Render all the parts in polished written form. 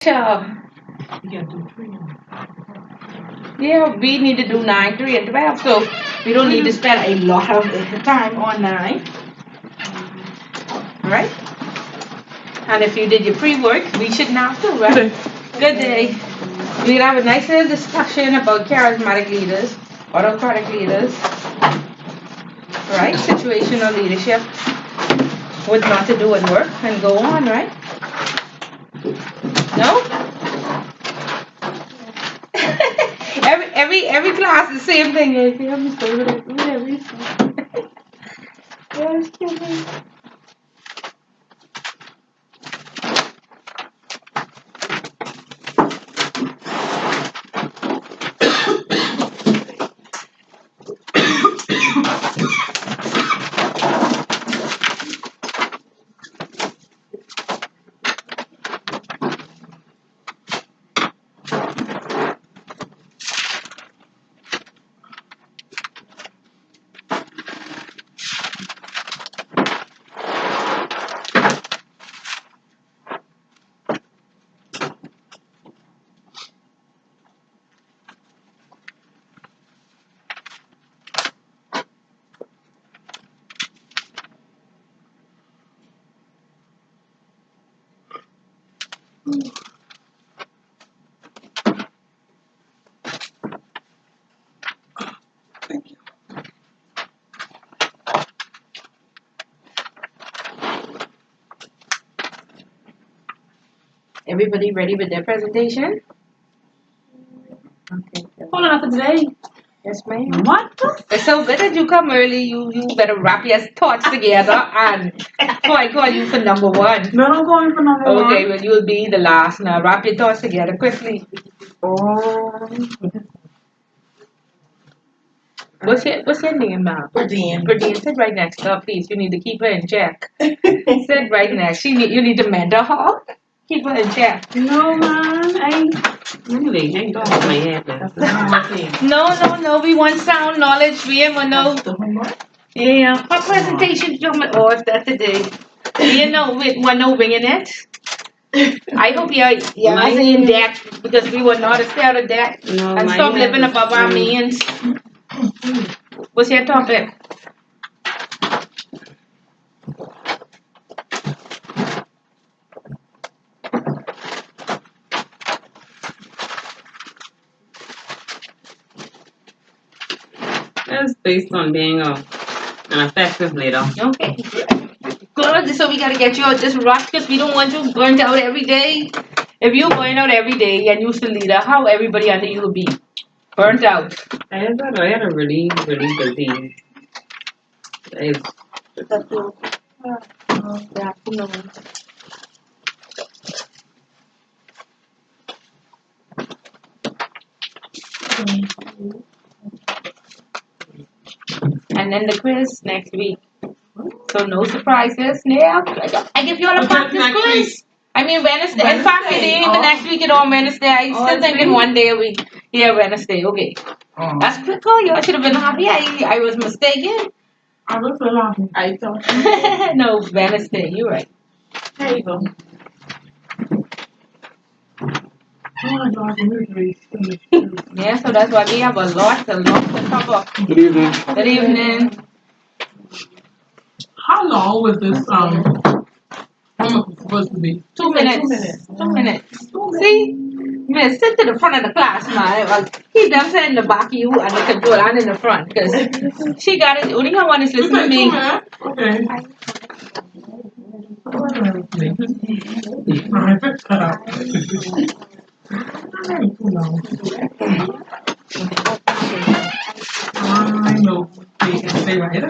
So, yeah, we need to do 9, 3, and 12, so we don't need to spend a lot of time on 9, right? And if you did your pre-work, we should now too, right? Good day. We'll have a nice little discussion about charismatic leaders, autocratic leaders, right? Situational leadership, what not to do at work, and go on, right? No? every class the same thing. Everybody ready with their presentation? Okay. Hold on for today. Yes, ma'am. What? It's so good that you come early. You better wrap your thoughts together and before I call you for number 1. No, I'm going for number 1. Okay, well you'll be the last now. Wrap your thoughts together quickly. Oh. What's your name, ma'am? Perdine. Perdine, sit right next to her, please. You need to keep her in check. Sit right next. You need to mentor her. Keep her in check. No, man. Really, I ain't going with my head. No. We want sound knowledge. We ain't want no. Yeah. Her presentation, oh, if that's today. You know, we want no winging it. I hope you're in debt because we were not scared of debt and stop living above our means. What's your topic? That's based on being an effective leader. Okay. Good. So we gotta get you out this rush because we don't want you burnt out every day. If you burn out every day and you're still leader, how everybody under you will be burnt out? I had a really, really busy day. And then the quiz next week. So no surprises. Yeah, I give you all a practice quiz. I mean Wednesday. In fact, it ain't even next week at all. Wednesday. I still thinking one day a week. Yeah, Wednesday. Okay. That's quicker. You should have been happy. I was mistaken. I was so happy. I thought. No, Wednesday. You're right. There you go. Oh my God, yeah, so that's why we have a lot to cover. Good evening. Good evening. How long was this supposed to be? 2 minutes. 2 minutes. See? Man, sit to the front of the class, man. Keep them sitting in the back of you and the control and in the front. Because she got it. Only one is listening to me. Okay. I know. Stay right in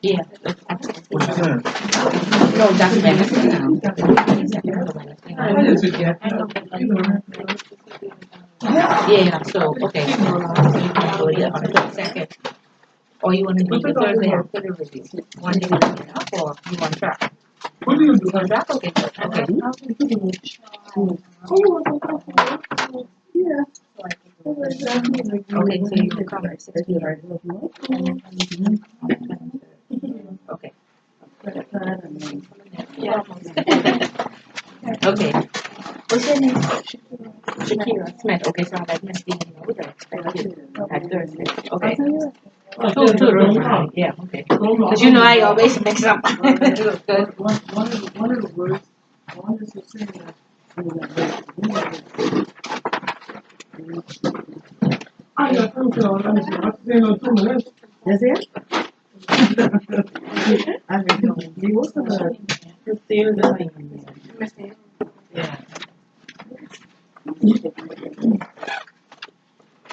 Yeah. No, that's Wednesday now. Yeah, so, okay. So, yeah, on the 22nd. Or you want to do the Thursday after the release? One day or you want to track? What do you do? You want to track? Okay. Yeah. Okay, so you come at 6 p.m. Okay. Yeah. Okay. What's your name? Shakira Smith. Okay, so that must be expected at Thursday. Okay. Two room. Yeah, okay. Because you know I always mix up. Good. One of the words, one is the same. I got some to That's it? I mean, he was the Still the same. Yeah.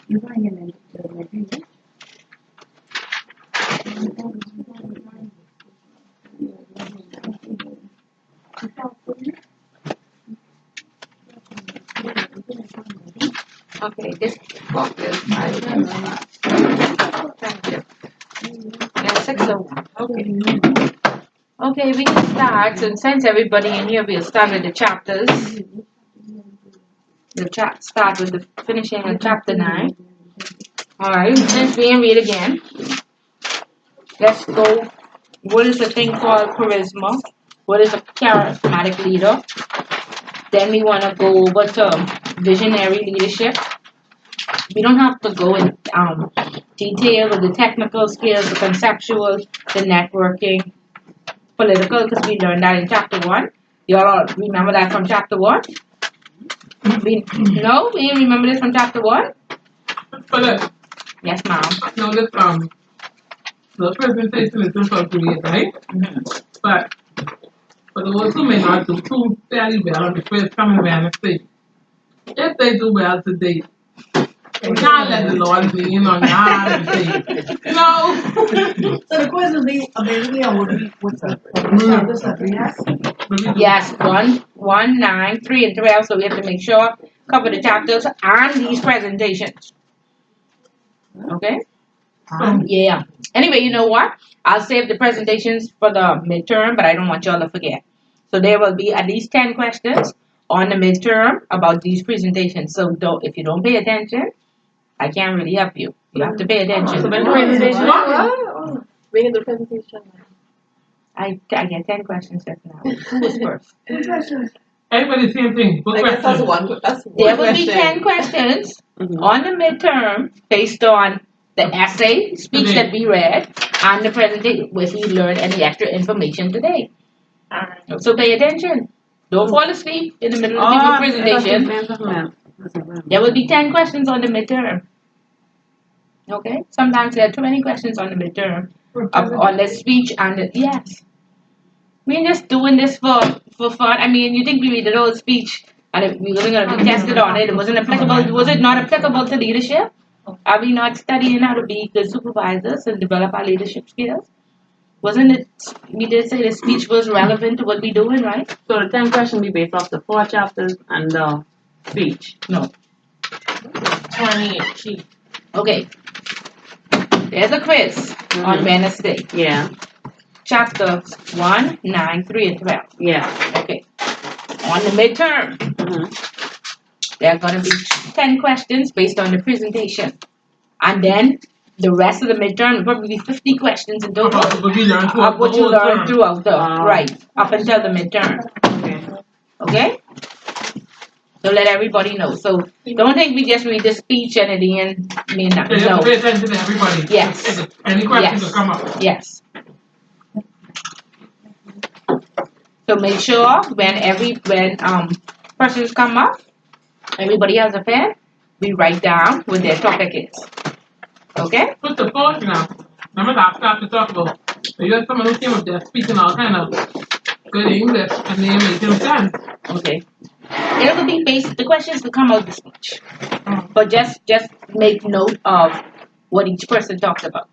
you buying it. Okay, this book is thank you. Yeah, 601. Okay. Okay, we can start. So since everybody in here, we'll start with the chapters. Start with the finishing of chapter 9. Alright, since we can read again. Let's go. What is the thing called charisma? What is a charismatic leader? Then we want to go over to visionary leadership. We don't have to go in detail with the technical skills, the conceptual, the networking, political, because we learned that in chapter 1. You all remember that from chapter 1? We didn't remember this from chapter 1? Yes, ma'am. No, this the presentation is difficult to read, right? But for those who may not do too fairly well on the first coming around the state, if they do well today, we can't let the Lord be in on the hard thing. No. So the question is, basically, I would what's the Yes, 1, 9, 3, and 12. So we have to make sure cover the chapters and these presentations. Okay? Yeah. Anyway, you know what? I'll save the presentations for the midterm, but I don't want y'all to forget. So there will be at least 10 questions on the midterm about these presentations. So if you don't pay attention, I can't really help you. You have to pay attention. So when the presentation, bring in the presentation. I get 10 questions just now. Who's first? Everybody same thing. I guess that's one. There will be 10 questions on the midterm based on the essay, speech that we read, and the presentation where he learned any extra information today. So pay attention. Don't fall asleep in the middle of the presentation. There will be 10 questions on the midterm. Okay? Sometimes there are 20 questions on the midterm on the speech and the, yes. We're just doing this for fun. I mean, you think we read the whole speech and we were going to be tested on it. It wasn't applicable. Was it not applicable to leadership? Are we not studying how to be good supervisors and develop our leadership skills? Wasn't it, we did say the speech was relevant to what we're doing, right? So the 10 questions be based off the 4 chapters and the speech? No. 20. Okay. There's a quiz on Wednesday. Yeah. Chapters 1, 9, 3, and 12. Yeah. Okay. On the midterm, there are going to be 10 questions based on the presentation. And then the rest of the midterm will probably be 50 questions in total of what you learned throughout the, right, up until the midterm. Okay? So let everybody know. So don't think we just read the speech and at the end, no. Pay attention to everybody. Yes. Any questions will come up. Yes. So make sure when persons come up, everybody has a pen, we write down what their topic is. Okay? Put the phone now. Remember that I started to talk about. You have someone who came up there speaking all kind of good English and they make them sense. Okay. It will be based, the questions will come out of the speech. But just make note of what each person talked about.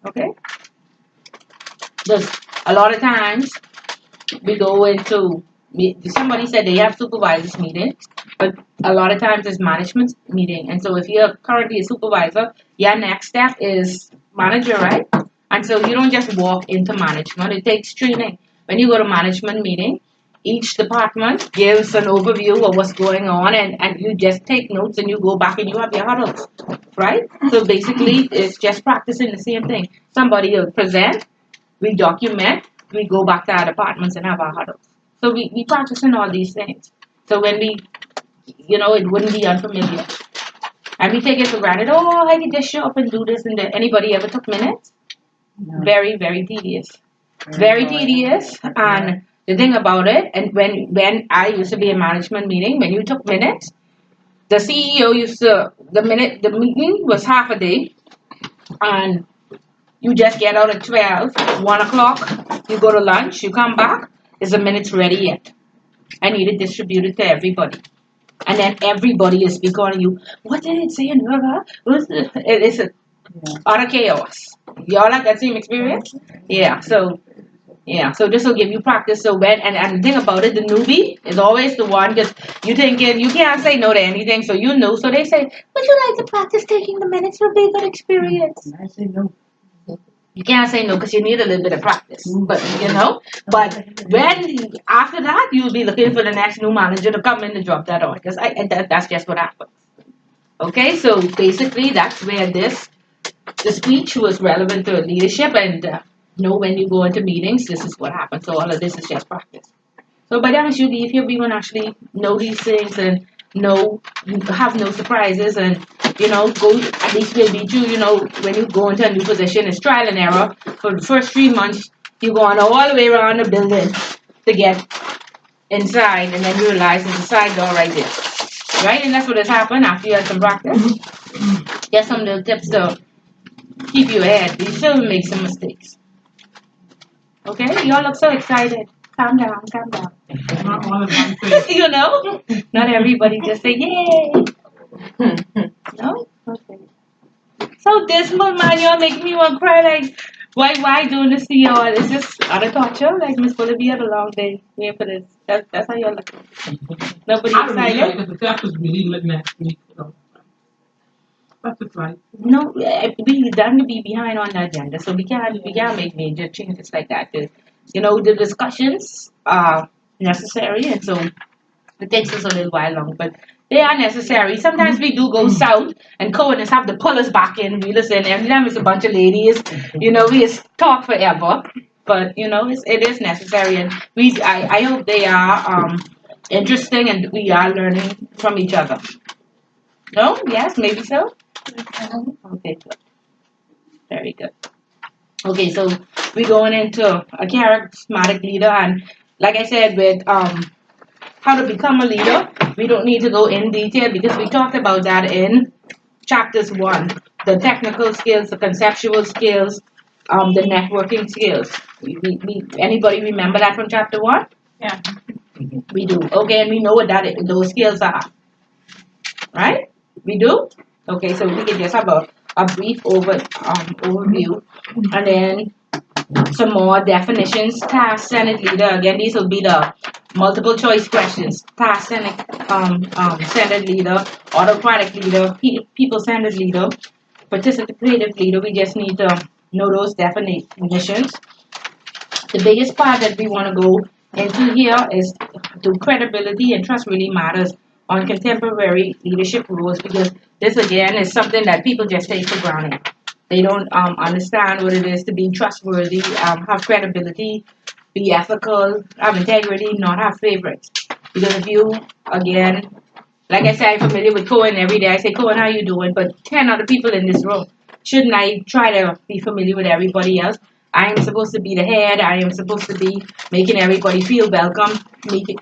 Okay? Because a lot of times we go into, somebody said they have supervisors meetings, but a lot of times it's management meeting. And so if you're currently a supervisor, your next step is manager, right? And so you don't just walk into management, it takes training. When you go to management meeting, each department gives an overview of what's going on and you just take notes and you go back and you have your huddles, right? So basically it's just practicing the same thing. Somebody will present, we document, we go back to our departments and have our huddles. So we practicing all these things. So when we, it wouldn't be unfamiliar. And we take it for granted. Oh, I can just show up and do this and that. Anybody ever took minutes? No. Very, very tedious. Very tedious. And the thing about it, and when I used to be in management meeting, when you took minutes, the CEO the meeting was half a day, and you just get out at 12, 1 o'clock, you go to lunch, you come back, is the minutes ready yet? I need it distributed to everybody. And then everybody is speaking on you. What did it say in It's utter chaos. Y'all have that same experience? Yeah, so this will give you practice. So and the thing about it, the newbie is always the one, because you thinking you can't say no to anything, so so they say, would you like to practice taking the minutes? It'll be a good experience. I say no. You can't say no because you need a little bit of practice. But when after that, you'll be looking for the next new manager to come in and drop that on, because that's just what happens. Okay, so basically that's where the speech was relevant to leadership, and when you go into meetings, this is what happens. So all of this is just practice. So by the time you leave here, we want to actually know these things and have no surprises, and go, at least we'll beat you. When you go into a new position, it's trial and error. For the first 3 months, you're going all the way around the building to get inside, and then you realize there's a side door right there. Right? And that's what has happened after you had some practice. Just some little tips to keep you ahead. You still make some mistakes. Okay? You all look so excited. Calm down, calm down. Not all of them say, Not everybody just say, yay. No? Okay. So dismal, man, y'all make me want to cry. Like, why doing this to y'all? It's just utter torture. Like, Miss Willoughby had a long day waiting for this. That's how y'all look. Nobody I don't really excited? because the staff was really looking at me. So. That's just right. No, we done to be behind on the agenda, so we can't make major changes like that. The discussions are necessary, and so it takes us a little while long, but they are necessary. Sometimes we do go south, and co-owners have to pull us back in. We listen. Every time it's a bunch of ladies, we just talk forever. But it is necessary, and I hope they are interesting, and we are learning from each other. No? Yes? Maybe so? Okay, good. Very good. Okay, so we're going into a charismatic leader, and like I said, with how to become a leader, we don't need to go in detail because we talked about that in chapters 1. The technical skills, the conceptual skills, the networking skills. Anybody remember that from chapter 1? Yeah. We do. Okay, and we know what those skills are. Right? We do? Okay, so we can just have a brief overview, and then some more definitions. Task-centered leader. Again, these will be the multiple choice questions. Task-centered leader, autocratic leader, people-centered leader, participative leader. We just need to know those definitions. The biggest part that we want to go into here is the credibility and trust really matters on contemporary leadership roles, because this again is something that people just take for granted. They don't understand what it is to be trustworthy, have credibility, be ethical, have integrity, not have favorites. Because if you, again, like I said, I'm familiar with Cohen every day. I say, Cohen, how you doing? But 10 other people in this room. Shouldn't I try to be familiar with everybody else? I am supposed to be the head. I am supposed to be making everybody feel welcome, making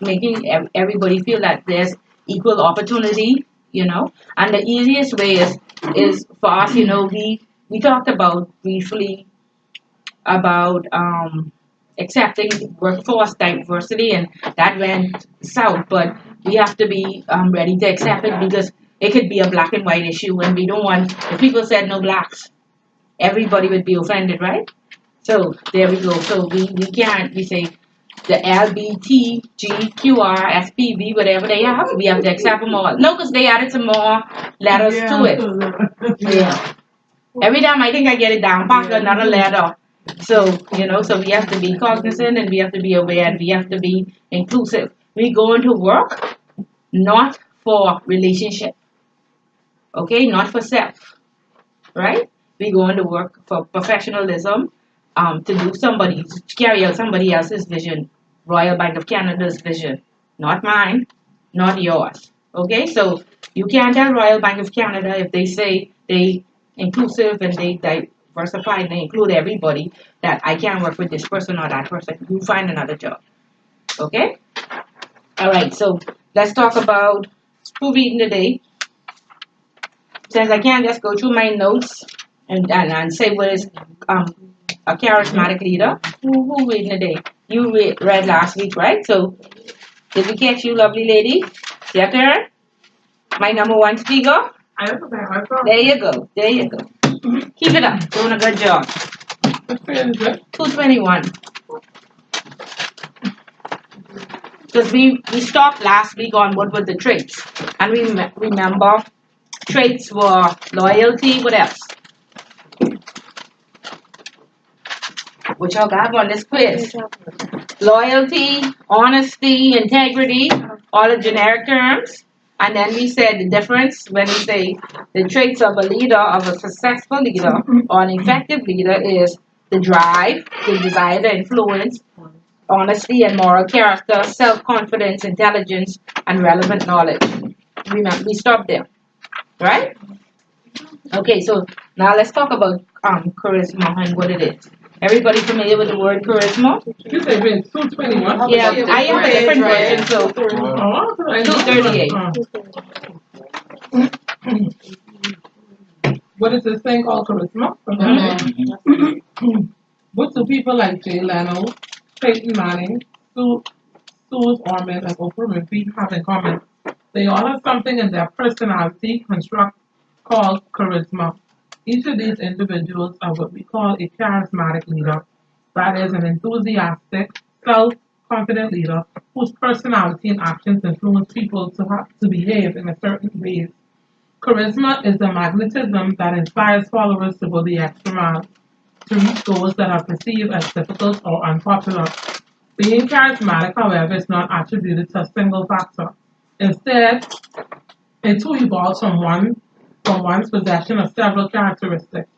everybody feel that there's equal opportunity, And the easiest way is for us, we talked about briefly about accepting workforce diversity, and that went south, but we have to be ready to accept it, because it could be a black and white issue, and we don't want, if people said no blacks, everybody would be offended, right? So there we go. So we say the LBTGQR, SPV, whatever they have, we have to accept them all. No, because they added some more letters to it. Yeah. Every time I think I get it down, pack another letter. So, so we have to be cognizant, and we have to be aware, and we have to be inclusive. We go into work not for relationship. Okay, not for self. Right? We go into work for professionalism, to do to carry out somebody else's vision, Royal Bank of Canada's vision, not mine, not yours. Okay, so you can't tell Royal Bank of Canada if they say they inclusive and they diversify and they include everybody that I can't work with this person or that person. You find another job. Okay? All right, so let's talk about who reading today. Since I can't just go through my notes and say what is a charismatic leader, who reading today? You read last week, right? So did we catch you, lovely lady? Your turn. My number one speaker. There you go. There you go. Keep it up. Doing a good job. 221. Because we stopped last week on what were the traits. And we remember traits were loyalty. What else? Which I'll have on this quiz. Loyalty, honesty, integrity, all the generic terms. And then we said the difference when we say the traits of a leader, of a successful leader or an effective leader is the drive, the desire to influence, honesty and moral character, self-confidence, intelligence, and relevant knowledge. Remember, we stopped there, right? Okay, so now let's talk about charisma and what it is. Everybody familiar with the word charisma? You say it's 221. Yeah, I have a different version, so 238. What is this thing called charisma? What do people like Jay Leno, Peyton Manning, Sue Orman, and Oprah Winfrey have in common? They all have something in their personality construct called charisma. Each of these individuals are what we call a charismatic leader. That is an enthusiastic, self-confident leader whose personality and actions influence people to behave in a certain way. Charisma is the magnetism that inspires followers to go the extra mile to reach goals that are perceived as difficult or unpopular. Being charismatic, however, is not attributed to a single factor. Instead, it too evolves from one's possession of several characteristics.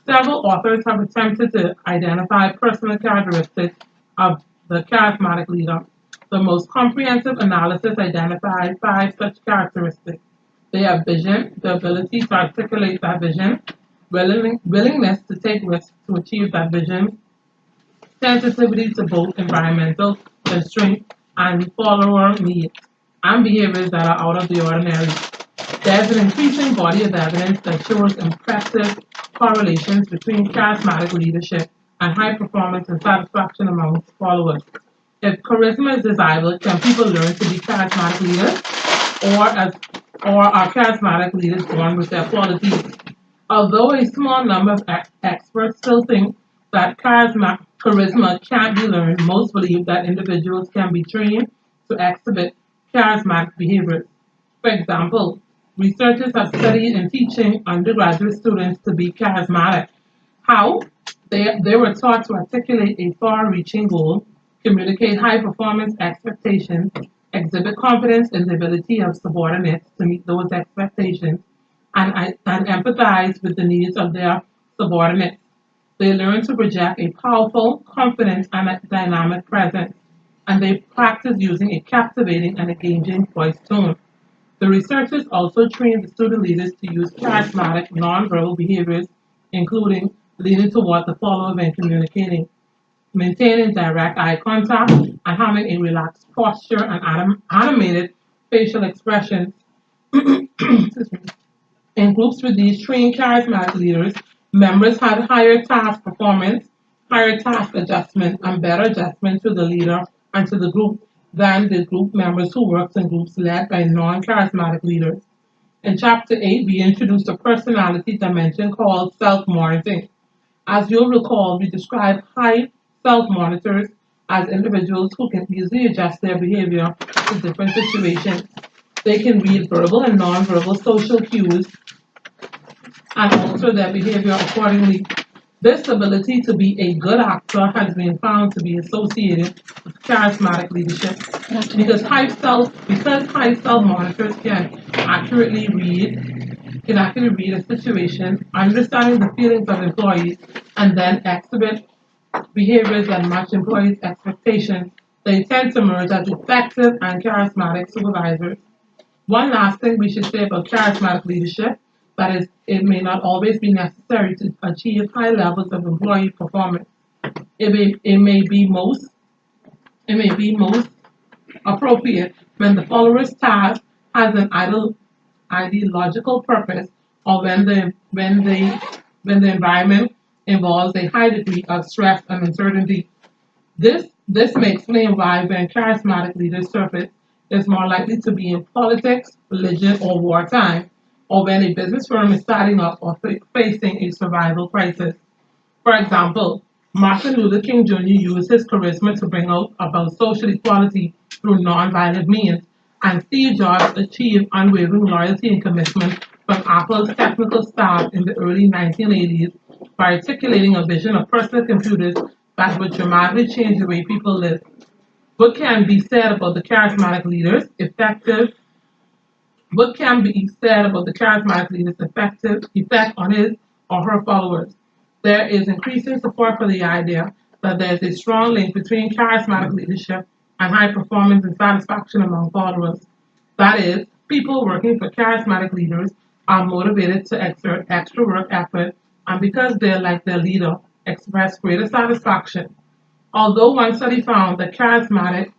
Several authors have attempted to identify personal characteristics of the charismatic leader. The most comprehensive analysis identifies 5 such characteristics. They have vision, the ability to articulate that vision, willingness to take risks to achieve that vision, sensitivity to both environmental constraints and follower needs, and behaviors that are out of the ordinary. There's an increasing body of evidence that shows impressive correlations between charismatic leadership and high performance and satisfaction among followers. If charisma is desirable, can people learn to be charismatic leaders? Or are charismatic leaders born with their qualities? Although a small number of experts still think that charisma can't be learned, most believe that individuals can be trained to exhibit charismatic behaviors. For example, researchers have studied in teaching undergraduate students to be charismatic. How? They were taught to articulate a far-reaching goal, communicate high-performance expectations, exhibit confidence in the ability of subordinates to meet those expectations, and empathize with the needs of their subordinates. They learn to project a powerful, confident, and a dynamic presence, and they practice using a captivating and engaging voice tone. The researchers also trained the student leaders to use charismatic nonverbal behaviors, including leaning toward the follower when communicating, maintaining direct eye contact, and having a relaxed posture and animated facial expressions. In groups with these trained charismatic leaders, members had higher task performance, higher task adjustment, and better adjustment to the leader and to the group than the group members who worked in groups led by non-charismatic leaders. In Chapter 8, we introduced a personality dimension called self-monitoring. As you'll recall, we described high self-monitors as individuals who can easily adjust their behavior to different situations. They can read verbal and non-verbal social cues and alter their behavior accordingly. This ability to be a good actor has been found to be associated with charismatic leadership because high self-monitors can accurately read a situation, understanding the feelings of employees, and then exhibit behaviors that match employees' expectations, they tend to emerge as effective and charismatic supervisors. One last thing we should say about charismatic leadership, that is, it may not always be necessary to achieve high levels of employee performance. It may be most appropriate when the follower's task has an ideological purpose, or when the environment involves a high degree of stress and uncertainty. This may explain why when charismatic leaders surface, it's more likely to be in politics, religion, or wartime, or when a business firm is starting up or facing a survival crisis. For example, Martin Luther King Jr. used his charisma to bring out about social equality through nonviolent means, and Steve Jobs achieved unwavering loyalty and commitment from Apple's technical staff in the early 1980s by articulating a vision of personal computers that would dramatically change the way people live. What can be said about the charismatic leaders effective what can be said about the charismatic leader's effect on his or her followers? There is increasing support for the idea that there is a strong link between charismatic leadership and high performance and satisfaction among followers. That is, people working for charismatic leaders are motivated to exert extra work effort, and because they're like their leader, express greater satisfaction. Although one study found that charismatic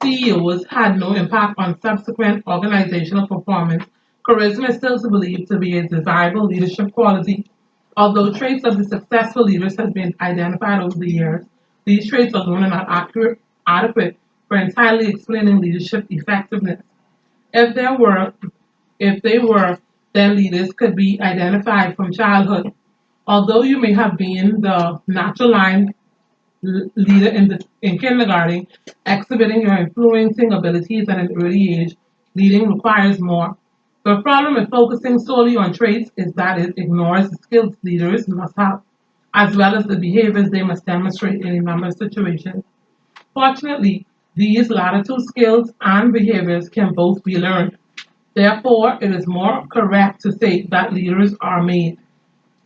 CEOs had no impact on subsequent organizational performance, charisma is still believed to be a desirable leadership quality. Although traits of the successful leaders have been identified over the years, these traits alone are not adequate for entirely explaining leadership effectiveness. If there were, if they were, then leaders could be identified from childhood. Although you may have been the natural line leader in kindergarten, exhibiting your influencing abilities at an early age, leading requires more. The problem with focusing solely on traits is that it ignores the skills leaders must have, as well as the behaviors they must demonstrate in a number of situations. Fortunately, these latter two skills and behaviors can both be learned. Therefore, it is more correct to say that leaders are made.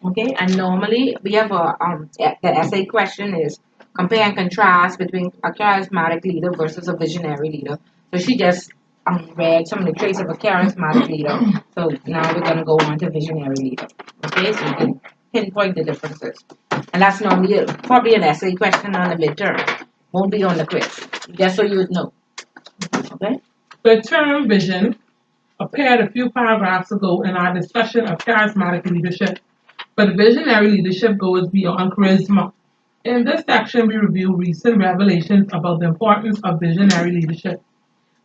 Okay, and normally we have the essay question is compare and contrast between a charismatic leader versus a visionary leader. So she just read some of the traits of a charismatic leader. So now we're gonna go on to visionary leader. Okay, so you can pinpoint the differences. And that's normally probably an essay question on the midterm. Won't be on the quiz. Just so you would know. Okay? The term vision appeared a few paragraphs ago in our discussion of charismatic leadership, but visionary leadership goes beyond charisma. In this section, we review recent revelations about the importance of visionary leadership.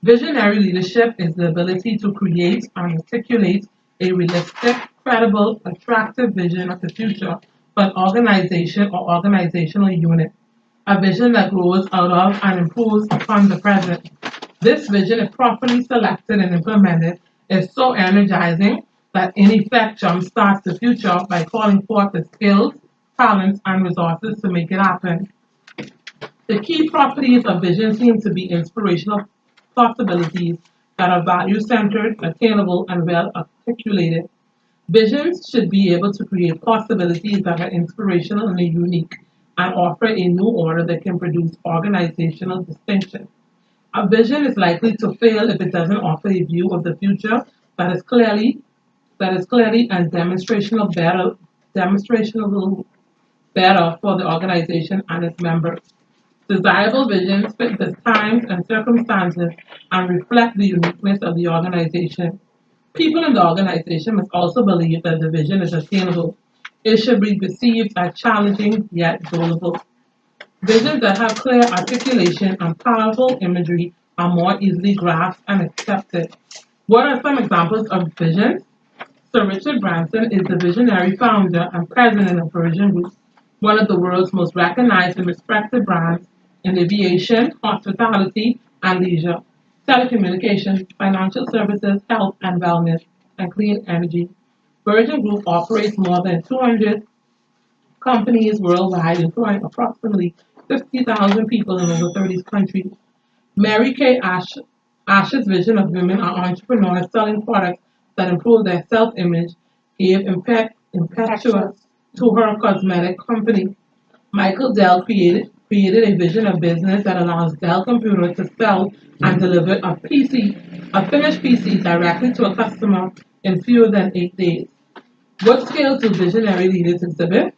Visionary leadership is the ability to create and articulate a realistic, credible, attractive vision of the future for an organization or organizational unit. A vision that grows out of and improves upon the present. This vision, if properly selected and implemented, is so energizing that in effect jumpstarts the future by calling forth the skills, talents, and resources to make it happen. The key properties of vision seem to be inspirational possibilities that are value centered, attainable, and well articulated. Visions should be able to create possibilities that are inspirational and unique and offer a new order that can produce organizational distinction. A vision is likely to fail if it doesn't offer a view of the future that is clearly and demonstrational better for the organization and its members. Desirable visions fit the times and circumstances and reflect the uniqueness of the organization. People in the organization must also believe that the vision is attainable. It should be perceived as challenging yet doable. Visions that have clear articulation and powerful imagery are more easily grasped and accepted. What are some examples of visions? Sir Richard Branson is the visionary founder and president of Virgin Group, one of the world's most recognized and respected brands in aviation, hospitality, and leisure, telecommunications, financial services, health and wellness, and clean energy. Virgin Group operates more than 200 companies worldwide, employing approximately 50,000 people in over 30 countries. Mary Kay Ash's vision of women are entrepreneurs selling products that improve their self-image gave impetus to her cosmetic company. Michael Dell created a vision of business that allows Dell Computer to sell and deliver a finished PC directly to a customer in fewer than 8 days. What skills do visionary leaders exhibit?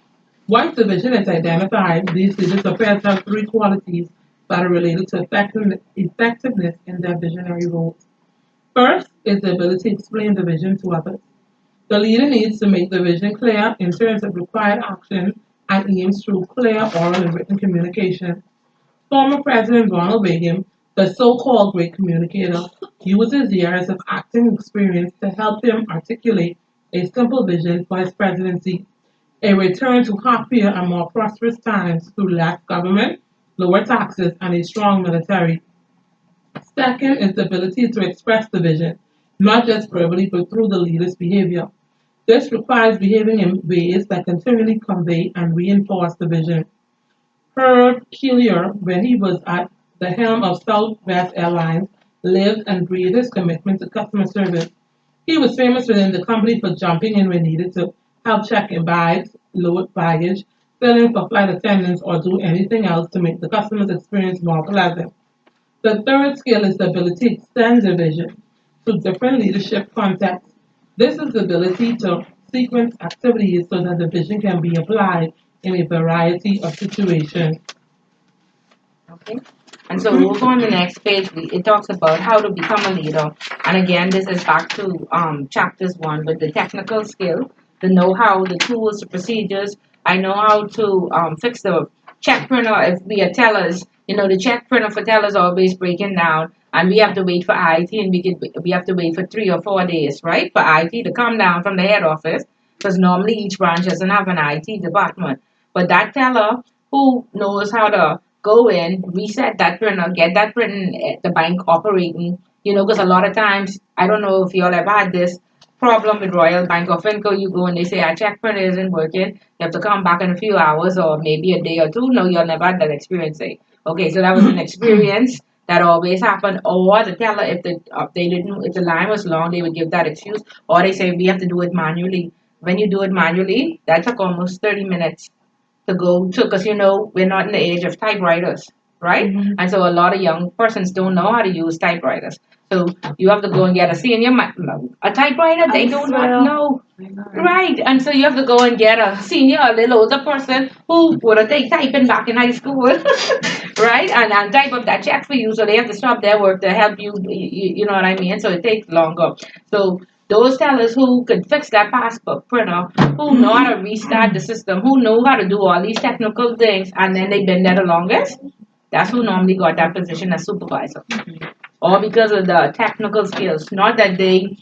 Once the vision is identified, these leaders appear to have three qualities that are related to effectiveness in their visionary roles. First is the ability to explain the vision to others. The leader needs to make the vision clear in terms of required action and aims through clear oral and written communication. Former President Ronald Reagan, the so-called great communicator, uses years of acting experience to help him articulate a simple vision for his presidency: a return to happier and more prosperous times through less government, lower taxes, and a strong military. Second is the ability to express the vision, not just verbally but through the leader's behavior. This requires behaving in ways that continually convey and reinforce the vision. Herb Killier, when he was at the helm of Southwest Airlines, lived and breathed his commitment to customer service. He was famous within the company for jumping in when needed to help check in bags, load baggage, fill in for flight attendants, or do anything else to make the customer's experience more pleasant. The third skill is the ability to extend the vision to different leadership contexts. This is the ability to sequence activities so that the vision can be applied in a variety of situations. Okay. And so we'll go on the next page. It talks about how to become a leader. And again, this is back to chapters 1 with the technical skill, the know-how, the tools, the procedures. I know how to fix the check printer if we are tellers. You know, the check printer for tellers always breaking down, and we have to wait for IT, and we have to wait for 3 or 4 days, right, for IT to come down from the head office, because normally each branch doesn't have an IT department. But that teller who knows how to go in, reset that printer, get that printer at the bank operating, you know, because a lot of times, I don't know if you all have had this problem with Royal Bank of Finco, you go and they say our check printer isn't working, you have to come back in a few hours or maybe a day or two. No, you'll never had that experience. Okay, so that was an experience that always happened. Or the teller, if the line was long, they would give that excuse, or they say we have to do it manually. When you do it manually, that took almost 30 minutes to go to, because you know we're not in the age of typewriters, right? Mhm. And so a lot of young persons don't know how to use typewriters. So you have to go and get a senior a typewriter. They do not know, right? And so you have to go and get a senior, a little older person who would have taken typing back in high school, right? And type up that check for you. So they have to stop their work to help you. You know what I mean? So it takes longer. So those tellers who could fix that passport printer, who know how to restart the system, who know how to do all these technical things, and then they've been there the longest, that's who normally got that position as supervisor. Or because of the technical skills, not that they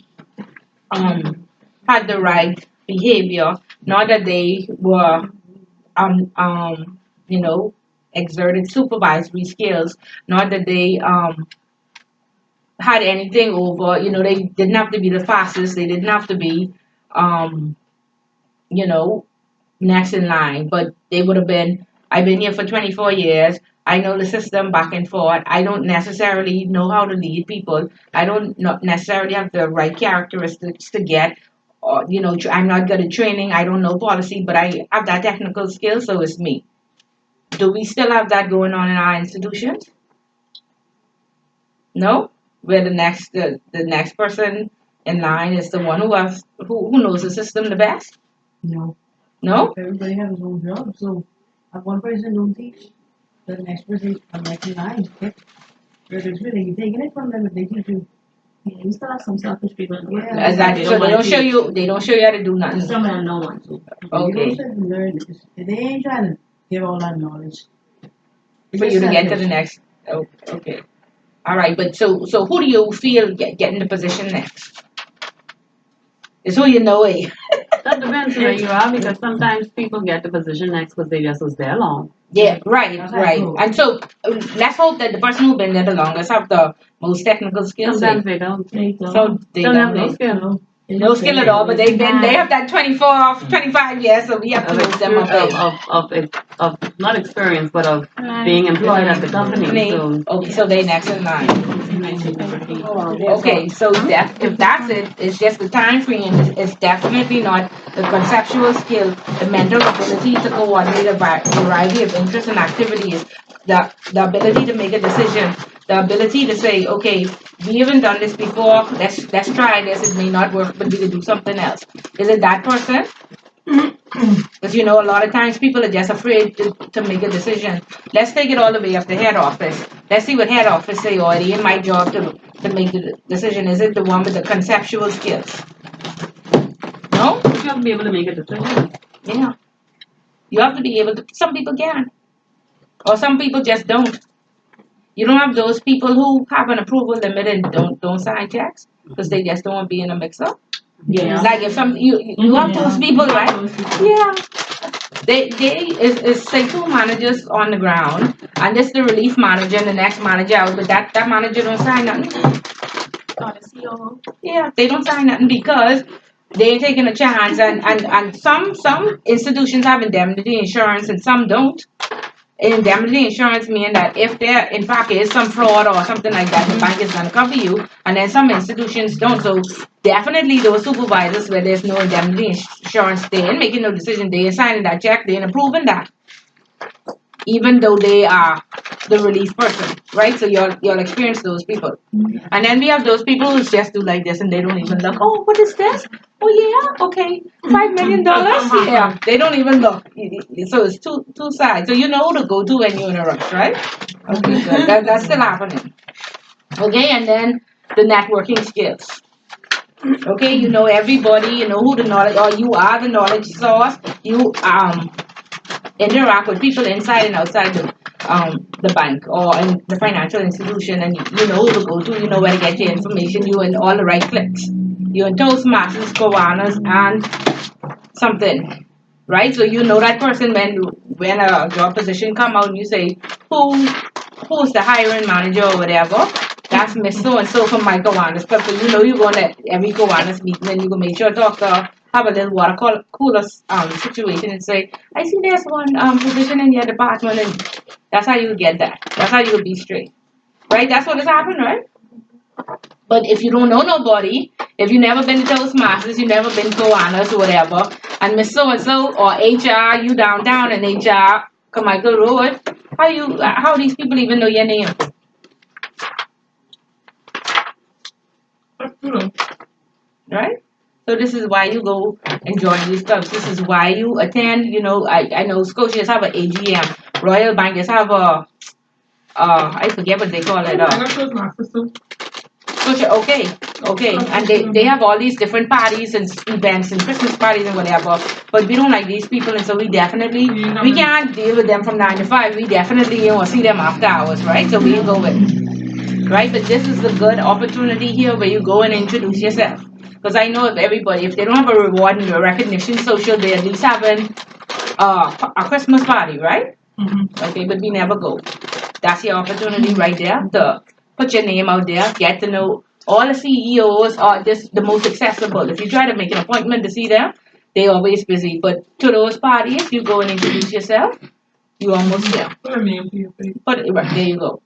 had the right behavior, not that they were you know, exerted supervisory skills, not that they had anything over, you know, they didn't have to be the fastest, they didn't have to be you know, next in line, but they would have been, I've been here for 24 years, I know the system back and forth, I don't necessarily know how to lead people, I don't not necessarily have the right characteristics to get, or, you know, I'm not good at training, I don't know policy, but I have that technical skill, so it's me. Do we still have that going on in our institutions? No? Where the next person in line is the one who knows the system the best? No. No? Everybody has his own job, so if one person don't teach, the next person I'm like in line. If it's really you taking it from them if they teach you. You still have some selfish people. Yeah. Exactly. So they don't show you how to do nothing. Some of them don't want to. You Okay. don't sit and learn. If they ain't trying to give all that knowledge. For you to get to the next. Oh, okay. All right. But so who do you feel getting the position next? It's who you know. That depends where you are because sometimes people get the position next because they just was there long. Yeah. Right. That's Right. cool. And so let's hope that the person who's been there the longest have the most technical skills. Sometimes they don't. They don't. So they Don't have don't no know. skill. No skill at all, but they have that 24, 25 years, so we have to Of move them up there. of not experience, but of being employed at the company. So Okay, so they next in line. Okay, so that if that's it, it's just the time frame. It's definitely not the conceptual skill, the mental ability to coordinate a variety of interests and activities, the ability to make a decision, the ability to say, okay, we haven't done this before. Let's try this. It may not work, but we can do something else. Is it that person? Because a lot of times people are just afraid to make a decision. Let's take it all the way up to head office. Let's see what head office say, or it ain't my job to make the decision. Is it the one with the conceptual skills? No? you have to be able to make a decision. Yeah. You have to be able to. Some people can. Or some people just don't. You don't have those people who have an approval limit and don't sign checks because they just don't want to be in a mix-up. Yeah. Like if you have those people, right? Yeah. They is say two managers on the ground, and this the relief manager and the next manager out, but that manager don't sign nothing. Yeah, they don't sign nothing because they ain't taking a chance, and some institutions have indemnity insurance and some don't. Indemnity insurance means that if there in fact is some fraud or something like that, the bank is going to cover you, and then some institutions don't. So definitely those supervisors where there's no indemnity insurance, they ain't making no decision, they ain't signing that check, they ain't approving that, even though they are the relief person, right? So you'll experience those people. And then we have those people who just do like this and they don't even look. Oh, what is this? Oh yeah, okay, $5 million. Yeah, they don't even look. So it's two sides. So you know who to go to when you're in a rush, right? Okay, good. That's still happening. Okay, and then the networking skills. Okay, you know everybody. You know who the knowledge, or you are the knowledge source. You interact with people inside and outside the bank or in the financial institution, and you know who to go to, you know where to get your information, you in all the right clicks. You're in Toastmasters, Koanas, and something, right? So you know that person when a job position come out and you say, who's the hiring manager or whatever, that's Miss So-and-so from my Koanas club. So you know you're going to every Koanas meeting and you're going to make sure to talk to have a little water cooler situation and say, I see there's one position in your department, and that's how you get that. That's how you be straight. Right? That's what has happened, right? But if you don't know nobody, if you never been to Toastmasters, you never been to Koanas or whatever, and Miss So-and-so or HR, you down in HR, Carmichael Road, how these people even know your name? Right? So this is why you go and join these clubs. This is why you attend. I know Scotias have an AGM. Royal Bankers have a, I forget what they call it. Scotia, okay. And they have all these different parties and events and Christmas parties and whatever. But we don't like these people, and so we can't deal with them from 9 to 5. We definitely want to see them after hours, right? So we go with, right? But this is a good opportunity here where you go and introduce yourself. Because I know if they don't have a reward and a recognition social, they at least having a Christmas party, right? Mm-hmm. Okay, but we never go. That's your opportunity right there to put your name out there, get to know all the CEOs are just the most accessible. If you try to make an appointment to see them, they're always busy. But to those parties, you go and introduce yourself, you're almost there. Put a name to your face. There you go.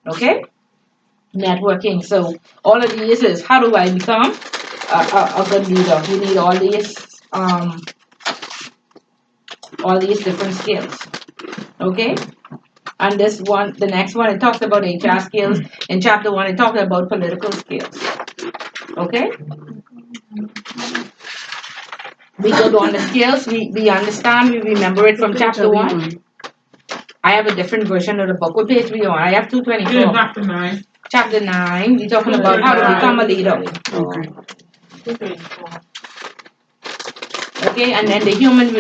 Okay? Networking. So all of these is how do I become a good leader? You need all these different skills. Okay? And the next one, it talks about HR skills. In chapter 1, it talks about political skills. Okay? We go on the skills. We understand. We remember it from chapter 1. I have a different version of the book. What page we on? I have 224. Chapter 9. Chapter 9, we're talking about how to become a leader. Okay, and then the human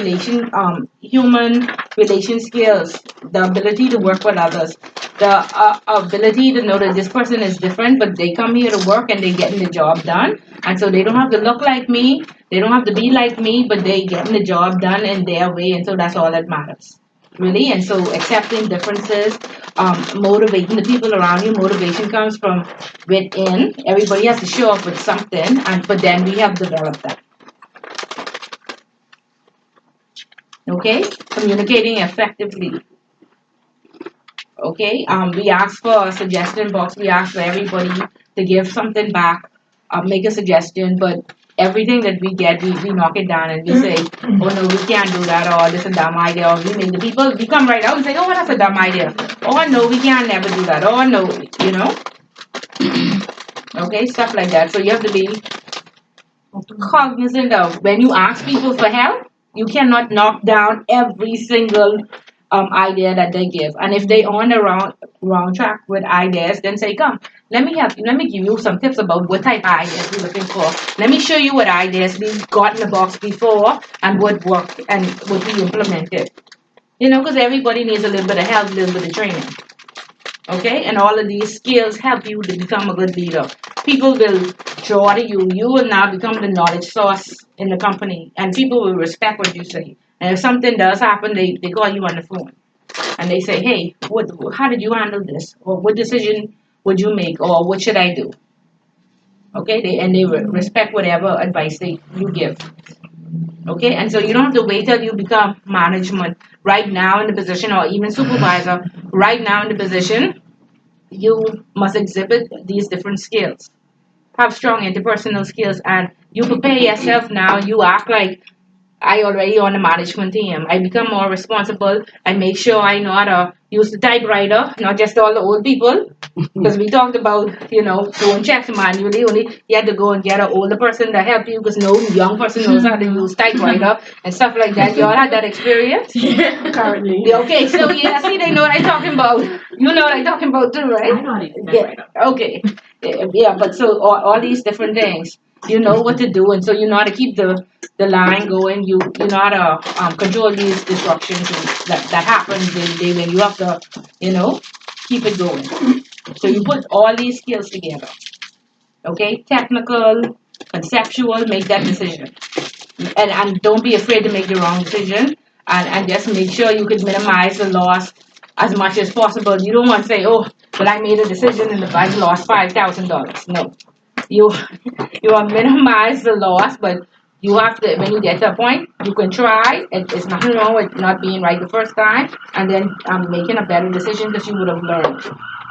relation skills, the ability to work with others, the ability to know that this person is different, but they come here to work and they're getting the job done. And so they don't have to look like me, they don't have to be like me, but they getting the job done in their way, and so that's all that matters. really. And so accepting differences, motivating the people around you. Motivation comes from within. Everybody has to show up with something, but then we have developed that. Okay, communicating effectively. Okay, we ask for a suggestion box. We ask for everybody to give something back, make a suggestion, but everything that we get, we knock it down and we say, oh no, we can't do that, or this is a dumb idea, or we make the people, we come right out and say, oh, that's a dumb idea. Oh no, we can't never do that. Oh no, you know? Okay, stuff like that. So you have to be cognizant of when you ask people for help, you cannot knock down every single idea that they give. And if they on the wrong track with ideas, then say, come, let me help you. Let me give you some tips about what type of ideas you're looking for. Let me show you what ideas we've got in the box before and what worked and what we implemented. You know, because everybody needs a little bit of help, a little bit of training. Okay, and all of these skills help you to become a good leader. People will draw to you. You will now become the knowledge source in the company, and people will respect what you say. And if something does happen, they call you on the phone, and they say, "Hey, how did you handle this? Or what decision would you make? Or what should I do?" Okay, they respect whatever advice you give. Okay, and so you don't have to wait till you become management right now in the position, or even supervisor right now in the position. You must exhibit these different skills. Have strong interpersonal skills, and you prepare yourself now. You act like I already on the management team. I become more responsible and make sure I know how to use the typewriter, not just all the old people. Because we talked about, doing checks manually. Only you had to go and get an older person to help you because no young person knows how to use typewriter and stuff like that. You all had that experience? Currently. Yeah, okay, so yeah, see, they know what I'm talking about. You know what I'm talking about too, right? I know how to use that Yeah, right up. okay. Yeah, but so all these different things, you know what to do, and so you know how to keep the line going. You know how to control these disruptions that happen when you have to, keep it going. So you put all these skills together. Okay, technical, conceptual, make that decision, and don't be afraid to make the wrong decision, and just make sure you can minimize the loss as much as possible. You don't want to say, oh, but I made a decision and I lost $5,000. No, you you want to minimize the loss, but you have to, when you get to a point, you can try. It's nothing wrong with not being right the first time, and then making a better decision because you would have learned.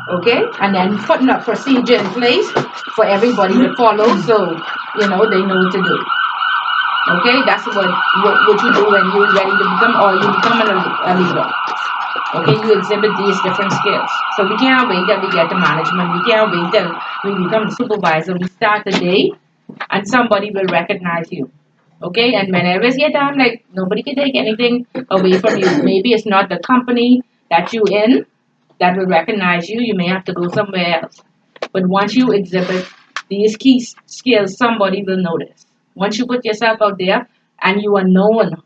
Okay, and then putting a procedure in place for everybody to follow, so they know what to do. Okay, that's what you do when you're ready to become, or you become a leader. Okay, you exhibit these different skills. So we can't wait till we get to management. We can't wait till we become the supervisor. We start the day, and somebody will recognize you. Okay, and whenever it's your time, like nobody can take anything away from you. Maybe it's not the company that you in that will recognize you. You may have to go somewhere else. But once you exhibit these key skills, somebody will notice. Once you put yourself out there and you are known,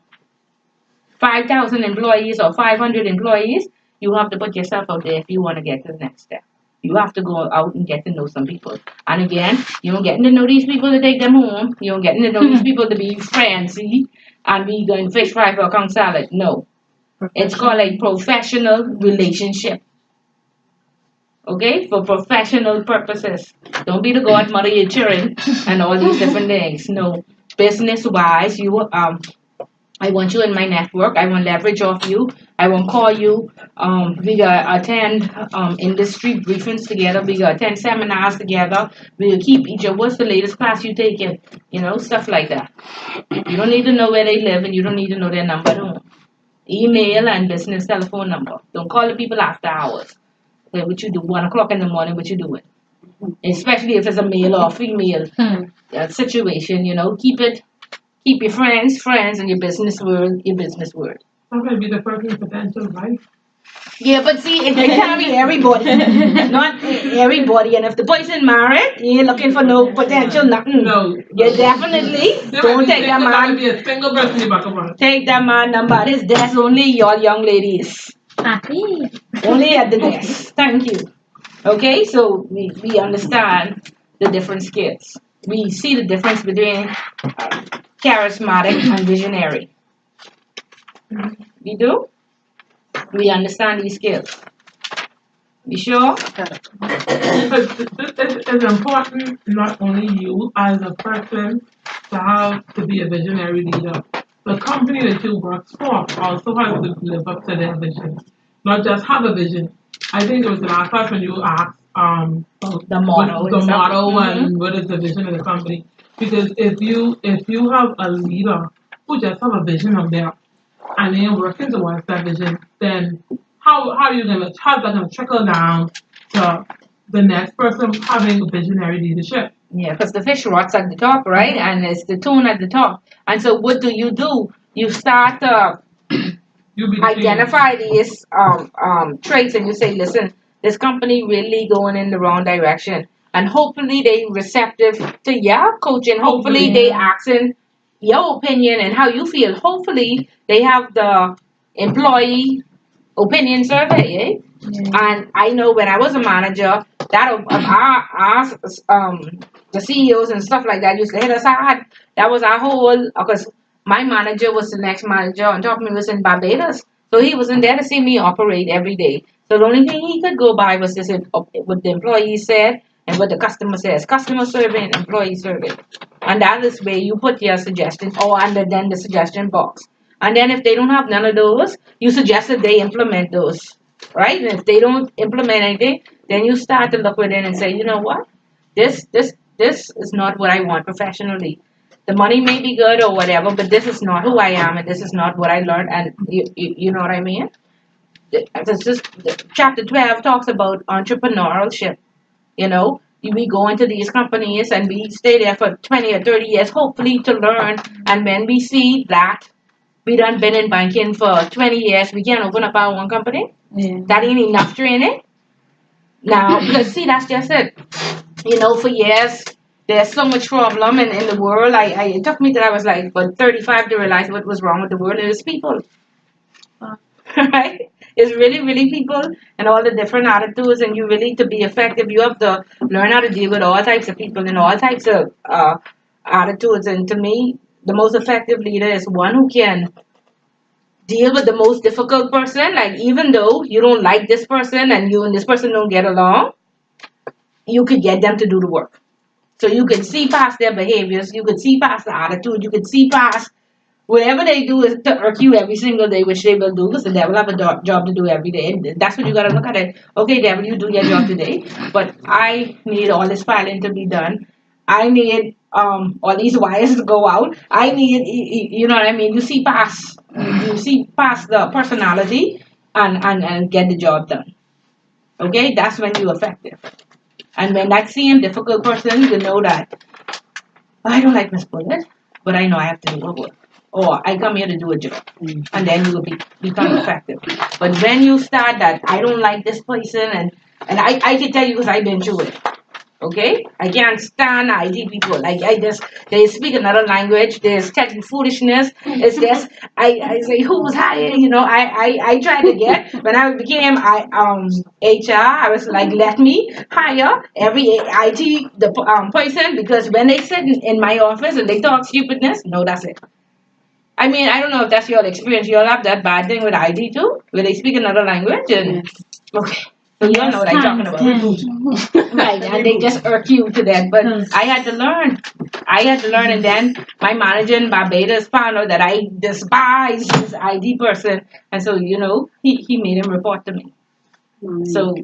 5,000 employees or 500 employees, you have to put yourself out there if you want to get to the next step. You have to go out and get to know some people. And again, you don't get to know these people to take them home. You don't get to know these people to be friends, see? And be going fish fry for a conch salad. No. It's called a professional relationship. Okay? For professional purposes. Don't be the godmother you're cheering and all these different things. No. Business wise, I want you in my network. I want leverage off you. I want call you. We gonna attend industry briefings together. We gonna attend seminars together. We gonna keep each other. What's the latest class you taking? Stuff like that. You don't need to know where they live, and you don't need to know their number at home. Email and business telephone number. Don't call the people after hours. Okay, what you do? 1 o'clock in the morning. What you doing? Especially if it's a male or female situation. Keep your friends, and your business word. Sometimes be the person potential, right? Yeah, but see, it can't be everybody. Not everybody. And if the person married, you ain't looking for no potential, nothing. No. You definitely don't take that man. Be a single person in the back of one. Take that man number at his desk, only your young ladies. Only at the desk. Thank you. Okay, so we understand the different skills. We see the difference between charismatic and visionary. We do? we understand these skills. You sure? It's important not only you as a person to be a visionary leader. The company that you work for also has to live up to their vision, not just have a vision. I think it was the last class when you asked The model. the model and what is the vision of the company. Because if you have a leader who just have a vision of them and they're working towards that vision, then how's that gonna trickle down to the next person having visionary leadership? Yeah, because the fish rots at the top, right? And it's the tune at the top. And so what do? You start to You be the identify these traits and you say, listen, this company really going in the wrong direction. And hopefully they receptive to your coaching. Hopefully they asking your opinion and how you feel. Hopefully they have the employee opinion survey, eh? And I know when I was a manager, that the CEOs and stuff like that used to hit us hard. That was our whole, because my manager was the next manager on top of me was in Barbados. So he wasn't there to see me operate every day. So the only thing he could go by was this, what the employee said and what the customer says. Customer survey and employee survey. And that is where you put your suggestions or under then the suggestion box. And then if they don't have none of those, you suggest that they implement those. Right? And if they don't implement anything, then you start to look within and say, you know what? This is not what I want professionally. The money may be good or whatever, but this is not who I am and this is not what I learned. And you know what I mean? Chapter 12 talks about entrepreneurship. You know, we go into these companies and we stay there for 20 or 30 years, hopefully to learn. And when we see that we done been in banking for 20 years, we can't open up our own company. That ain't enough training. Now, because see, that's just it. You know, for years, there's so much problem in the world. It took me till I was like, but 35 to realize what was wrong with the world. It is people. Right? It's really, really people and all the different attitudes. And you really, to be effective, you have to learn how to deal with all types of people and all types of attitudes. And to me, the most effective leader is one who can deal with the most difficult person. Like, even though you don't like this person and you and this person don't get along, you could get them to do the work. So you can see past their behaviors, you can see past the attitude, you can see past whatever they do is to irk you every single day, which they will do because the devil have a job to do every day. And that's what you got to look at it. Okay, devil, you do your job today, but I need all this filing to be done. I need all these wires to go out. I need, you know what I mean? You see past the personality and get the job done. Okay, that's when you're effective. And when that same difficult person, you know that I don't like Miss Bullet, but I know I have to do her work. Or I come here to do a job. And then you will become effective. But when you start that, I don't like this person, and I can tell you because I've been through it. Okay? I can't stand IT people. They speak another language. There's tech foolishness. It's just, I say, who's hiring? You know, I tried to get, when I became HR, I was like, let me hire every IT person, because when they sit in my office and they talk stupidness, no, that's it. I mean, I don't know if that's your experience. You all have that bad thing with IT too, where they speak another language and, okay. So you all know what I'm talking about. Right, and they just irk you to death. But I had to learn. And then my manager in Barbados found out that I despise this IT person. And so, you know, he made him report to me. So,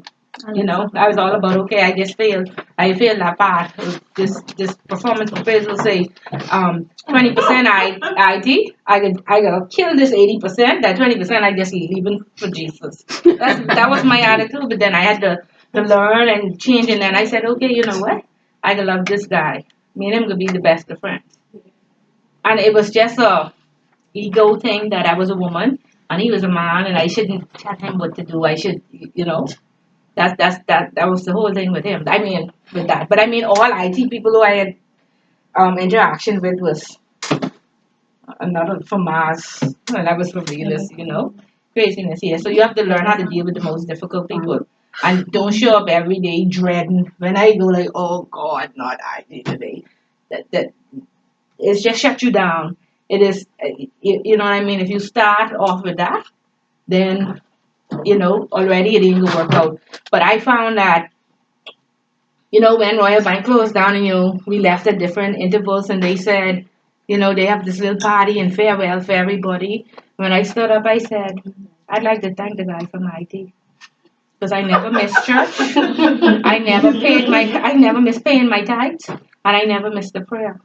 you know, I was all about, okay, I just failed. I failed that part. This performance appraisal say 20% IT. I gotta kill this 80%. That 20% I just leaving for Jesus. That was my attitude. But then I had to learn and change. And then I said, okay, you know what? I gotta love this guy. Me and him could be the best of friends. And it was just a ego thing that I was a woman and he was a man, and I shouldn't tell him what to do. I should, you know. That was the whole thing with him. I mean, with that. But I mean, all IT people who I had interaction with was another from Mars, and that was from Venus, you know. Craziness here. So you have to learn how to deal with the most difficult people. And don't show up every day dreading. When I go like, oh God, not IT today. That it's just shut you down. It is, you know what I mean? If you start off with that, then already it didn't work out. But I found that, when Royal Bank closed down and, we left at different intervals and they said, they have this little party and farewell for everybody. When I stood up, I said, I'd like to thank the guy from IT. Because I never missed church. I never missed paying my tithes. And I never missed a prayer.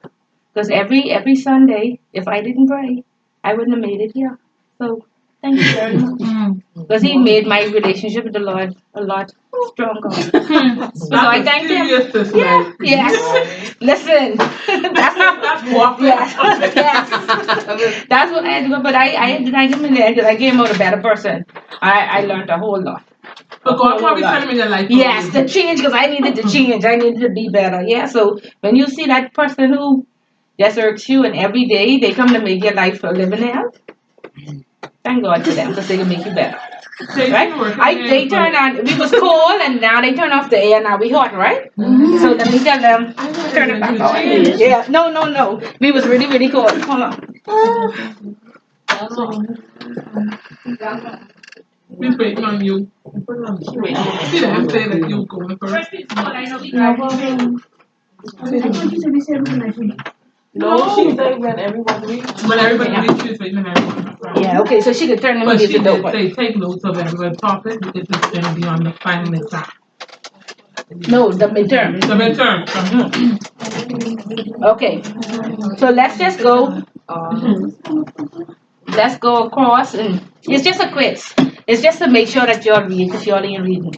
Because every Sunday, if I didn't pray, I wouldn't have made it here. So thank you very much. Because he made my relationship with the Lord a lot stronger. So I thank him. Yes. Listen. That's what I do. But I had to thank him in the end because I came out a better person. I learned a whole lot. But God probably turned in your life. Yes, the change, because I needed to change. I needed to be better. Yeah, so when you see that person who just irks you and every day they come to make your life a living hell, thank God for them because they can make you better. Right? They turn on, we was cold and now they turn off the air, now we hot, right? So let me tell them, turn it back on. Yeah, no. We was really, really cold. Hold on. We're waiting on you. See them say that you going first. No, she said when everyone reads. But everybody reads, she's waiting on everyone. Yeah, okay, so she could turn them But into she the did say take notes of everyone topic because it's going to be on the final midterm. No, the midterm. The midterm. Okay, so let's just go. Let's go across, and it's just a quiz. It's just to make sure that you're reading,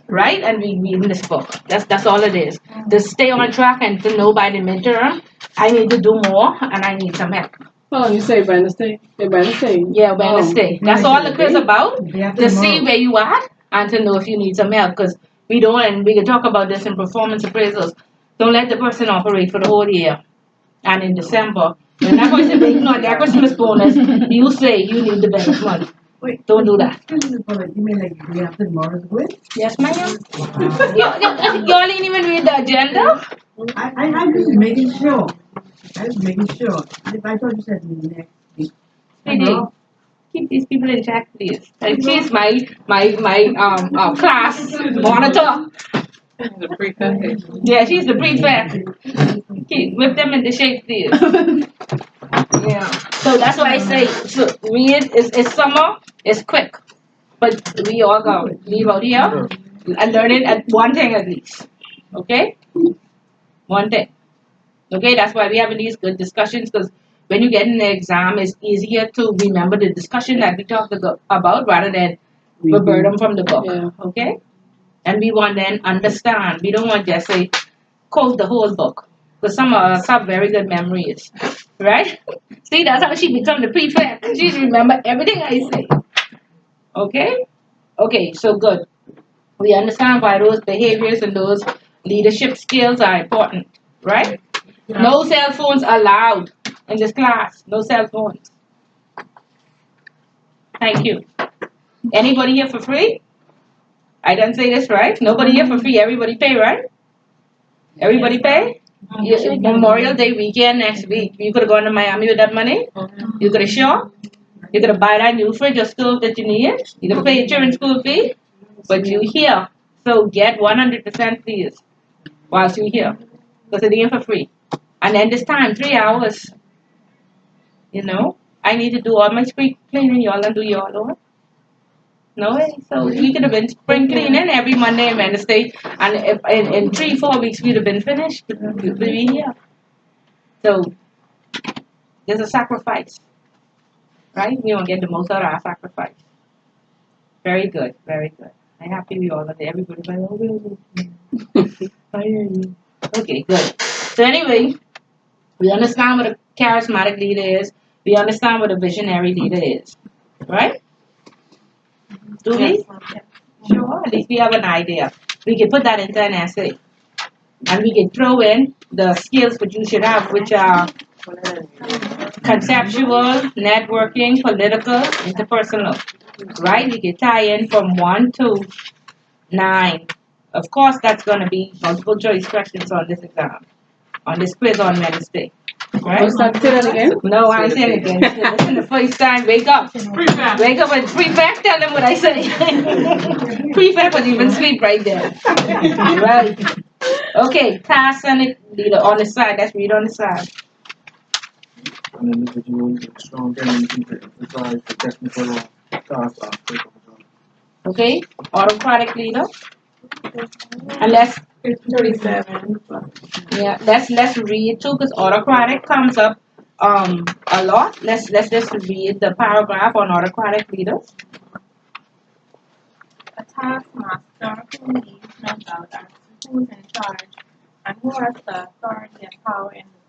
right? And we reading this book. That's all it is. To stay on track and to know by the midterm, I need to do more and I need some help. Oh, you say Wednesday? Wednesday? Yeah, Wednesday. That's all the quiz about. To see where you are and to know if you need some help. Because we can talk about this in performance appraisals. Don't let the person operate for the whole year. And in December, when that person making on their Christmas bonus, you say you need the bonus money. Wait, don't do that. You mean like we have tomorrow's quiz? Yes, ma'am. You all didn't even read the agenda? I was making sure. I thought you said next week. Sweetie, keep these people in check, please. And she's my class monitor. The prefect. Yeah, she's the prefect. Whip them into shape, please. Yeah. So that's why I say, so read, it's summer, it's quick. But we all go leave out here and learn it at one thing at least. Okay? One thing. Okay, that's why we having these good discussions, because when you get in the exam, it's easier to remember the discussion that we talked about rather than verbatim from the book. Yeah. Okay? And we want then understand. We don't want just say quote the whole book. Because some of us have very good memories. Right? See, that's how she become the prefect. She remember everything I say. Okay? Okay, so good. We understand why those behaviors and those leadership skills are important. Right? Yeah. No cell phones allowed in this class. No cell phones. Thank you. Anybody here for free? I didn't say this right. Nobody here for free. Everybody pay, right? Everybody pay? Memorial Day weekend next week. You could have gone to Miami with that money. You could have shopped. You could have buy that new fridge or stove that you need. You could have paid your children's school fee. But you here. So get 100% please. Whilst you here. Because it ain't for free. And then this time, 3 hours. I need to do all my spring cleaning. Y'all and do y'all own. No way. So we could have been spring cleaning every Monday and Wednesday, and if in 3-4 weeks we'd have been finished. We'd be here. So there's a sacrifice, right? We want to get the most out of our sacrifice. Very good, very good. I'm happy we all are there. Everybody's like, oh, I hear you. Okay, good. So anyway, we understand what a charismatic leader is. We understand what a visionary leader is, right? Do we? Sure. At least we have an idea. We can put that into an essay. And we can throw in the skills that you should have, which are conceptual, networking, political, interpersonal. Right? We can tie in from 1 to 9. Of course, that's going to be multiple choice questions on this exam, on this quiz on Wednesday. Right? Say that again. No, I ain't saying it again. Listen the first time, wake up. Prefect. Wake up and prefect, tell them what I say. Prefect was even sleep right there. Right. Okay, task and leader on the side. Let's read on the side. An individual with strong tendency to emphasize the technical or task aspect of the job. Okay, autocratic leader. Unless It's 37. let's read too, because autocratic comes up a lot. Let's just read the paragraph on autocratic leaders. A taskmaster who leaves no doubt as to who is in charge and who has the authority and power in the group.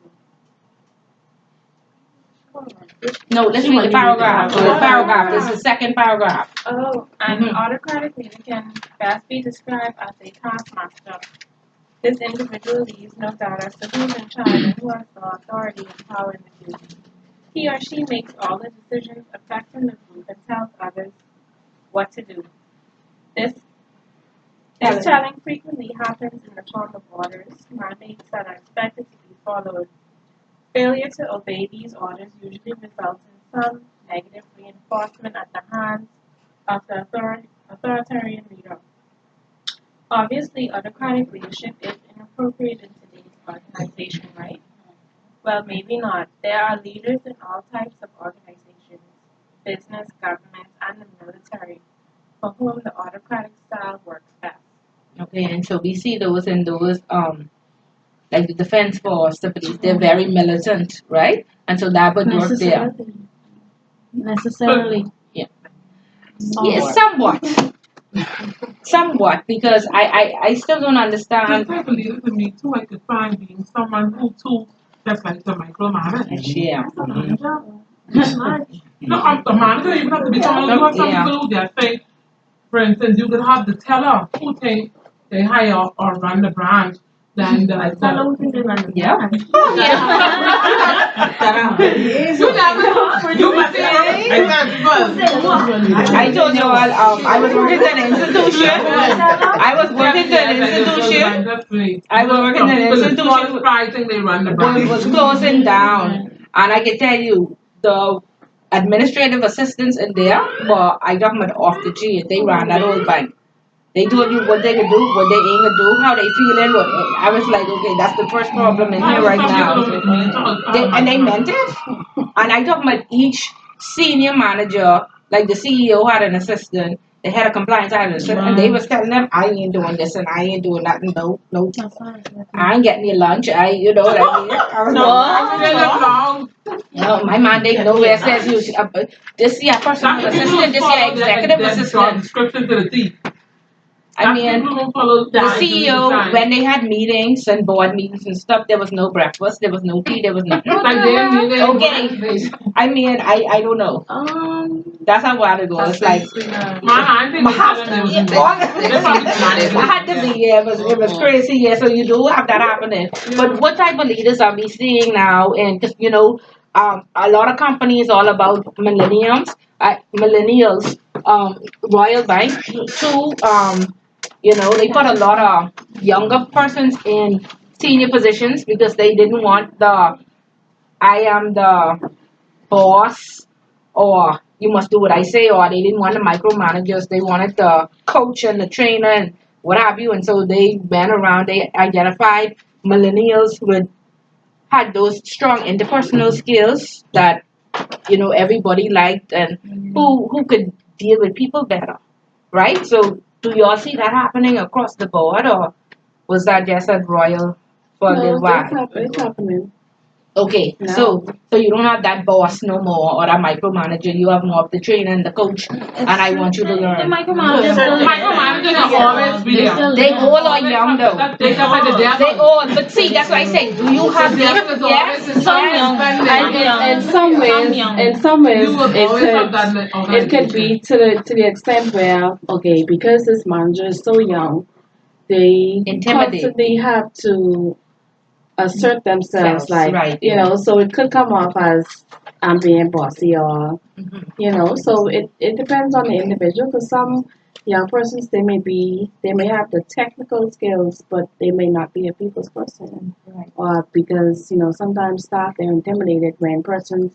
No, let's read the paragraph. The paragraph. This is the second paragraph. Oh, an autocratic leader can best be described as a taskmaster. This individual leaves no doubt as to who is in charge and who has the authority and power in the group. He or she makes all the decisions affecting the group and tells others what to do. This telling frequently happens in the form of orders, mandates that are expected to be followed. Failure to obey these orders usually results in some negative reinforcement at the hands of the authoritarian leader. Obviously, autocratic leadership is inappropriate in today's organization, right? Well, maybe not. There are leaders in all types of organizations, business, government, and the military, for whom the autocratic style works best. Okay, and so we see those in those like the defense force, the police, they're very militant, right? And so that would work there. Necessarily. Yeah, somewhat, because I still don't understand. This type of leader to me too, I could find being someone who too just like to micromanage. Yeah. No, the manager even have to be someone who has something to do with their thing. For instance, you could have the teller who think they hire or run the branch. Then the Yeah. I told you all, I was working in an institution. I was working in an institution. It was closing down. And I can tell you, the administrative assistants in there, but I got them off the G. They ran that whole bank. They told you what they could do, what they ain't gonna do, how they feeling. What I was like, okay, that's the first problem in here right now. And they meant it. And I talking about each senior manager, like the CEO had an assistant, the head of compliance had an assistant, and they was telling them, I ain't doing this and I ain't doing that. No, I ain't getting your lunch. I was no, my mandate nowhere says you should. This year, personal assistant, this year, executive assistant. I mean, the CEO, when they had meetings and board meetings and stuff, there was no breakfast, there was no tea, there was nothing. Okay. I mean, I don't know. That's how I go. It's like, I had to be, yeah, it was crazy, yeah, so you do have that happening. But what type of leaders are we seeing now? And, because, you know, a lot of companies all about millennials, Royal Bank, too, you know, they put a lot of younger persons in senior positions because they didn't want I am the boss, or you must do what I say, or they didn't want the micromanagers. They wanted the coach and the trainer and what have you. And so they went around, they identified millennials who had those strong interpersonal skills that, you know, everybody liked and who could deal with people better, right? So do you all see that happening across the board, or was that just at Royal for a little while? It's happening. Okay, No. so you don't have that boss no more, or that micromanager. You have more of the trainer and the coach, and I want you to learn. Micromanagers will always be there. They all are young though. They all, but see, that's what I say. Do you have yes, Some young, and in some ways, it could be to the extent where, okay, because this manager is so young, they constantly have to assert themselves, like, right, you know, so it could come off as I'm being bossy, or you know, so it depends on the individual, because some young persons, they may have the technical skills, but they may not be a people's person. Right. Because, sometimes staff, they're intimidated when persons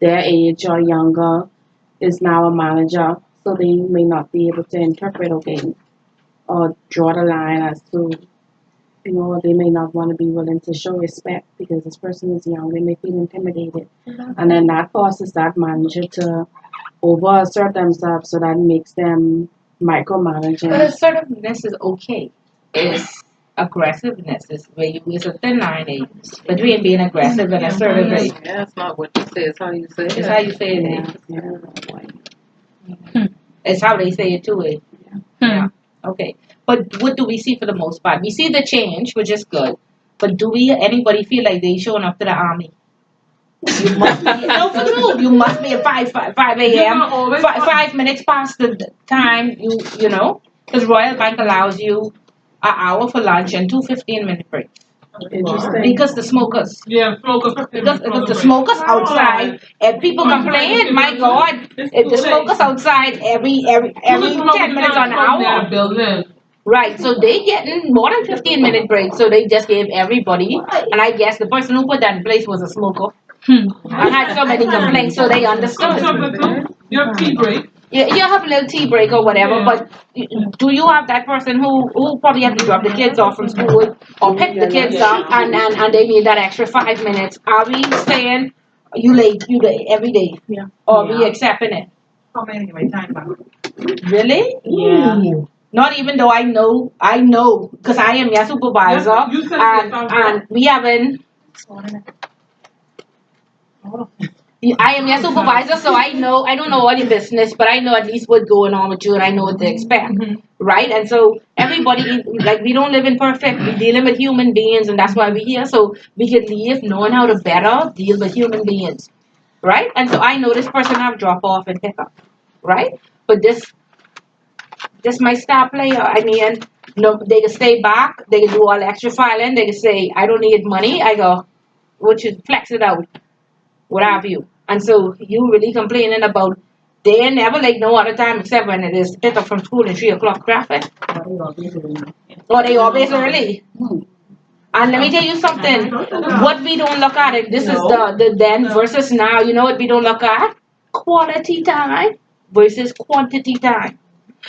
their age or younger is now a manager, so they may not be able to interpret, or draw the line as to, they may not want to be willing to show respect because this person is young. They may feel intimidated. And then that causes that manager to overassert themselves, so that makes them micromanaging. But assertiveness is okay. It's aggressiveness is where it's a thin line between being aggressive and assertive. Yeah, it's not what you say, it's how you say it. It's how you say it. It's how they say it too. Yeah. Okay. But what do we see for the most part? We see the change, which is good. But do anybody feel like they showing up to the army? You must be You must be at 5 a.m. 5 minutes past the time. Because Royal Bank allows you an hour for lunch and 2 15-minute breaks. Interesting. Because the smokers. Yeah, smokers. Because the smokers outside, and people complain, my God, if the smokers outside every 10 minutes on an hour. Right, so they getting more than 15-minute breaks, so they just gave everybody, and I guess the person who put that in place was a smoker. I had so many complaints, so they understood. Your tea break. Yeah, you have a little tea break or whatever, but do you have that person who probably have to drop the kids off from school or pick the kids up and they need that extra 5 minutes? Are we saying you late every day? Yeah. Or are we accepting it? How many my time back? Really? Yeah. Ooh. Not even though I know, because I am your supervisor, and we haven't. I am your supervisor, so I don't know all your business, but I know at least what's going on with you, and I know what to expect, right? And so everybody, we don't live in perfect. We're dealing with human beings, and that's why we're here, so we can leave knowing how to better deal with human beings, right? And so I know this person have drop off and pick up, right? But this my star player. I mean, they can stay back, they can do all the extra filing, they can say, I don't need money. I go, which is flex it out. What have you? And so you really complaining about they never like no other time except when it is pick up from school at 3 o'clock traffic. Or they always early. And let me tell you something. What we don't look at it, this is the then versus now. You know what we don't look at? Quality time versus quantity time.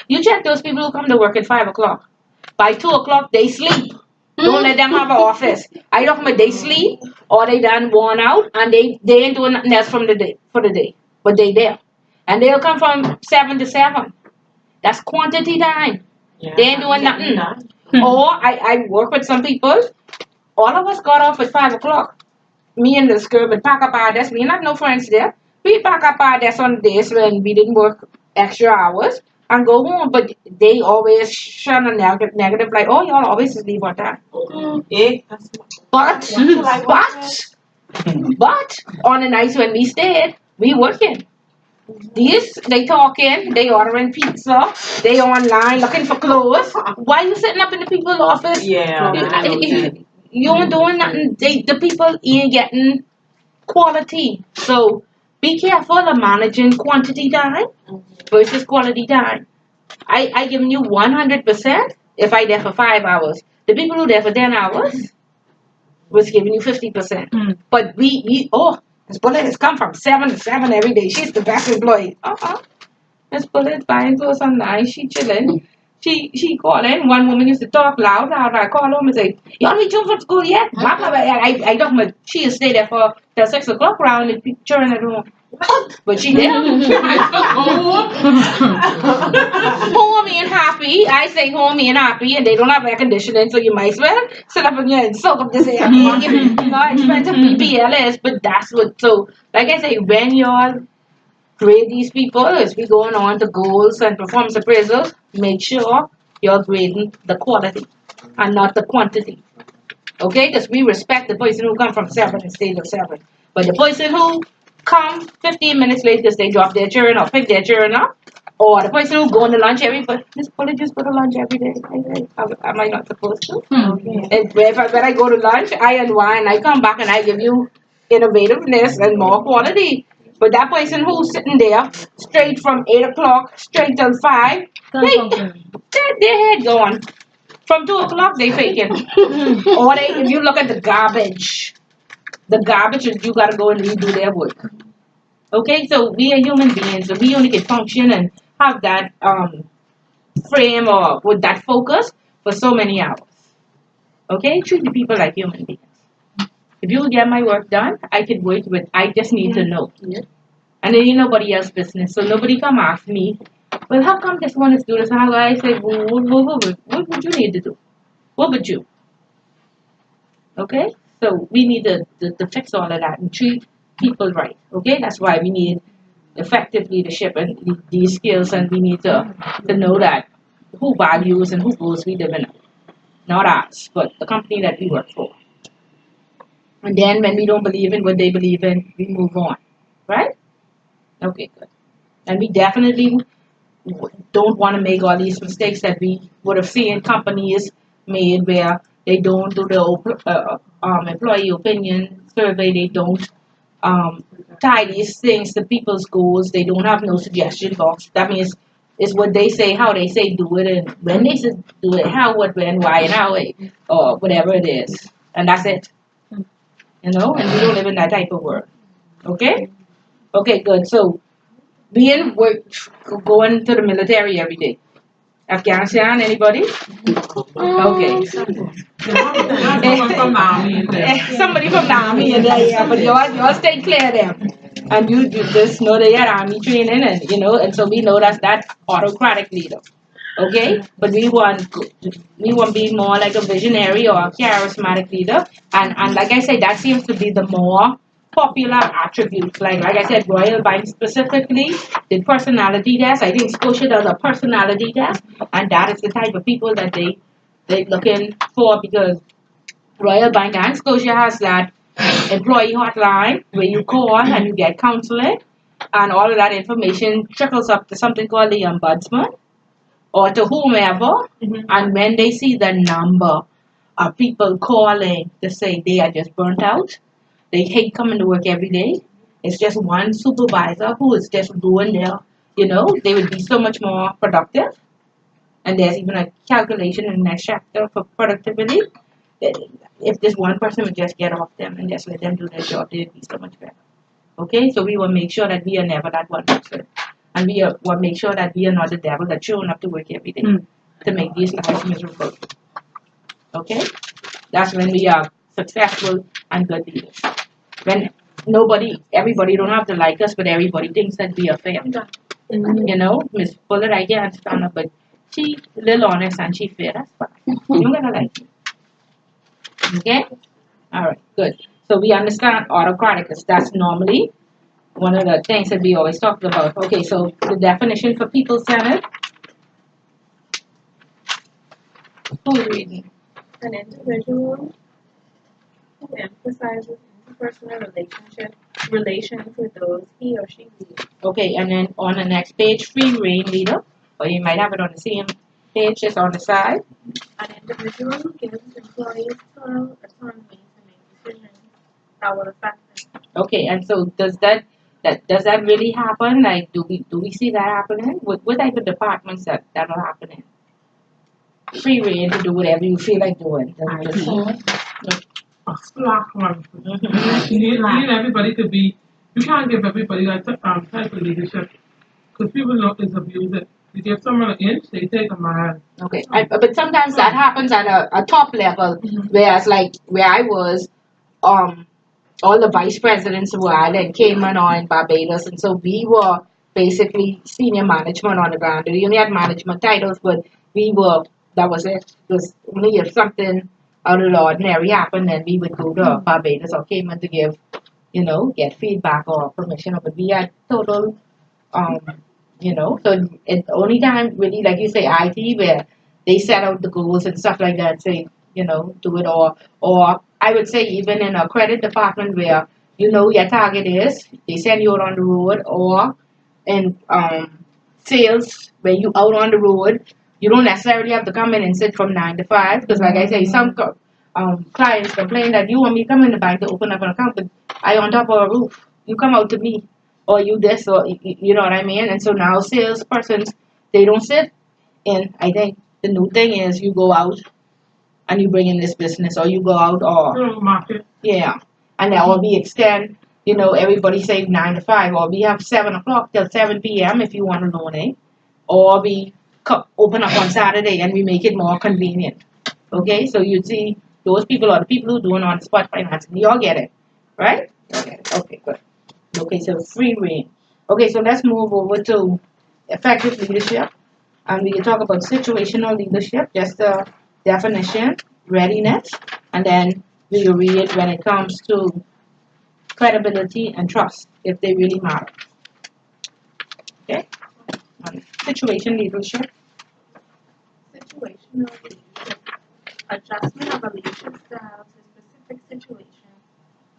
You check those people who come to work at 5 o'clock. By 2 o'clock they sleep. Don't let them have an office. I talking about they sleep or they done worn out and they ain't doing nothing else for the day. But they there. And they'll come from 7 to 7. That's quantity time. Yeah, they ain't doing nothing. Or I work with some people. All of us got off at 5 o'clock. Me and this girl would pack up our desk. We not no friends there. We pack up our desk on days when we didn't work extra hours and go home, but they always shun a negative like, oh, y'all always leave on time. But on the nights when we stayed, we working. They talking, they ordering pizza, they online looking for clothes. Why you sitting up in the people's office? Yeah. You ain't doing nothing. The people ain't getting quality. So be careful of managing quantity time versus quality time. I giving you 100% if I there for 5 hours. The people who there for 10 hours was giving you 50%. But this bullet has come from 7 to 7 every day. She's the best employee. This bullet buying clothes online. She chilling. She calling. One woman used to talk loud. I call home and say, you want me to from school yet? Blah, blah, blah. I don't know. She used to stay there for till 6 o'clock round and children at home. But she did. Homey and happy. I say homey and happy, and they don't have air conditioning, so you might as well sit up in here and soak up this air. Expensive BBL is, but that's what. So, like I say, when y'all grade these people, as we going on to goals and performance appraisals, make sure you're grading the quality and not the quantity. Okay? Because we respect the person who come from 7 and stay till 7. But the person who come 15 minutes late because they drop their children or pick their children up, or the person who going to lunch this bullet just go to lunch every day. Am I not supposed to? And when I go to lunch, I unwind, I come back and I give you innovativeness and more quality. But that person who's sitting there straight from 8 o'clock straight till 5, their head gone. From 2 o'clock, they faking. Or if you look at the garbage, you gotta go and redo their work. Okay, so we are human beings, so we only can function and have that frame or with that focus for so many hours. Okay, treat the people like human beings. If you get my work done, I can work with. I just need to know, and then nobody else's business. So nobody come ask me, well, how come this one is doing this? How I say, well, what would you need to do? What would you? Okay, so we need to fix all of that and treat people right. Okay, that's why we need effective leadership and these skills, and we need to know that who values and who goals we live in, not us, but the company that we work for. And then when we don't believe in what they believe in, we move on, right? Okay, good. And we definitely don't want to make all these mistakes that we would have seen companies made where they don't do the employee opinion survey, they don't tie these things to people's goals, they don't have no suggestion box. That means it's what they say, how they say do it, and when they say do it, how, what, when, why, and how, or whatever it is. And that's it. And we don't live in that type of world. Okay? Okay, good. So, being going to the military every day. Afghanistan, anybody? Okay. Somebody from the army in there, yeah, but y'all stay clear there. And you just know they are army training, and and so we know that's that autocratic leader. Okay? But we want to be more like a visionary or a charismatic leader. And like I said, that seems to be the more popular attributes. Like I said, Royal Bank specifically did personality tests. I think Scotia does a personality test, and that is the type of people that they're looking for, because Royal Bank and Scotia has that employee hotline where you call and you get counseling, and all of that information trickles up to something called the ombudsman or to whomever. And when they see the number of people calling to say they are just burnt out, they hate coming to work every day. It's just one supervisor who is just doing their, they would be so much more productive. And there's even a calculation in the next chapter for productivity. If this one person would just get off them and just let them do their job, they'd be so much better. Okay, so we will make sure that we are never that one person. And we will make sure that we are not the devil that's showing up to work every day to make these lives miserable. Okay, that's when we are successful and good leaders. When everybody don't have to like us, but everybody thinks that we are fair. Miss Fuller, I can't stand up, but she a little honest and she fair. That's fine. You're gonna like me. Okay? Alright, good. So we understand autocraticus. That's normally one of the things that we always talk about. Okay, so the definition for people-centered. Who's reading? An individual who emphasizes interpersonal relations with those he or she leads. Okay, and then on the next page, free reign leader. Or you might have it on the same page, just on the side. An individual who gives employees total autonomy to make decisions that will affect them. Okay, and so does that really happen? Like, do we see that happening? What type of departments that will happen in? Free reign to do whatever you feel like doing. A slack one. You need everybody to be. You can't give everybody that type of leadership, because people know it's abusive. You give someone an inch, they take a mile. Okay, but sometimes that happens at a top level, whereas like where I was, all the vice presidents were either in Cayman or in Barbados, and so we were basically senior management on the ground. We only had management titles, but that was it. Because only if something out of the ordinary happened, then we would go to Barbados or Cayman to give, get feedback or permission. But we had total, so it's only time really, like you say, IT, where they set out the goals and stuff like that, say, do it, or I would say even in a credit department where your target is, they send you out on the road, or in sales where you out on the road, you don't necessarily have to come in and sit from 9 to 5, because like I say, some clients complain that you want me to come in the bank to open up an account, but I on top of a roof, you come out to me, or you this, or you know what I mean. And so now salespersons, they don't sit And I think the new thing is you go out and you bring in this business, or you go out or market. Yeah, and that will be extend. Everybody say 9 to 5, or we have 7 o'clock till 7 p.m. if you want to donate, or we open up on Saturday and we make it more convenient. Okay, so you see, those people are the people who doing on the spot financing. You all get it, right? Okay, good. Okay, so free reign. Okay, so let's move over to effective leadership. And we can talk about situational leadership, just the definition, readiness, and then we will read it when it comes to credibility and trust, if they really matter. Okay? Situation leadership. Situational leadership. Adjustment of a leadership style to specific situations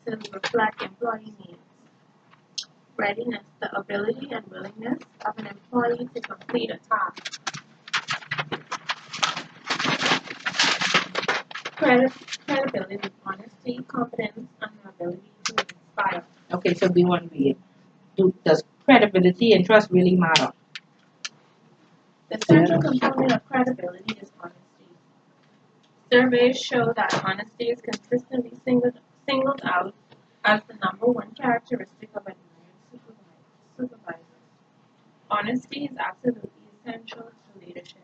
to reflect employee needs. Readiness, the ability and willingness of an employee to complete a task. Credibility, honesty, confidence, and the ability to inspire. Okay, so we want to read. Does credibility and trust really matter? The central component of credibility is honesty. Surveys show that honesty is consistently singled out as the number one characteristic of admired supervisors. Honesty is absolutely essential to leadership.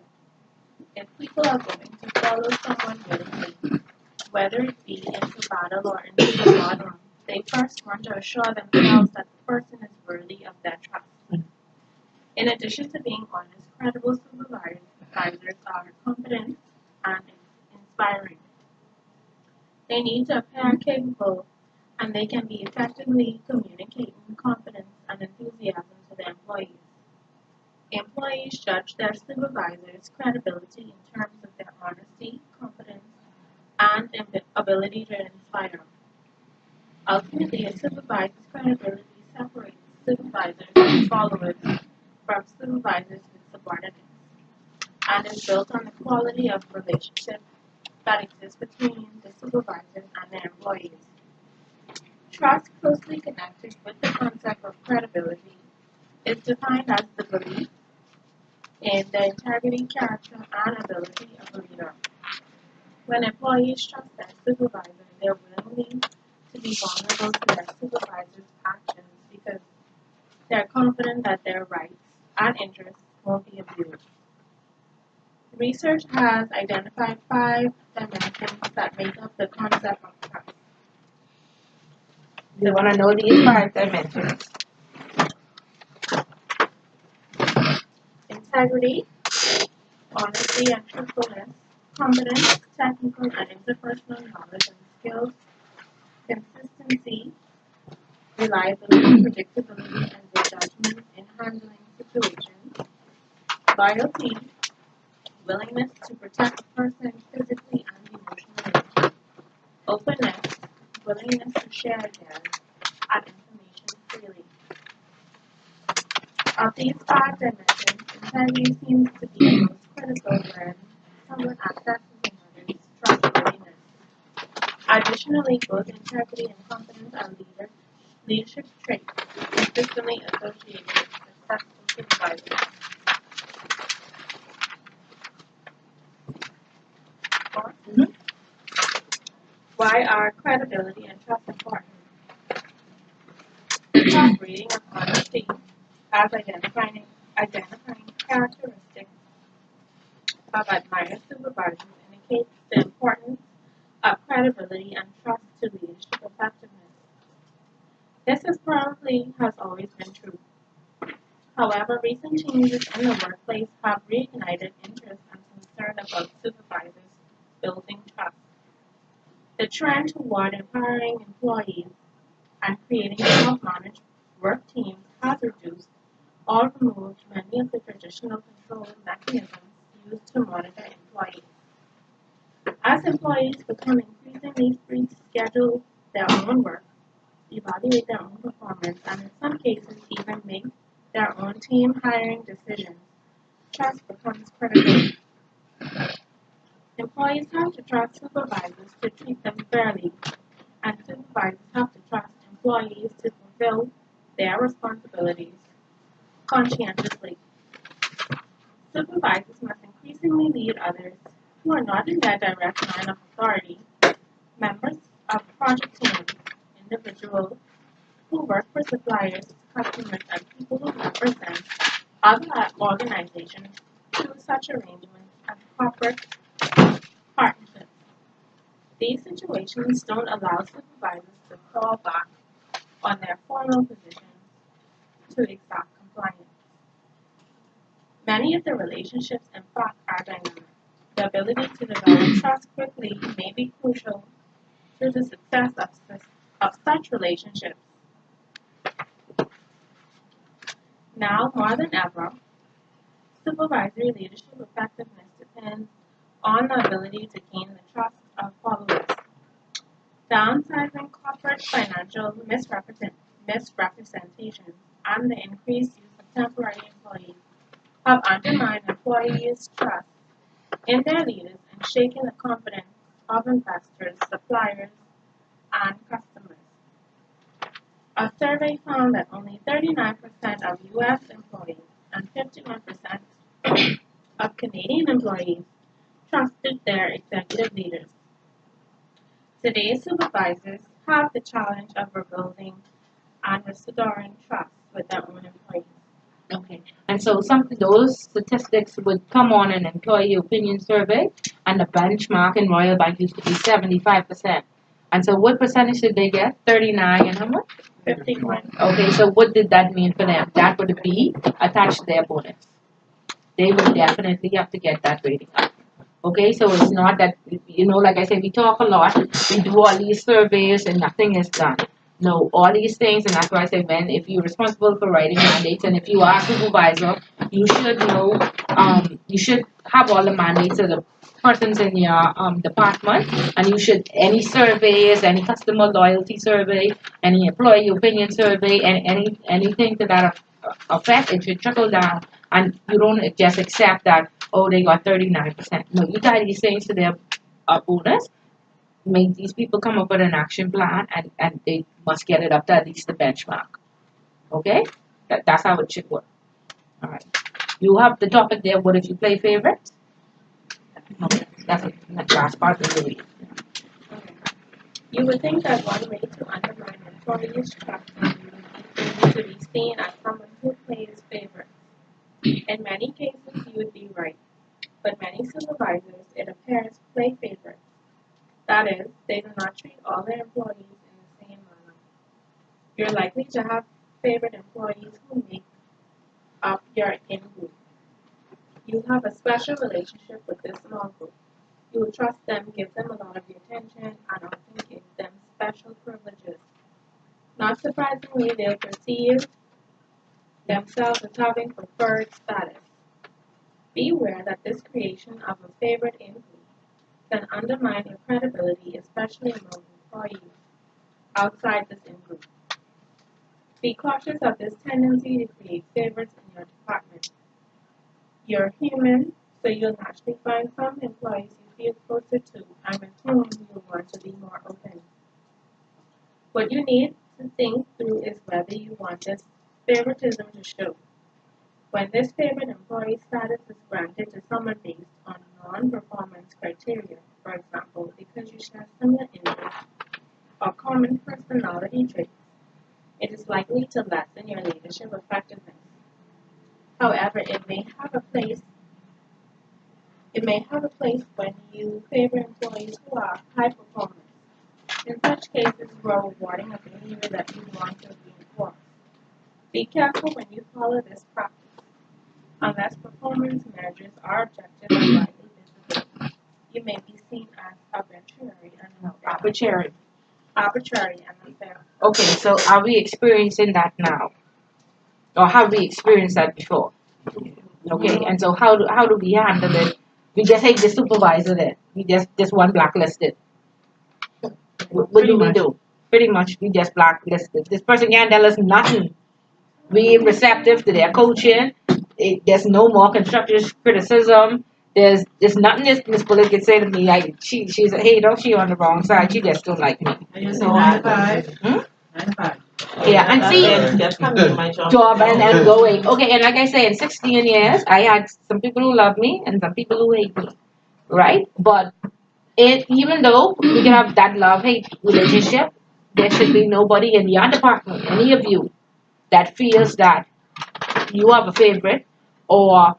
If people are going to follow someone willingly, whether it be into battle or into the boardroom, they first want to assure themselves that the person is worthy of their trust. In addition to being honest, credible supervisors are competent and inspiring. They need to appear capable, and they can be effectively communicating confidence and enthusiasm to their employees. Employees judge their supervisors' credibility in terms of their honesty, confidence, and ability to inspire. Ultimately, a supervisor's credibility separates supervisors and followers from supervisors with subordinates, and is built on the quality of relationship that exists between the supervisors and their employees. Trust, closely connected with the concept of credibility, is defined as the belief in the integrity, character, and ability of a leader. When employees trust their supervisor, they're willing to be vulnerable to their supervisor's actions because they're confident that their rights and interests won't be abused. Research has identified 5 dimensions that make up the concept of trust. You want to know these 5 dimensions? Integrity, honesty and truthfulness, competence, technical and interpersonal knowledge and skills, consistency, reliability, predictability, and good judgment in handling situations, loyalty, willingness to protect a person physically and emotionally, openness, willingness to share ideas and information freely. Of these 5 dimensions, integrity seems to be the most critical when someone accesses another's trustworthiness. Additionally, both integrity and confidence are leadership traits consistently associated with successful supervisors. Why are credibility and trust important? The top reading of honesty as identifying characteristics of admired supervisors indicates the importance of credibility and trust to leadership effectiveness. This has always been true. However, recent changes in the workplace have reignited interest and concern about supervisors building trust. The trend toward empowering employees and creating self-managed work teams has reduced or removed many of the traditional control mechanisms used to monitor employees. As employees become increasingly free to schedule their own work, evaluate their own performance, and in some cases even make their own team hiring decisions, trust becomes critical. Employees have to trust supervisors to treat them fairly, and supervisors have to trust employees to fulfill their responsibilities conscientiously. Supervisors must increasingly lead others who are not in their direct line of authority, members of project teams, individuals who work for suppliers, customers, and people who represent other organizations through such arrangements as corporate partnerships. These situations don't allow supervisors to fall back on their formal positions to exact compliance. Many of the relationships, in fact, are dynamic. The ability to develop trust quickly may be crucial to the success of such relationships. Now more than ever, supervisory leadership effectiveness depends on the ability to gain the trust of followers. Downsizing corporate financial misrepresentations and the increased use of temporary employees have undermined employees' trust in their leaders and shaken the confidence of investors, suppliers, and customers. A survey found that only 39% of U.S. employees and 51% of Canadian employees trusted their executive leaders. Today's supervisors have the challenge of rebuilding and restoring trust with their own employees. Okay, and so those statistics would come on an employee opinion survey, and the benchmark in Royal Bank used to be 75%. And so what percentage did they get? 39 and how much? 51. Okay, so what did that mean for them? That would be attached to their bonus. They would definitely have to get that rating up. Okay, so it's not that, like I said, we talk a lot, we do all these surveys and nothing is done. No, all these things, and that's why I say if you're responsible for writing mandates, and if you are a supervisor, you should know, you should have all the mandates of the persons in your department, and you should, any surveys, any customer loyalty survey, any employee opinion survey, and anything to that effect, it should trickle down, and you don't just accept that, oh, they got 39%. No, you tie these things to their bonus. Make these people come up with an action plan, and they must get it up to at least the benchmark. Okay? That's how it should work. All right. You have the topic there, what if you play favorites? Okay. That's the last part of the video. Okay. You would think that one way to undermine employees' trust is to be seen as someone who plays favorites. In many cases, you would be right, but many supervisors, it appears, play favorites. That is, they do not treat all their employees in the same manner. You're likely to have favorite employees who make up your in-group. You have a special relationship with this small group. You will trust them, give them a lot of your attention, and often give them special privileges. Not surprisingly, they'll perceive themselves as having preferred status. Beware that this creation of a favorite in-group can undermine your credibility, especially among employees outside this in-group. Be cautious of this tendency to create favorites in your department. You're human, so you'll naturally find some employees you feel closer to and with whom you want to be more open. What you need to think through is whether you want this favoritism to show. When this favorite employee status is granted to someone based on non-performance criteria, for example, because you share similar interests or common personality traits, it is likely to lessen your leadership effectiveness. However, it may have a place when you favor employees who are high performers. In such cases, you are rewarding a behavior that you want to reinforce. Be careful when you follow this practice. Unless performance measures are objective and widely visible, you may be seen as arbitrary and unfair. Arbitrary and unfair. Okay, so are we experiencing that now? Or have we experienced that before? Okay, and so how do we handle it? We just hate the supervisor then. We just one blacklisted. What do we do? Pretty much we just blacklisted. This person can't tell us nothing. We receptive to their coaching. There's no more constructive criticism. There's nothing Miss Bullock can say to me like she's a hater. She on the wrong side. She just don't like me. And you say 9 to 5? 9 to 5. Yeah, and see, job and going. Okay, and like I say, in 16 years, I had some people who love me and some people who hate me, right? But even though we can have that love-hate relationship, there should be nobody in your department, any of you, that feels that you have a favorite, or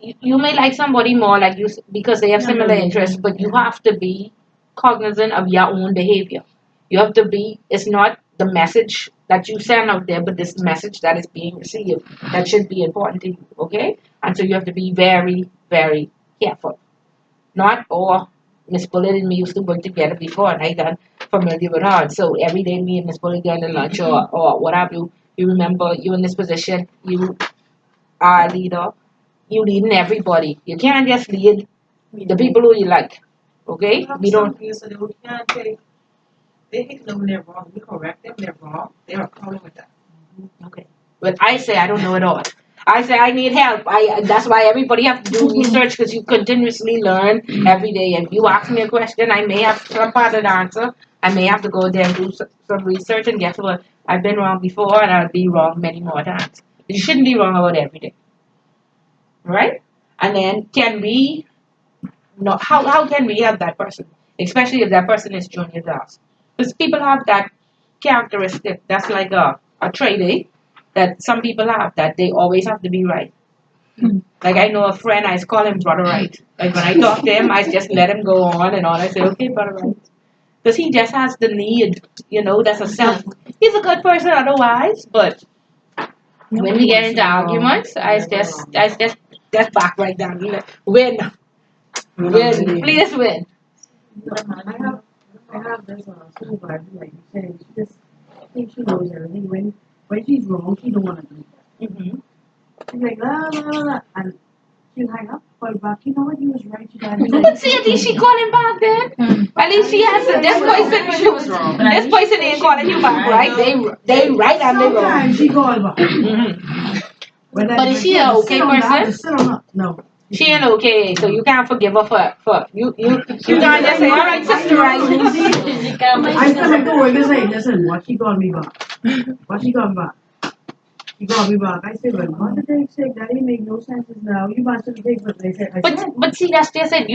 you may like somebody more like you because they have similar interests, but you have to be cognizant of your own behavior. You have to be, it's not the message that you send out there, but this message that is being received that should be important to you, okay? And so you have to be very, very careful. Not all Miss Bullet and me used to work together before, and I got familiar with her. So every day me and Miss Bullet going to lunch or what have you, you remember you in this position, you are a leader, you leading everybody. You can't just lead the people who you like. Okay? We don't. They hate to know when they're wrong. We correct them, they're wrong. They are calling with that. Okay. But I say I don't know it all. I say I need help. That's why everybody have to do research because you continuously learn every day. If you ask me a question, I may have some part of the answer. I may have to go there and do some research. And guess what? I've been wrong before and I'll be wrong many more times. You shouldn't be wrong about everything. Right? And then can we, no, how can we help that person? Especially if that person is junior to us. Because people have that characteristic. That's like a trait, eh? That some people have, that they always have to be right. Like I know a friend, I call him brother right. Like when I talk to him, I just let him go on and on. I say, okay, brother right. Because he just has the need, that's a self. He's a good person otherwise, but when we get into arguments, I just back right down. Win. Please win. I have this supervisor, like you said, she just thinks she knows everything. When she's wrong, she don't want to do that. Mm-hmm. She's like, la, la, la, la, and she'll hang up, call back. You know what, he was right. She got me. But see, at least she called him back then. At least she has this person. She was wrong. This person ain't calling you back, right? They right and they wrong. Sometimes she called back. Mm-hmm. But is she an okay person? No. She ain't okay, so you can't forgive her for you can't just say, all right, sister, right? I still have to work and say, listen, what she called me back? What she called me back? She called me back. I said, well, what did they say? That didn't make no sense now. You must have taken what they said. But see, that's just it,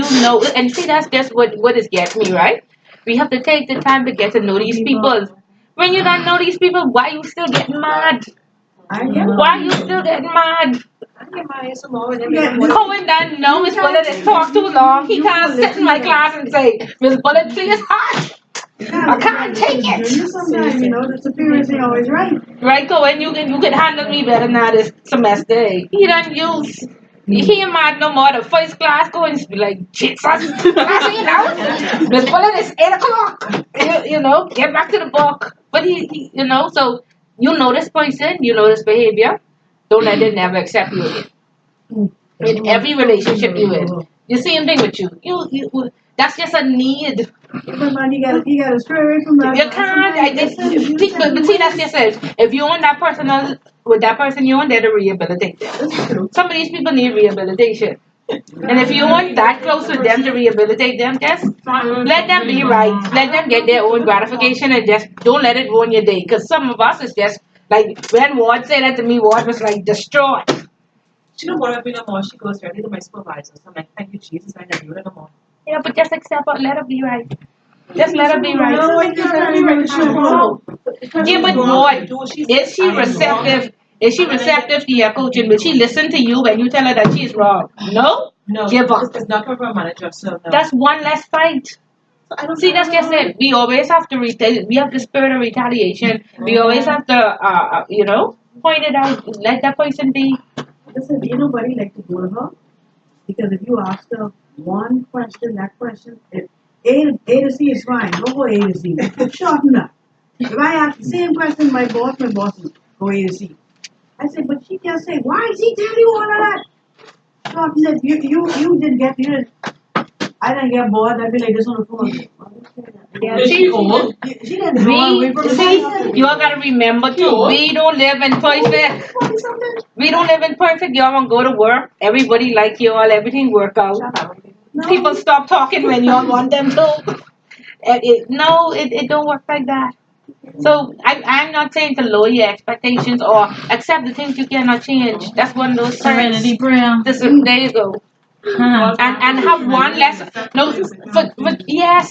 and see, that's just what is getting me, right? We have to take the time to get to know these people. When you don't know these people, why you still getting mad? Why you still getting mad? Cohen doesn't know Miss Bullet has talked too long. He can't sit in my class and say, Miss Bullet, please hush. I can't take it. Sometimes, the superiors ain't always right. Right, Cohen, you can handle me better now this semester. He done use. He ain't mad no more. The first class going to be like, Jesus, Miss Bullet is 8 o'clock. Get back to the book. But he so you know this person, you know this behavior. Don't let it never accept you again. In every relationship you in. The same thing with you. You that's just a need. You got a spirit from that. You can't. But see, that's just it. If you want that person with that person you want, they're to rehabilitate them. Some of these people need rehabilitation. And if you want that close with them to rehabilitate them, just let them be right. Let them get their own gratification and just don't let it ruin your day. Because some of us is just like when Ward said that to me, Ward was like destroyed. She don't want to be no more. She goes directly to my supervisor. So I'm like, thank you, Jesus. I never do it no more. Yeah, but just accept her. Let her be right. Just let her be right. No, I Yeah, but Ward, is she receptive? Is she receptive to your coaching? Will she listen to you when you tell her that she's wrong? No? No, give up. It's not from a manager, so no. That's one less fight. See, that's just it. We always have to we have the spirit of retaliation. We always have to, point it out. Let that person be. Listen, ain't nobody like to go to her because if you ask her one question, that question, if A to C is fine. Go for A to C. Shorten up. If I ask the same question, my boss will go A to C. I said, but she just said, why did he tell you all of that? So he said, you didn't get it. I didn't get bored. I'd be like this on the phone. Yeah, she old. She didn't know away from the you all gotta remember too. We don't live in perfect. We don't live in perfect. Y'all want to go to work. Everybody like you all. Everything work out. No. People stop talking when y'all want them to. It don't work like that. So I'm not saying to lower your expectations or accept the things you cannot change. That's one of those Serenity prayer. There you go. And have one less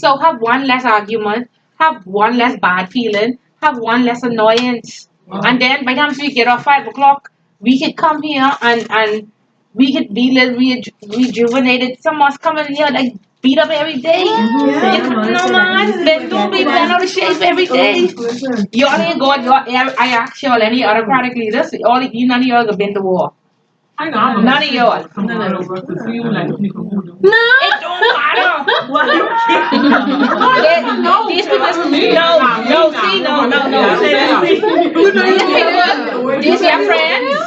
so have one less argument, have one less bad feeling, have one less annoyance. And then by the time we get off 5 o'clock, we could come here and we could be little rejuvenated. Some of us come in here like beat up every day. No man, then don't be bent out of shape every day. Y'all ain't got I ask y'all any autocratic leaders, all none of y'all have been to war. None of y'all. No, It don't matter. These people, these your friends?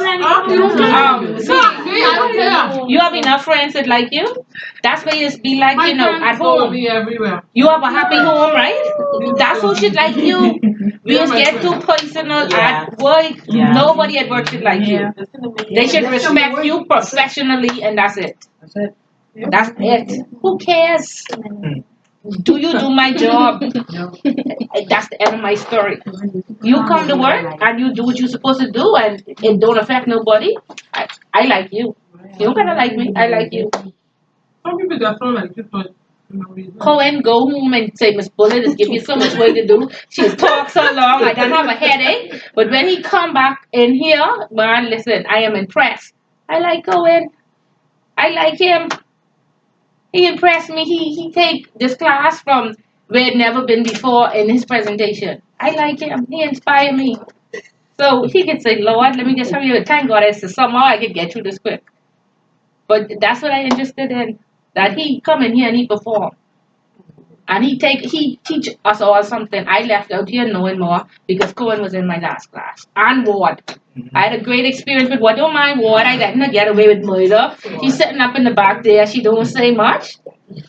You have enough friends that like you? That's why you just be like, at home. You have a happy home, right? That's who should like you. We just get too personal at work. Nobody at work should like you. They should respect you professionally, and that's it. That's it. Who cares? Do you do my job? That's the end of my story. You come to work and you do what you're supposed to do, and it don't affect nobody. I like you. You don't gotta like me. I like you. Some people just don't like you for Cohen, go home and say, Miss Bullet is giving you so much work to do. She's talked so long, I don't have a headache. But when he come back in here, man, listen, I am impressed. I like Cohen. I like him. He impressed me. He take this class from where it never been before in his presentation. I like him. He inspired me. So he could say, Lord, let me just hurry up. Thank God somehow I could get through this quick. But that's what I'm interested in. That he come in here and he perform. And he teach us all something. I left out here knowing more because Cohen was in my last class. And Ward. I had a great experience with Ward. Don't mind Ward. I let her get away with murder. She's sitting up in the back there. She don't say much.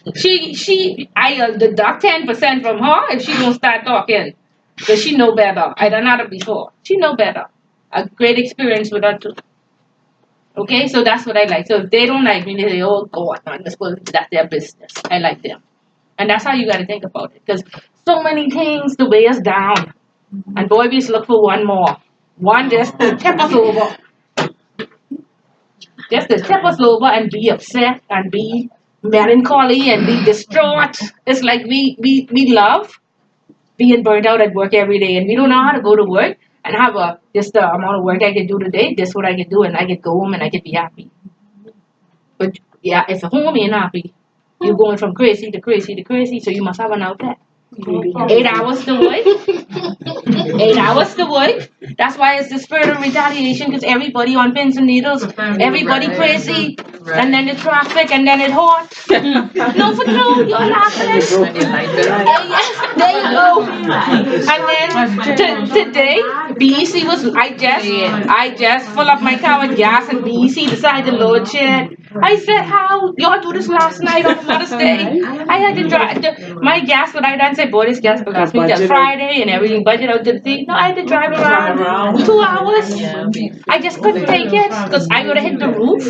I deduct 10% from her if she don't start talking. Because she know better. I done had her before. She know better. A great experience with her too. Okay, so that's what I like. So if they don't like me, they say, oh God, man, that's their business. I like them. And that's how you got to think about it. Because so many things to weigh us down. And boy, we just look for one more. One just to tip us over. Just to tip us over and be upset and be melancholy and be distraught. It's like we love being burnt out at work every day. And we don't know how to go to work and have just the amount of work I can do today. This is what I can do. And I can go home and I can be happy. But yeah, if at home you're not happy. You're going from crazy to crazy to crazy, so you must have an outlet. 8 hours to work. 8 hours to work. That's why it's the spirit of retaliation, because everybody on pins and needles, everybody crazy, and then the traffic, and then it hot. No, for no, you're laughing. There you go. And then today, BEC was, I just full up my car with gas, and BEC decided to load shed. I said, how? Y'all do this last night on Mother's Day. I had to drive, my gas, what I done said, boy, this gas will last me till Friday and everything, budget out to the thing. No, I had to drive around 2 hours. I just couldn't take it, because I would have hit the roof.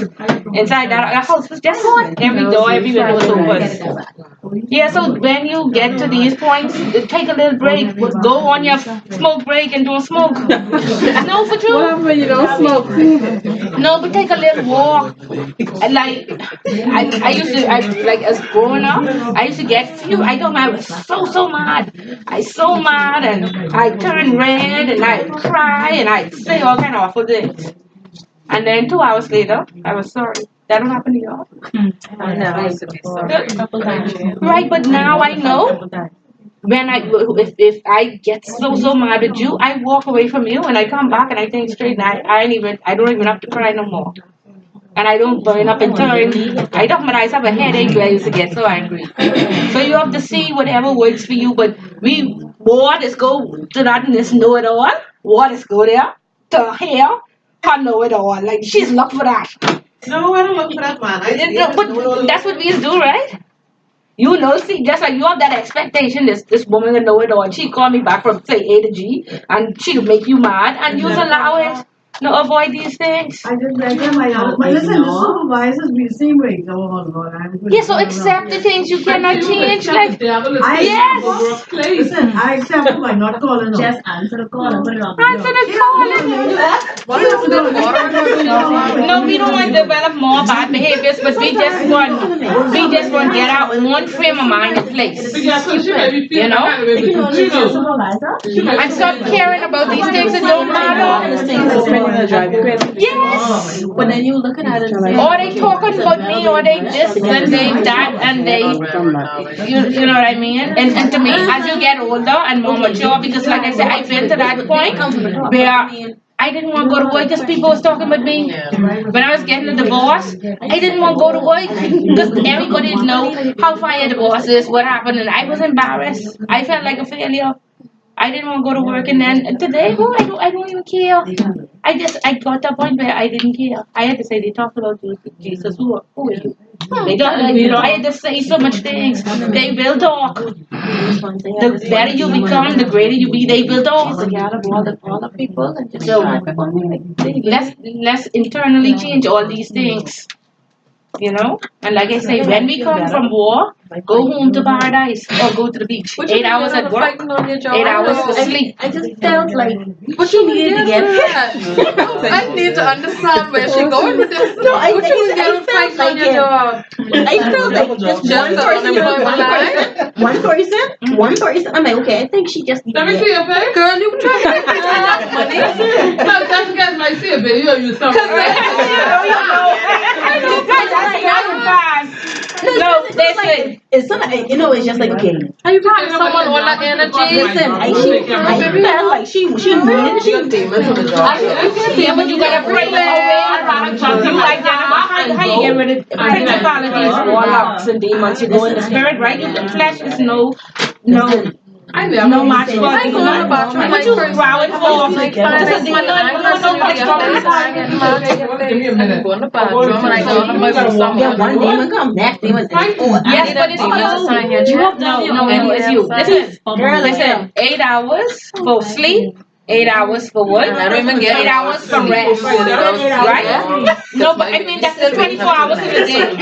Inside that house was just hot. Every door, every window was open. Yeah, so when you get to these points, take a little break. Go on your smoke break and don't smoke. No, for true. What happens when you don't smoke? No, but take a little walk. Like, I used to, like, as growing up, I used to get few. I don't know, I was so mad. I so mad, and I turn red, and I cry, and I say all kind of awful things. And then 2 hours later, I was sorry. That don't happen to y'all. I used to be sorry. Right, but now I know. When if I get so mad at you, I walk away from you, and I come back, and I think straight. And I don't even have to cry no more. And I don't burn up and turn. I don't, but I have a headache where I used to get so angry. So you have to see whatever works for you. But what is go to that and this know it all? What is go there to here? I know it all. Like, she's luck for that. No, I don't look for that, man. But that's what we do, right? You know, see, just like you have that expectation, this woman will know it all. And she call me back from, say, A to G, and she'll make you mad, and you allow it. No, avoid these things. I just read them. Listen, the supervisors be the same way. Oh, Lord, I'm good. Yeah, so accept the things you cannot change. Like, yes. Listen, I accept them by not calling them. Just answer the call and put it on the answer the call. No, we don't want to develop more bad behaviors, but we just want to get our own frame of mind in place. You know? And stop caring about these things that don't matter. Yes. But then you looking at it and say, or they talking about me, or they this and they that, and they, you know what I mean? And to me, as you get older and more mature, because like I said, I've been to that point where I didn't want to go to work because people was talking about me. When I was getting a divorce, I didn't want to go to work because everybody know how fired the boss is, what happened, and I was embarrassed. I felt like a failure. I didn't want to go to work, and then today, I don't even care. I got to a point where I didn't care. I had to say, they talked about Jesus. Who are you? They don't, I had to say so much things. They will talk. The better you become, the greater you be. They will talk. all the people and just So let's internally change all these things. You know, and like I say, when we come from war, go home to paradise or go to the beach. 8 hours at work, 8 hours to sleep. I just felt like she needed to get I need to understand where she's going with this. No, I felt like I felt like just one person. I'm like, okay, I think she just needs Let me see your face. Girl, you trying to make money. No, just guys might see a video you saw. No, listen. It's something, it's just like, okay. How you got someone all that energy? Listen, I felt like she needed Yeah, but you gotta pray your way. You identify how you get rid of principalities, warlocks, and demons. You go in the spirit, right? You the flesh is no match for I go to the bathroom what you growling for? Give me a minute. Go in the bathroom and I go to my Yeah, one demon come, next demon. Yes, but it's you. No, it's you. Listen, 8 hours for sleep. 8 hours for work. I don't even get 8 hours for rest. Right? No, but I mean that's the 24 hours in a day.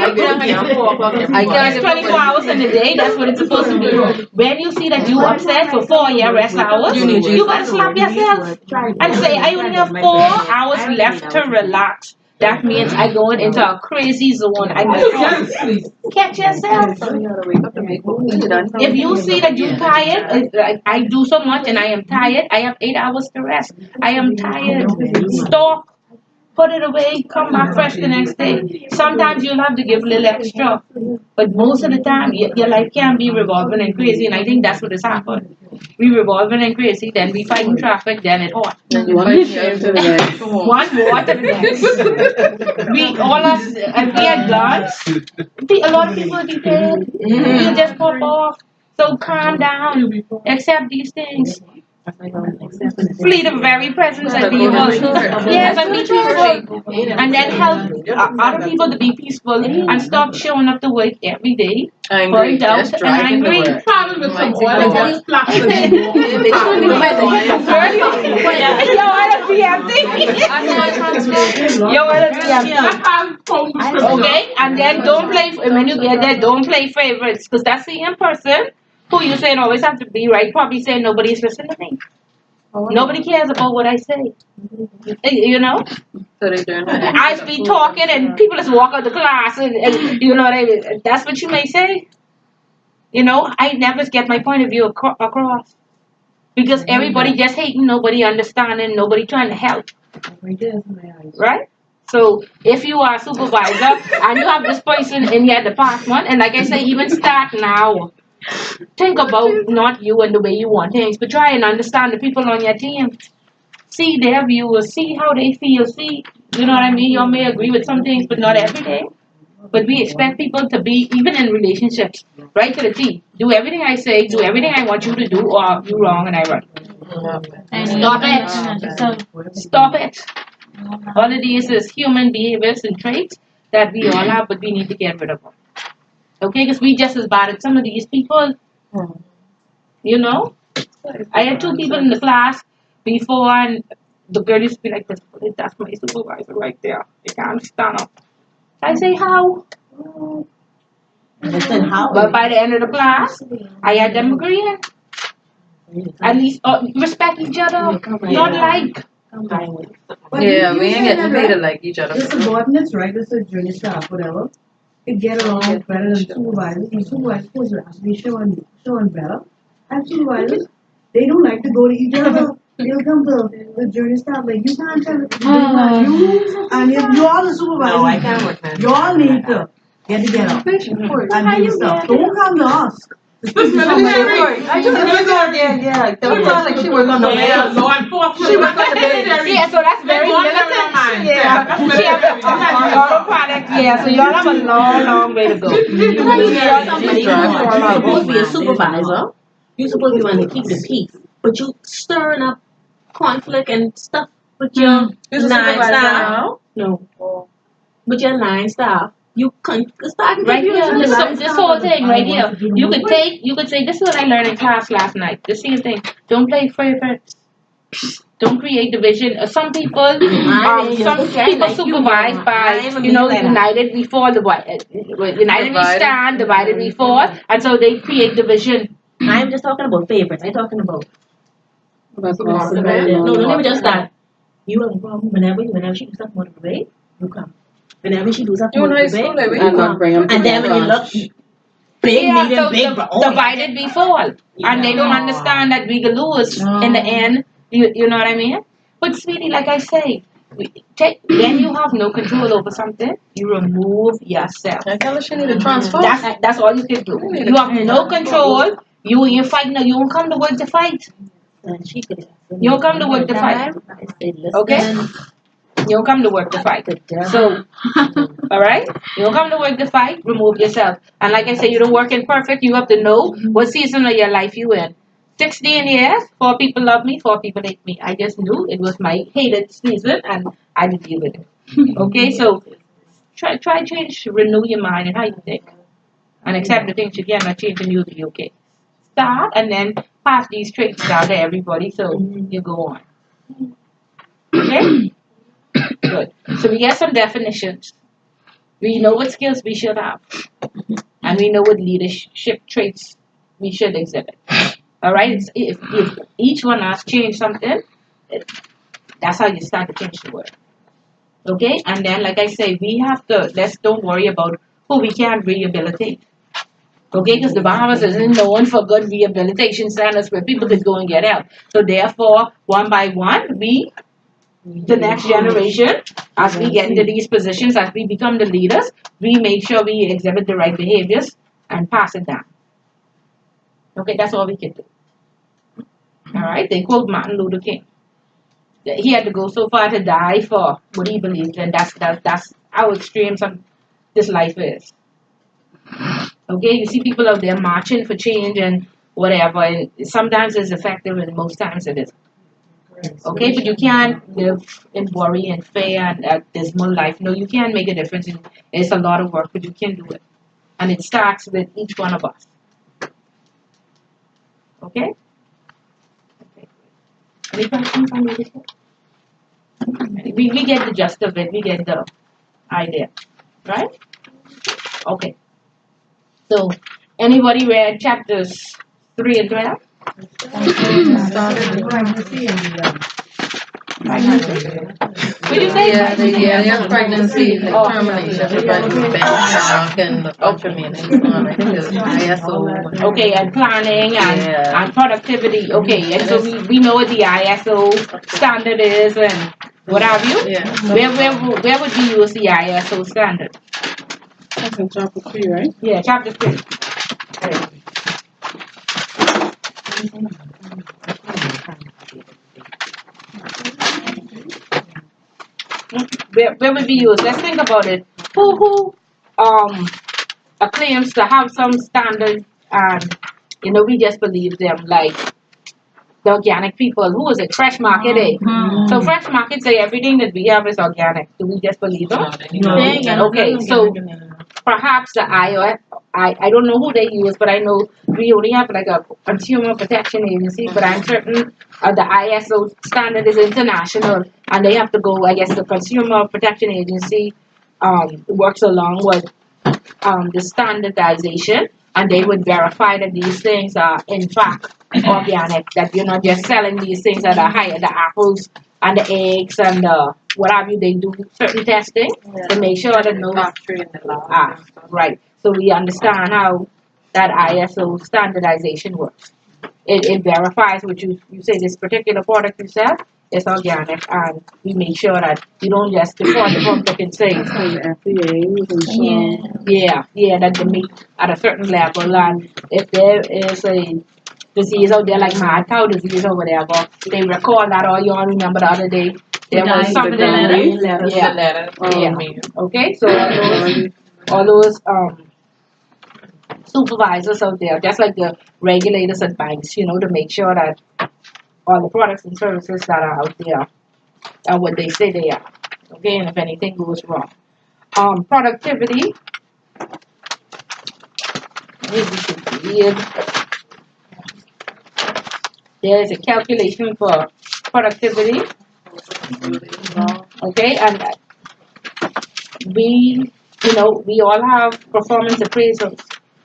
That's 24 hours in a day. That's what it's supposed to be. When you see that you upset for 4 rest hours, you gotta slap yourself and say, I only have 4 hours left to relax. That means I going into a crazy zone. I must catch yourself. If you see that you're tired, I do so much and I am tired. I have 8 hours to rest. I am tired. Stop. Put it away. Come back fresh the next day. Sometimes you'll have to give a little extra. But most of the time, your life can be revolving and crazy. And I think that's what has happened. We revolving and crazy, then we fight in traffic, then it hot. One war to the next. We all us, and we had guns. A lot of people be paid. You just pop off. So calm down. Accept these things. Flee the very presence and be emotional. Yes, and be peaceful. And then help other people to be peaceful and stop showing up to work every day. Burned out and angry. Problem with some oil and just plastic. Yo, I be empty. Yo, I be empty. Okay, and then don't play, when you get there, don't play favorites. Because that's the same person who you saying always have to be right, probably saying nobody's listening to me. Nobody cares about what I say. You know? I be talking and people just walk out the class and you know what I mean? That's what you may say. You know, I never get my point of view across. Because everybody just hating, nobody understanding, nobody trying to help. Right? So if you are a supervisor and you have this person in your department, and like I say, even start now. Think about not you and the way you want things, but try and understand the people on your team. See their views, see how they feel, see, you know what I mean? You may agree with some things, but not every day. But we expect people to be, even in relationships, right to the T. Do everything I say, do everything I want you to do, or you wrong and I right. Stop it. Stop it. All of these is human behaviors and traits that we all have, but we need to get rid of them. Okay, because we just as bad as some of these people. You know? I had 2 people in the class before, and the girl used to be like this, that's my supervisor right there. You can't stand up. I say, how? But by the end of the class, I had them agreeing. At least respect each other, not like. But Yeah, you we ain't said getting that, paid to right? like each other. The subordinates, right? The junior staff, whatever, could get along better than supervisors. And supervisors supposed to actually showing better. And supervisors, they don't like to go to each other. They'll come to the junior staff like, you can't tell you, and if you all the supervisors, No, I can't work that. you all need to get together and do stuff. Don't come to us. This military. I just yeah. Don't sound like she work on the Yeah, law enforcement. She work on the military. Yeah, so that's very militant. Mind. Yeah, That's she have a autocratic. Yeah, so y'all have a long way to go. You're supposed to be a supervisor. You're supposed to be one to keep the peace. But you stirring up conflict and stuff with your line staff. No. With your line staff. You can start Right here, this whole thing right here. You could say, this is what I learned in class last night. The same thing. Don't play favorites. Don't create division. Some people supervised by, United we fall, United we stand, divided we fall, and so they create division. I'm just talking about favorites. I'm talking about. No, let me just start. You have a problem whenever she do something on the parade, you come. Whenever she do something on the parade, you come. And then when you look, big, divided we fall. And they don't understand that we can lose in the end. You know what I mean? But sweetie, like I say, when you have no control over something, you remove yourself. I tell her she need to transfer. That's all you can do. You have no control. You fight now. You don't come to work to fight. You don't come to work to fight. Okay? You don't come to work to fight. So, alright? You don't come to work to fight, remove yourself. And like I said, you don't work in perfect. You have to know what season of your life you in. 16 years, 4 people love me, 4 people hate me. I just knew it was my hated season and I had to deal with it. Okay, so try change, renew your mind and how you think. And accept the things you cannot change and you'll be okay. Start and then pass these traits down to everybody so you go on. Okay? Good. So we get some definitions. We know what skills we should have. And we know what leadership traits we should exhibit. Alright? If each one has changed something, that's how you start to change the world. Okay? And then, like I say, we have to, don't worry about who we can't rehabilitate. Okay? Because the Bahamas isn't known for good rehabilitation centers where people could go and get help. So therefore, one by one, the next generation, as we get into these positions, as we become the leaders, we make sure we exhibit the right behaviors and pass it down. Okay, that's all we can do. Alright, they quote Martin Luther King. He had to go so far to die for what he believed in. That's how extreme this life is. Okay, you see people out there marching for change and whatever, and sometimes it's effective and most times it isn't. Okay, but you can't live in worry and fear and a dismal life. No, you can make a difference. It's a lot of work, but you can do it. And it starts with each one of us. Okay? Any questions on leadership? We get the gist of it. We get the idea. Right? Okay. So, anybody read chapters 3 and 12? Pregnancy? Would you say? Yeah, pregnancy, termination, ISO. Okay, and planning and productivity. Okay, and so we know what the ISO standard is and what have you. Yeah. Where would we use the ISO standard? That's in chapter 3, right? Yeah, chapter 3. Where would we use? Let's think about it. Who claims to have some standard and we just believe them, like the organic people. Who is it? Fresh Market, eh? So Fresh Market say everything that we have is organic. Do we just believe them? No. Okay, so perhaps the IOS, I don't know who they use, but I know we only have like a consumer protection agency, but I'm certain the ISO standard is international, and they have to go, I guess the consumer protection agency works along with the standardization, and they would verify that these things are in fact organic, that you're not just selling these things that are higher, the apples and the eggs and the what have you. They do certain testing to make sure that no right. So we understand how that ISO standardization works. It verifies what you say this particular product you sell is organic, and we make sure that you don't just depart the public and say that the meat at a certain level, and if there is a disease out there like mad cow disease or whatever, they record that. Or you all remember the other day there was something okay, so all those supervisors out there, just like the regulators at banks, to make sure that all the products and services that are out there are what they say they are. Okay, and if anything goes wrong. Productivity. There is a calculation for productivity. Okay, and we all have performance appraisals,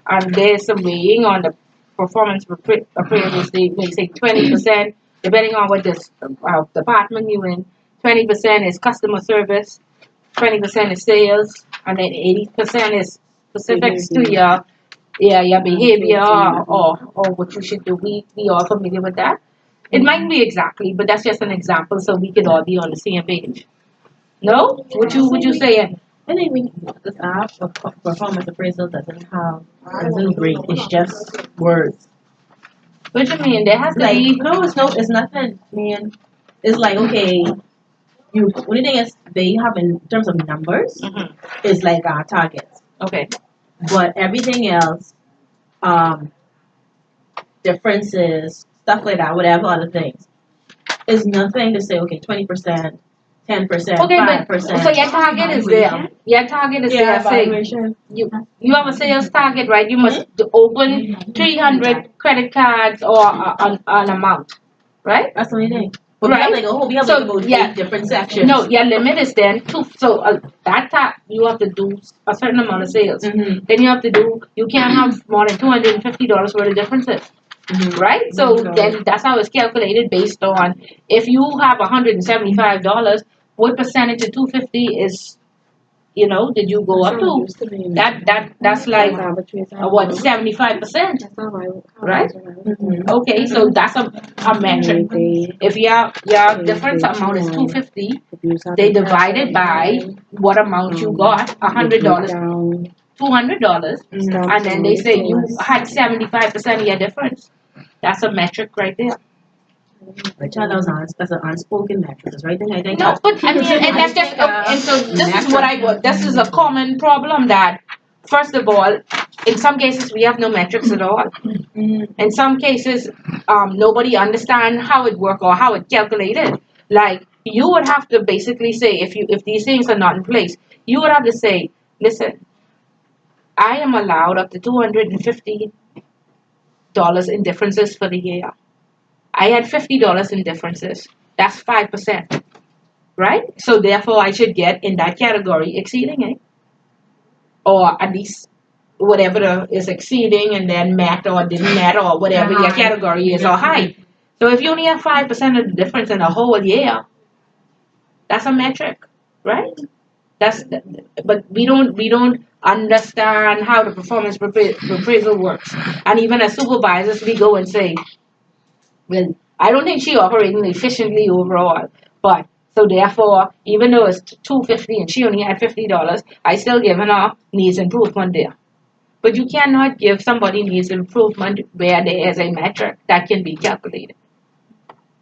and there's some weighing on the performance appraisals. They may say 20%, depending on what department you're in. 20% is customer service, 20% is sales, and then 80% is specifics to your behavior or what you should do. We all familiar with that. It might be exactly, but that's just an example, so we can all be on the same page. No? Would you say it? I think this app of performance appraisal doesn't rate. It's just words. What do you mean? There has to be. No, it's nothing. Man, it's like okay. Only thing is they have in terms of numbers is like our targets. Okay. But everything else, differences, stuff like that, whatever other things, is nothing to say. Okay, 20%. 10%, okay, 5%. So your target is there. Your target is there. Say you have a sales target, right? You must open 300 credit cards or an amount, right? That's the only thing. But right. We have to go to different sections. No, your limit is then two. So that time you have to do a certain amount of sales. Then you can't have more than $250 worth of differences. Right? So then that's how it's calculated based on if you have $175, what percentage of 250 is, did you go up to? That's like what 75%, right? Okay, so that's a metric. If your difference amount is 250, they divide it by what amount you got, $100, $200, and then they say you had 75% of your difference. That's a metric right there. That's an unspoken metric, right? I think. No, but I mean, and that's just. And so this is what I got. This is a common problem that, first of all, in some cases we have no metrics at all. In some cases, nobody understands how it works or how it calculated. Like you would have to basically say if these things are not in place, you would have to say, listen, I am allowed up to $250 in differences for the year. I had $50 in differences. That's 5%, right? So therefore, I should get in that category exceeding it, or at least whatever is exceeding, and then met or didn't met or whatever your category is, or high. So if you only have 5% of the difference in a whole year, that's a metric, right? But we don't understand how the performance appraisal works, and even as supervisors, we go and say, well, I don't think she operating efficiently overall, but so therefore, even though it's $250 and she only had $50, I still given her needs improvement there. But you cannot give somebody needs improvement where there is a metric that can be calculated.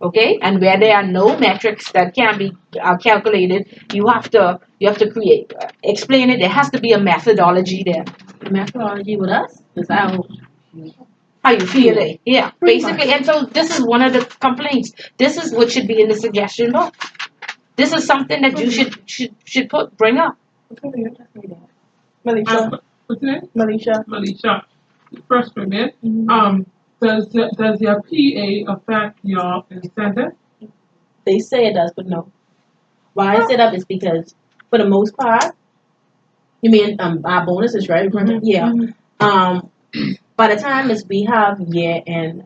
Okay, and where there are no metrics that can be calculated, you have to explain it. There has to be a methodology there. Methodology with us is how you feel it. Yeah, basically. And so this is one of the complaints. This is what should be in the suggestion book. This is something that you should bring up. What's your name? Malisha. First permit. Does your PA affect your incentive? They say it does, but no. Why I set up is because, for the most part, you mean our bonuses, right? Yeah. By the time we have year end,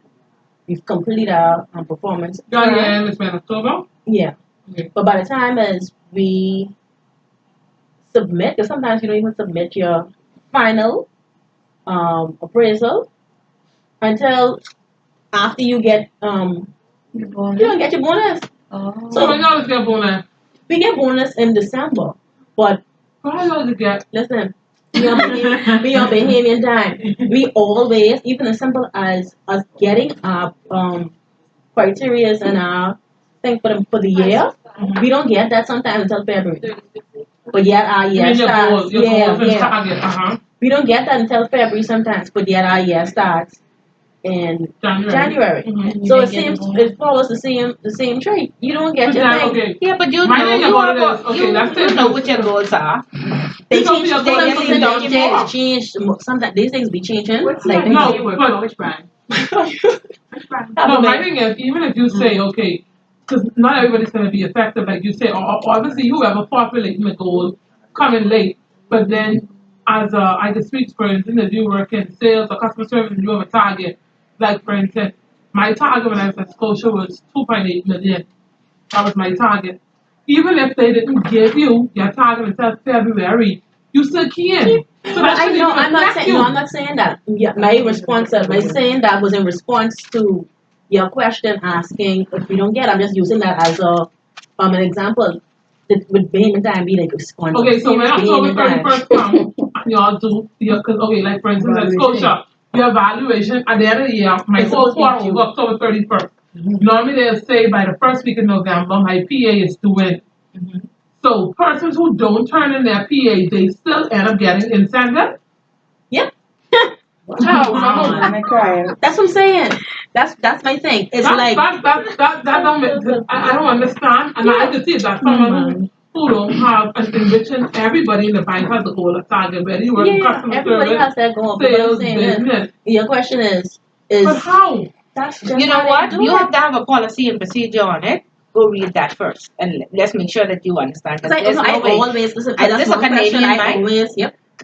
we've completed our performance. Your year end is in October? Yeah. Okay. But by the time as we submit, because sometimes you don't even submit your final appraisal until after you get you don't get your bonus. So when y'all get bonus? We get bonus in December, but how y'all get? Listen, we on behavior time. We always, even as simple as us getting our criteria and our thing for the year, we don't get that sometimes until February. But yet our year starts. We don't get that until February sometimes, but yet our year starts in January. So it follows the same trait. You don't get your thing. Okay. Yeah, but you know you know what your goals are. They change. Change. Sometimes these things be changing. No, my thing is, even if you say okay, because not everybody's going to be effective, like you say, or obviously whoever populating the goal coming late, but then as I just speak for instance, if you work in sales or customer service and you have a target, like for instance, my target when I was at Scotia was 2.8 million. That was my target. Even if they didn't give you your target until February, you still can. So that I know. I'm not saying that. Yeah, my response. My saying that was in response to your question asking if we don't get. I'm just using that as an example. With payment time be like response. Okay, so when October 31st comes, y'all do because like for instance at Scotia, your evaluation at the end of the year, my whole quarter will go October 31st. Normally they'll say by the first week of November, my PA is doing. So persons who don't turn in their PA, they still end up getting incentive? Yep. That's what I'm saying. That's my thing. It's that don't I don't understand, and I can see that someone who don't have an enriching everybody in the bank has a goal, a target, whether you work in customer everybody service, has that goal. sales, business. Your question is but how? That's just you know what? You have to have a policy and procedure on it. Go read that first, and let's make sure that you understand. I always listen. This is a Canadian bank.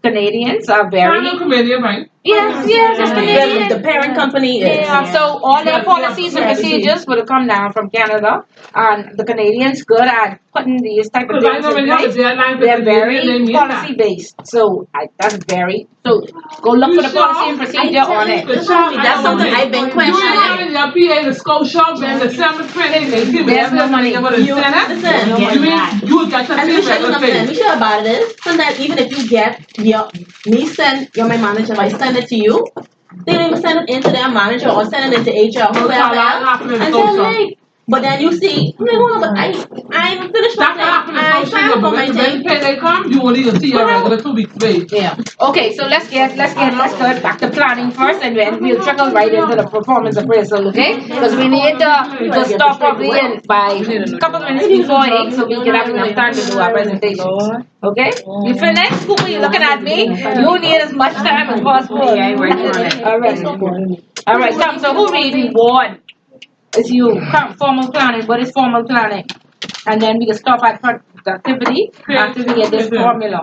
Canadians are very. Canadian bank. Yes, it's Canadian. The parent company is. Yeah, so all their policies and procedures will come down from Canada, and the Canadians good at putting these type of things in place. They're very policy based, so that's very. So go look for the policy and procedure on it. That's something I've been questioning. Your PA to Scotia, then December 20th, there's no money. You got to let me show you about it. Sometimes even if you get you're my manager, if I send it to you, they don't even send it into their manager or send it into HR or whoever else until late. But then you see, I'm like, hold on, but I even finished my thing. I signed for my thing. They come, you won't even see your regular 2 weeks wait. Yeah. Okay, so let's go back to planning first, and then we'll trickle right into the performance appraisal, okay? Because we need to stop probably by a couple of minutes before 8, so we can have enough time to do our presentation. Okay? You finished? Cooper, you looking at me? You need as much time as possible. Yeah, I work on it. All right, Tom, so who reading one? It's you. Formal planning. What is formal planning? And then we can stop at productivity after we get this formula.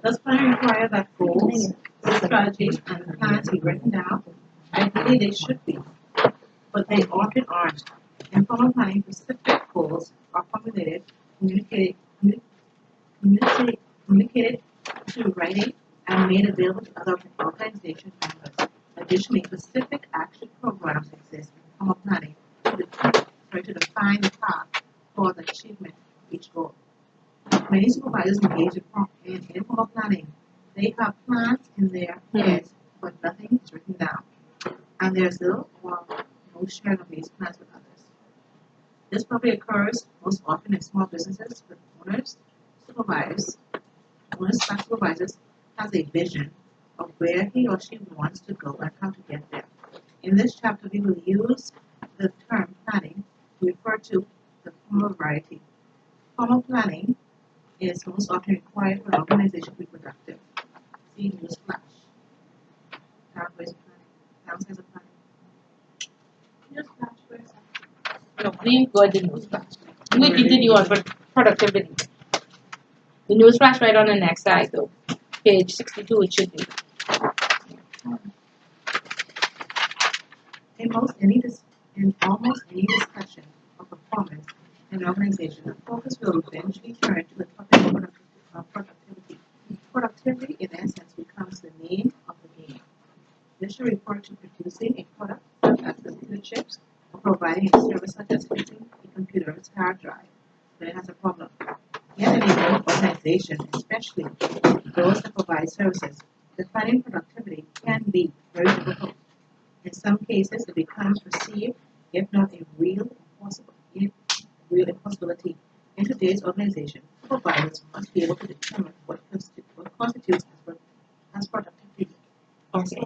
Does planning require that goals, strategies, and plans be written down? Ideally, they should be, but they often aren't. In formal planning, specific goals are formulated, communicated through writing, and made available to other organization members. Additionally, specific action programs exist in formal planning to define the path for the achievement of each goal. Many supervisors engage in informal planning. They have plans in their heads, but nothing is written down, and there's little or no sharing of these plans with others. This probably occurs most often in small businesses with owners, supervisors has a vision of where he or she wants to go and how to get there. In this chapter, we will use the term planning to refer to the formal variety. Formal planning is most often required for an organization to be productive. See newsflash. Pathways of planning. Downsides of planning. Newsflash, where is that? No, we got the newsflash. We continue on for productivity. The newsflash right on the next slide though. Page 62 it should be. In almost any discussion of performance in an organization, the focus will eventually turn to the topic of productivity. Productivity, in essence, becomes the name of the game. This should refer to producing a product such as computer chips or providing a service such as fixing a computer's hard drive when it has a problem. Yet in a organization, especially those that provide services, defining productivity can be very difficult. In some cases, it becomes perceived, if not a real impossibility. In today's organization, providers must be able to determine what constitutes as productivity. Okay.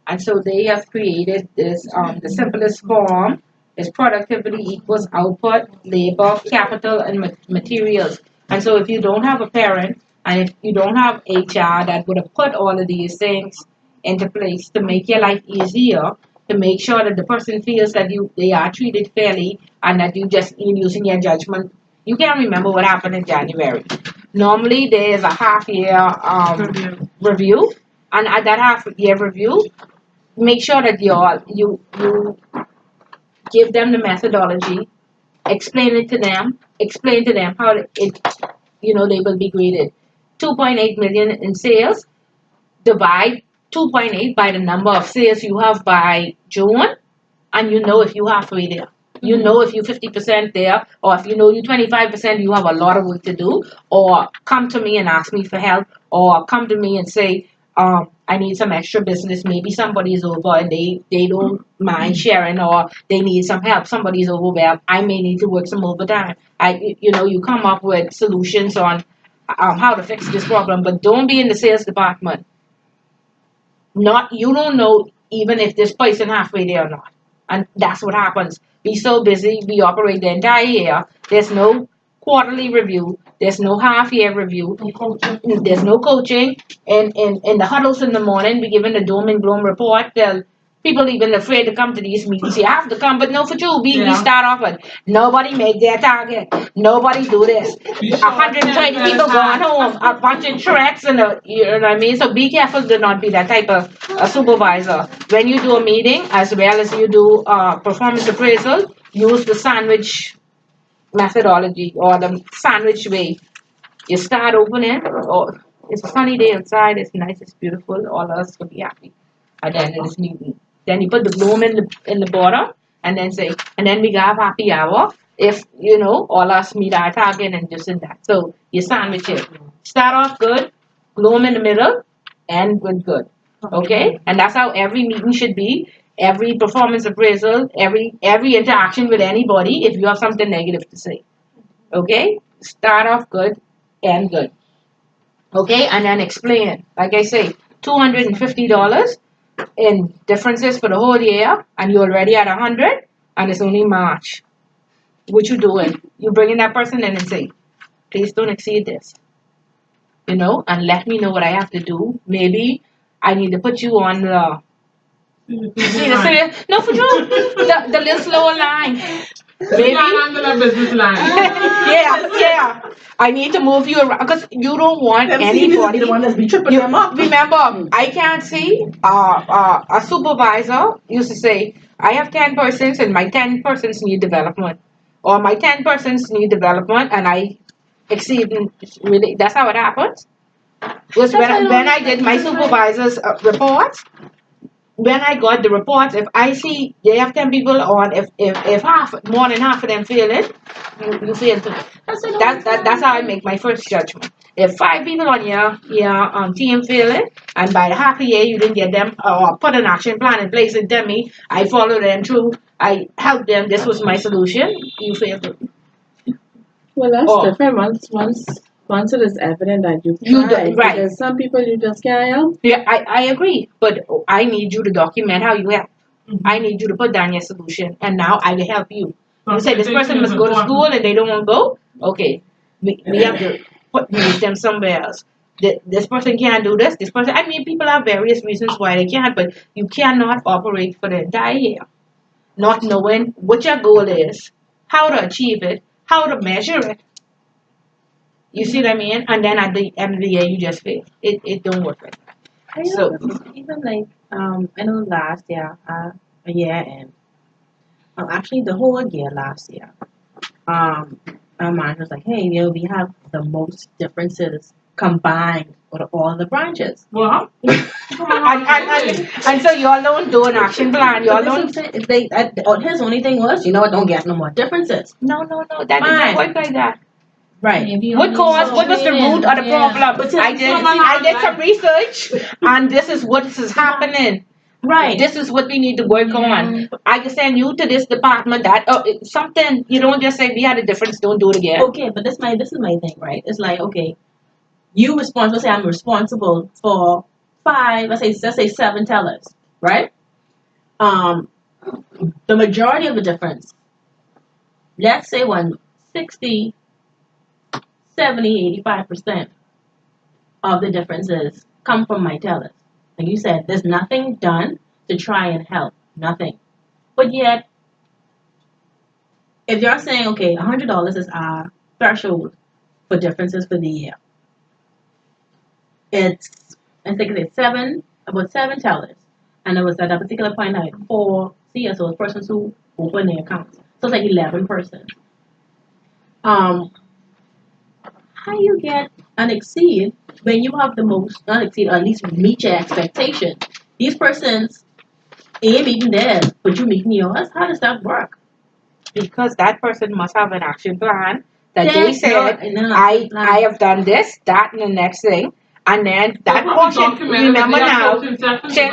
And so they have created this, the simplest form is productivity equals output, labor, capital, and materials. And so if you don't have a parent, and if you don't have HR that would have put all of these things into place to make your life easier, to make sure that the person feels that they are treated fairly and that you're using your judgment. You can't remember what happened in January. Normally there is a half-year review, and at that half-year review, make sure that you give them the methodology, explain to them how they will be graded. 2.8 million in sales, divide 2.8 by the number of sales you have by June, and if you're halfway there. You know if you're 50% there, or if you're 25%, you have a lot of work to do, or come to me and ask me for help, or come to me and say, I need some extra business. Maybe somebody's over and they don't mind sharing, or they need some help. Somebody's overwhelmed. I may need to work some overtime. You come up with solutions on how to fix this problem, but don't be in the sales department. You don't know even if this person halfway there or not. And that's what happens. Be so busy, we operate the entire year. There's no quarterly review. There's no half-year review. There's no coaching. And in the huddles in the morning, we given the doom and gloom report. People even afraid to come to these meetings. You have to come, but no for true. We start off with nobody make their target. Nobody do this. 120 people going home, a bunch of tracks, and you know what I mean? So be careful to not be that type of supervisor. When you do a meeting, as well as you do performance appraisal, use the sandwich methodology or the sandwich way. You start opening, it's a sunny day outside, it's nice, it's beautiful, all of us will be happy at the end of this meeting. Then you put the bloom in the bottom, and then we have happy hour if all us meet our target and this and that. So you sandwich it. Start off good, bloom in the middle, end with good. Okay? And that's how every meeting should be. Every performance appraisal, every interaction with anybody, if you have something negative to say. Okay? Start off good, end good. Okay? And then explain it. Like I say, $250 in differences for the whole year, and you're already at 100, and it's only March. What you doing? You bringing that person in and say, please don't exceed this. And let me know what I have to do. Maybe I need to put you on the no, for sure. The little slower line. Maybe. Business line. Yeah. I need to move you around because you don't want anybody. The one that's been tripping them up. Remember, I can't see. A supervisor used to say, I have 10 persons and my 10 persons need development, or my 10 persons need development, and I exceed. Really, that's how it happens. Was when I did my supervisor's reports. When I got the reports, if I see they have 10 people on, if more than half of them fail it, you fail too. That's how I make my first judgment. If 5 people on your team fail it, and by the half a year you didn't get them or put an action plan in place and tell me, I followed them through, I helped them, this was my solution, you failed it. Well, that's different. Once it is evident that you tried, right. Because some people you just can't help. Yeah, I agree, but I need you to document how you help. I need you to put down your solution, and now I will help you. You say this person must go to school and they don't want to go. Okay, we have to move them somewhere else. This person can't do this. This person. I mean, people have various reasons why they can't, but you cannot operate for the entire year, not knowing what your goal is, how to achieve it, how to measure it. You see what I mean? And then at the end of the year, you just fail. It don't work like that. I know, even like I know last year, a year and actually the whole year last year, our manager was like, hey, we have the most differences combined with all the branches. Well, and so y'all don't do an action plan. Y'all don't. His only thing was, don't get no more differences. No, that doesn't work like that. Right. What was the root of the problem? I did some research, and this is what is happening. Right. This is what we need to work on. I can send you to this department. Something you don't just say we had a difference. Don't do it again. Okay, but this is my thing, right? It's like, okay, you responsible. Say I'm responsible for 5. Let's say 7 tellers, right? The majority of the difference, let's say 60, 70, 85% of the differences come from my tellers. Like you said, there's nothing done to try and help. Nothing. But yet, if you're saying, okay, $100 is our threshold for differences for the year, I think it's about 7 tellers. And it was at a particular point, like 4 CSOs, persons who open their accounts. So it's like 11 persons. How you get and exceed when you have the most, not exceed, or at least meet your expectation? These persons ain't meeting theirs, but you meeting yours. How does that work? Because that person must have an action plan that they said, I have done this, that, and the next thing. And then that portion, remember now, since they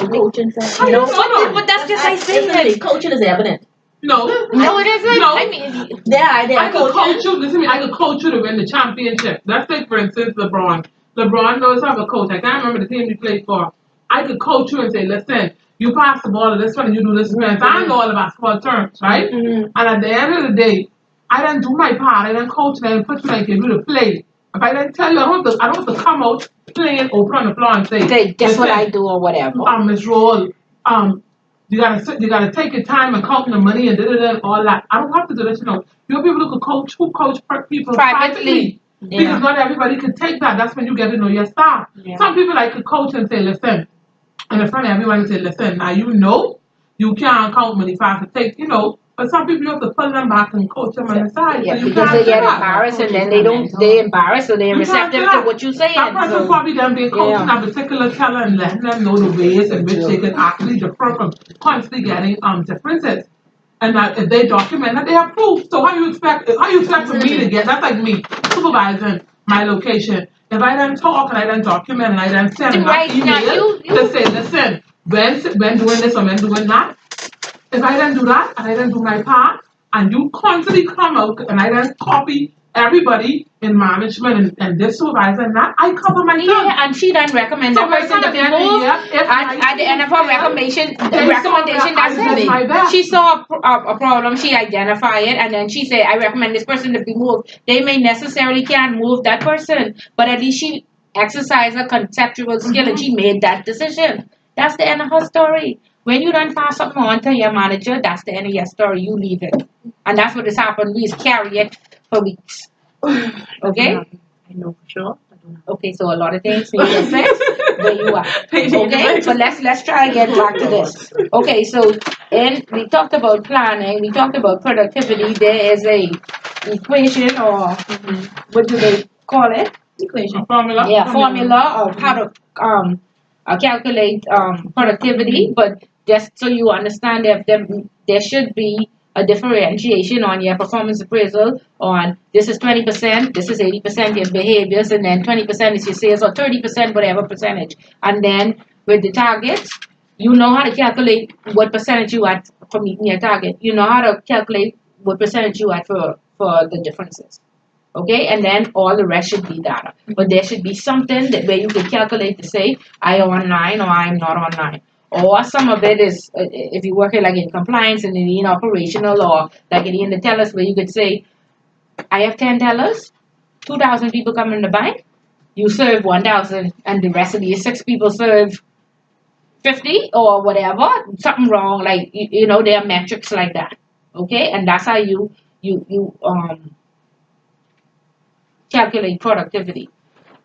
coaching session. But that's just like saying coaching is evident. No, it isn't. No. I mean, I could coach you. Listen to me. I could coach you to win the championship. Let's take, for instance, LeBron. LeBron knows how to coach. I can't remember the team he played for. I could coach you and say, listen, you pass the ball to this one and you do this one. So I know all the basketball terms, right? And at the end of the day, I didn't do my part. I didn't coach and I didn't put you and give you to play. If I didn't tell you, I don't have to come out playing open on the floor and say, guess what I do or whatever. Miss Roll, you gotta take your time and count the money and all that. I don't have to do this, You're people who coach people privately. Yeah. Because not everybody can take that. That's when you get to know your staff. Yeah. Some people like to coach and say, listen, and in front of everyone say, listen, now you can't count money fast to take, but some people you have to pull them back and coach them on the side. Yeah, so because they get embarrassed and then they embarrassed, so they're receptive to what you're saying. That person probably done been coaching a particular teller and letting them know the ways in which they can actually differ from constantly getting differences. And that if they document that, they have proof. So how you expect for me to get, that's like me supervising my location. If I then talk and I then document and I then send an email to say, listen, when doing this or when doing that, if I then do that and I then do my part and you constantly come out and I then copy everybody in management and this supervisor and that, I cover myself. Yeah, and she then recommends the person to be moved. At the end of her recommendation, that's it. She saw a problem, she identified it, and then she said, I recommend this person to be moved. They may necessarily can't move that person, but at least she exercised a conceptual skill and she made that decision. That's the end of her story. When you don't pass something on to your manager, that's the end of your story. You leave it. And that's what has happened. We just carry it for weeks. Okay? I know for sure. Okay, so a lot of things need to fix where you are. Okay? But let's try and get back to this. Okay, so we talked about planning, we talked about productivity. There is a equation or what do they call it? Equation. Formula. Yeah, formula of how to calculate productivity, but just so you understand that there should be a differentiation on your performance appraisal on this is 20%, this is 80% your behaviors, and then 20% is your sales, or 30%, whatever percentage. And then with the targets, you know how to calculate what percentage you at for meeting your target. You know how to calculate what percentage you at for the differences. Okay, and then all the rest should be data. But there should be something where you can calculate to say, I am on 9 or I'm not on 9. Or some of it is, if you work like in compliance and in operational or like in the tellers where you could say, I have 10 tellers, 2,000 people come in the bank, you serve 1,000, and the rest of these 6 people serve 50 or whatever. Something wrong, like there are metrics like that. Okay, and that's how you calculate productivity.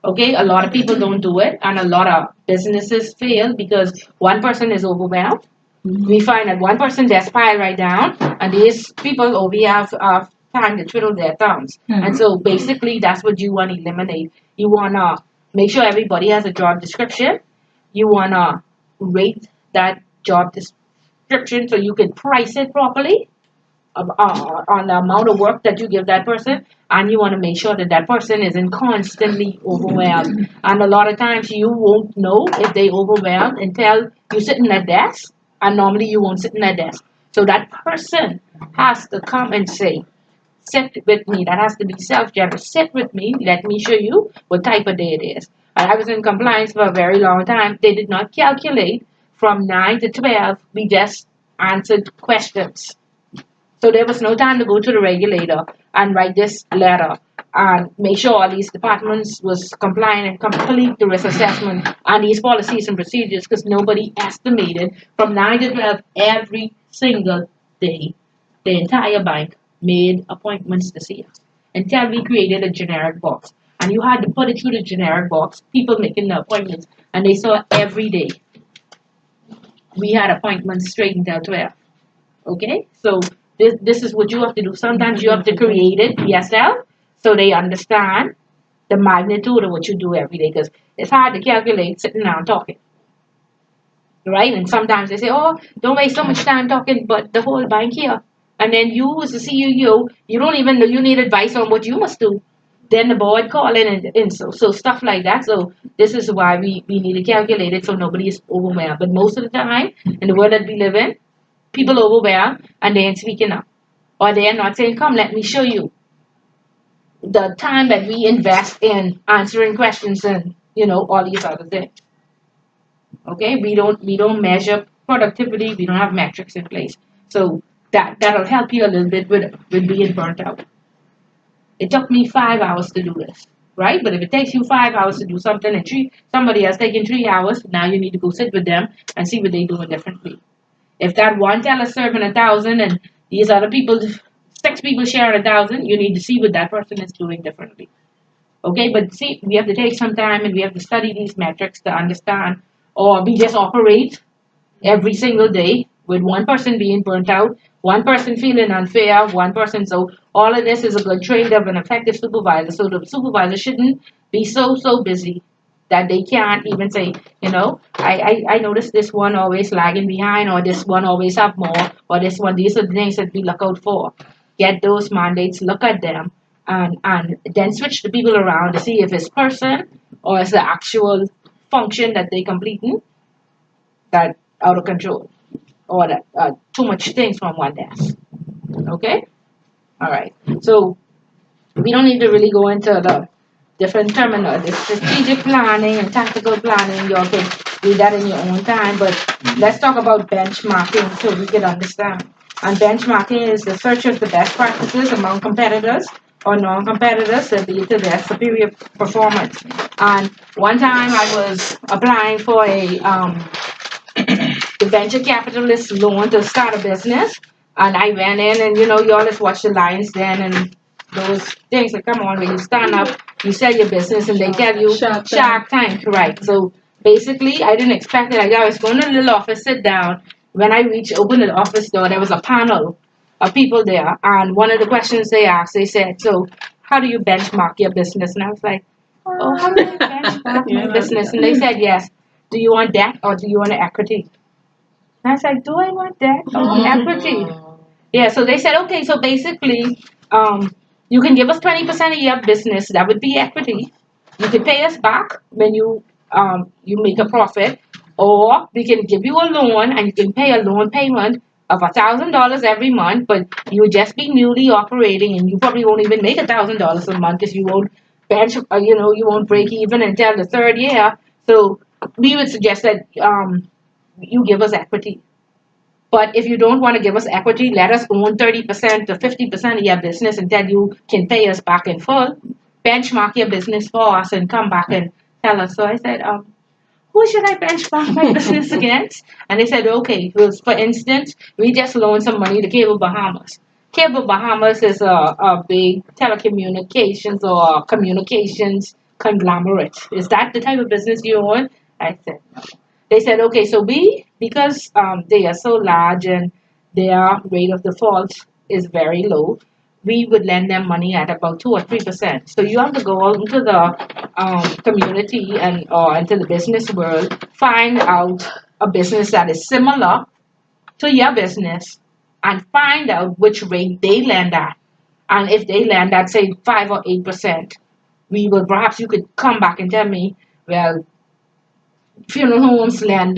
Okay, a lot of people don't do it, and a lot of businesses fail because one person is overwhelmed. We find that one person just pile right down, and these people only have time to twiddle their thumbs. And so basically, that's what you want to eliminate. You want to make sure everybody has a job description. You want to rate that job description so you can price it properly on the amount of work that you give that person, and you want to make sure that that person isn't constantly overwhelmed. And a lot of times you won't know if they overwhelmed until you sit in that desk, and normally you won't sit in that desk. So that person has to come and say, sit with me. That has to be self-generous. Sit with me. Let me show you what type of day it is. And I was in compliance for a very long time. They did not calculate from 9 to 12. We just answered questions. So there was no time to go to the regulator and write this letter and make sure all these departments was compliant and complete the risk assessment and these policies and procedures, because nobody estimated from 9 to 12 every single day. The entire bank made appointments to see us until we created a generic box. And you had to put it through the generic box, people making the appointments, and they saw every day. We had appointments straight until 12. Okay? So this is what you have to do. Sometimes you have to create it yourself so they understand the magnitude of what you do every day, because it's hard to calculate sitting down talking. Right? And sometimes they say, oh, don't waste so much time talking, but the whole bank here. And then you as the CEO, you don't even know you need advice on what you must do. Then the board calling and so stuff like that. So this is why we need to calculate it so nobody is overwhelmed. But most of the time, in the world that we live in, people overwhelmed and they ain't speaking up. Or they are not saying, come, let me show you. The time that we invest in answering questions and, all these other things. Okay, we don't measure productivity, we don't have metrics in place. So that'll help you a little bit with being burnt out. It took me 5 hours to do this, right? But if it takes you 5 hours to do something and somebody else taking 3 hours, now you need to go sit with them and see what they're doing differently. If that one teller is serving 1,000 and these other people, 6 people sharing 1,000, you need to see what that person is doing differently. Okay, but see, we have to take some time and we have to study these metrics to understand, or we just operate every single day with one person being burnt out, one person feeling unfair, one person. So all of this is a good trait of an effective supervisor. So the supervisor shouldn't be so busy that they can't even say, I noticed this one always lagging behind, or this one always have more, or this one, these are the things that we look out for. Get those mandates, look at them, and then switch the people around to see if it's person or it's the actual function that they completing that out of control, or that too much things from one desk. Okay? All right. So we don't need to really go into the different terminal, the strategic planning and tactical planning. You all can do that in your own time. But let's talk about benchmarking so we can understand. And benchmarking is the search of the best practices among competitors or non-competitors that lead to their superior performance. And one time I was applying for the venture capitalist loan to start a business, and I went in and you all just watch the Lions Den and those things that come on when you stand up, you sell your business and they tell you Shark Tank, right? So basically I didn't expect it like that. I was going to the little office, sit down. When I opened the office door, there was a panel of people there, and one of the questions they asked, they said, so how do you benchmark your business? And I was like, oh, how do I benchmark my business? And they said, yes. Do you want debt or do you want equity? And I was like, do I want debt or equity? Yeah, so they said, okay, so basically, you can give us 20% of your business. That would be equity. You can pay us back when you make a profit, or we can give you a loan and you can pay a loan payment of $1,000 every month, but you would just be newly operating and you probably won't even make $1,000 a month because you won't you won't break even until the 3rd year. So we would suggest that you give us equity. But if you don't want to give us equity, let us own 30% to 50% of your business until you can pay us back in full. benchmark your business for us and come back and tell us. So I said, who should I benchmark my business against? And they said, okay, well, for instance, we just loaned some money to Cable Bahamas. Cable Bahamas is a big telecommunications or communications conglomerate. Is that the type of business you own? I said, no. They said, okay, so because they are so large and their rate of default is very low, we would lend them money at about 2 or 3%. So you have to go out into the community or into the business world, find out a business that is similar to your business, and find out which rate they lend at. And if they lend at, say, 5 or 8%, perhaps you could come back and tell me, well, funeral homes lend,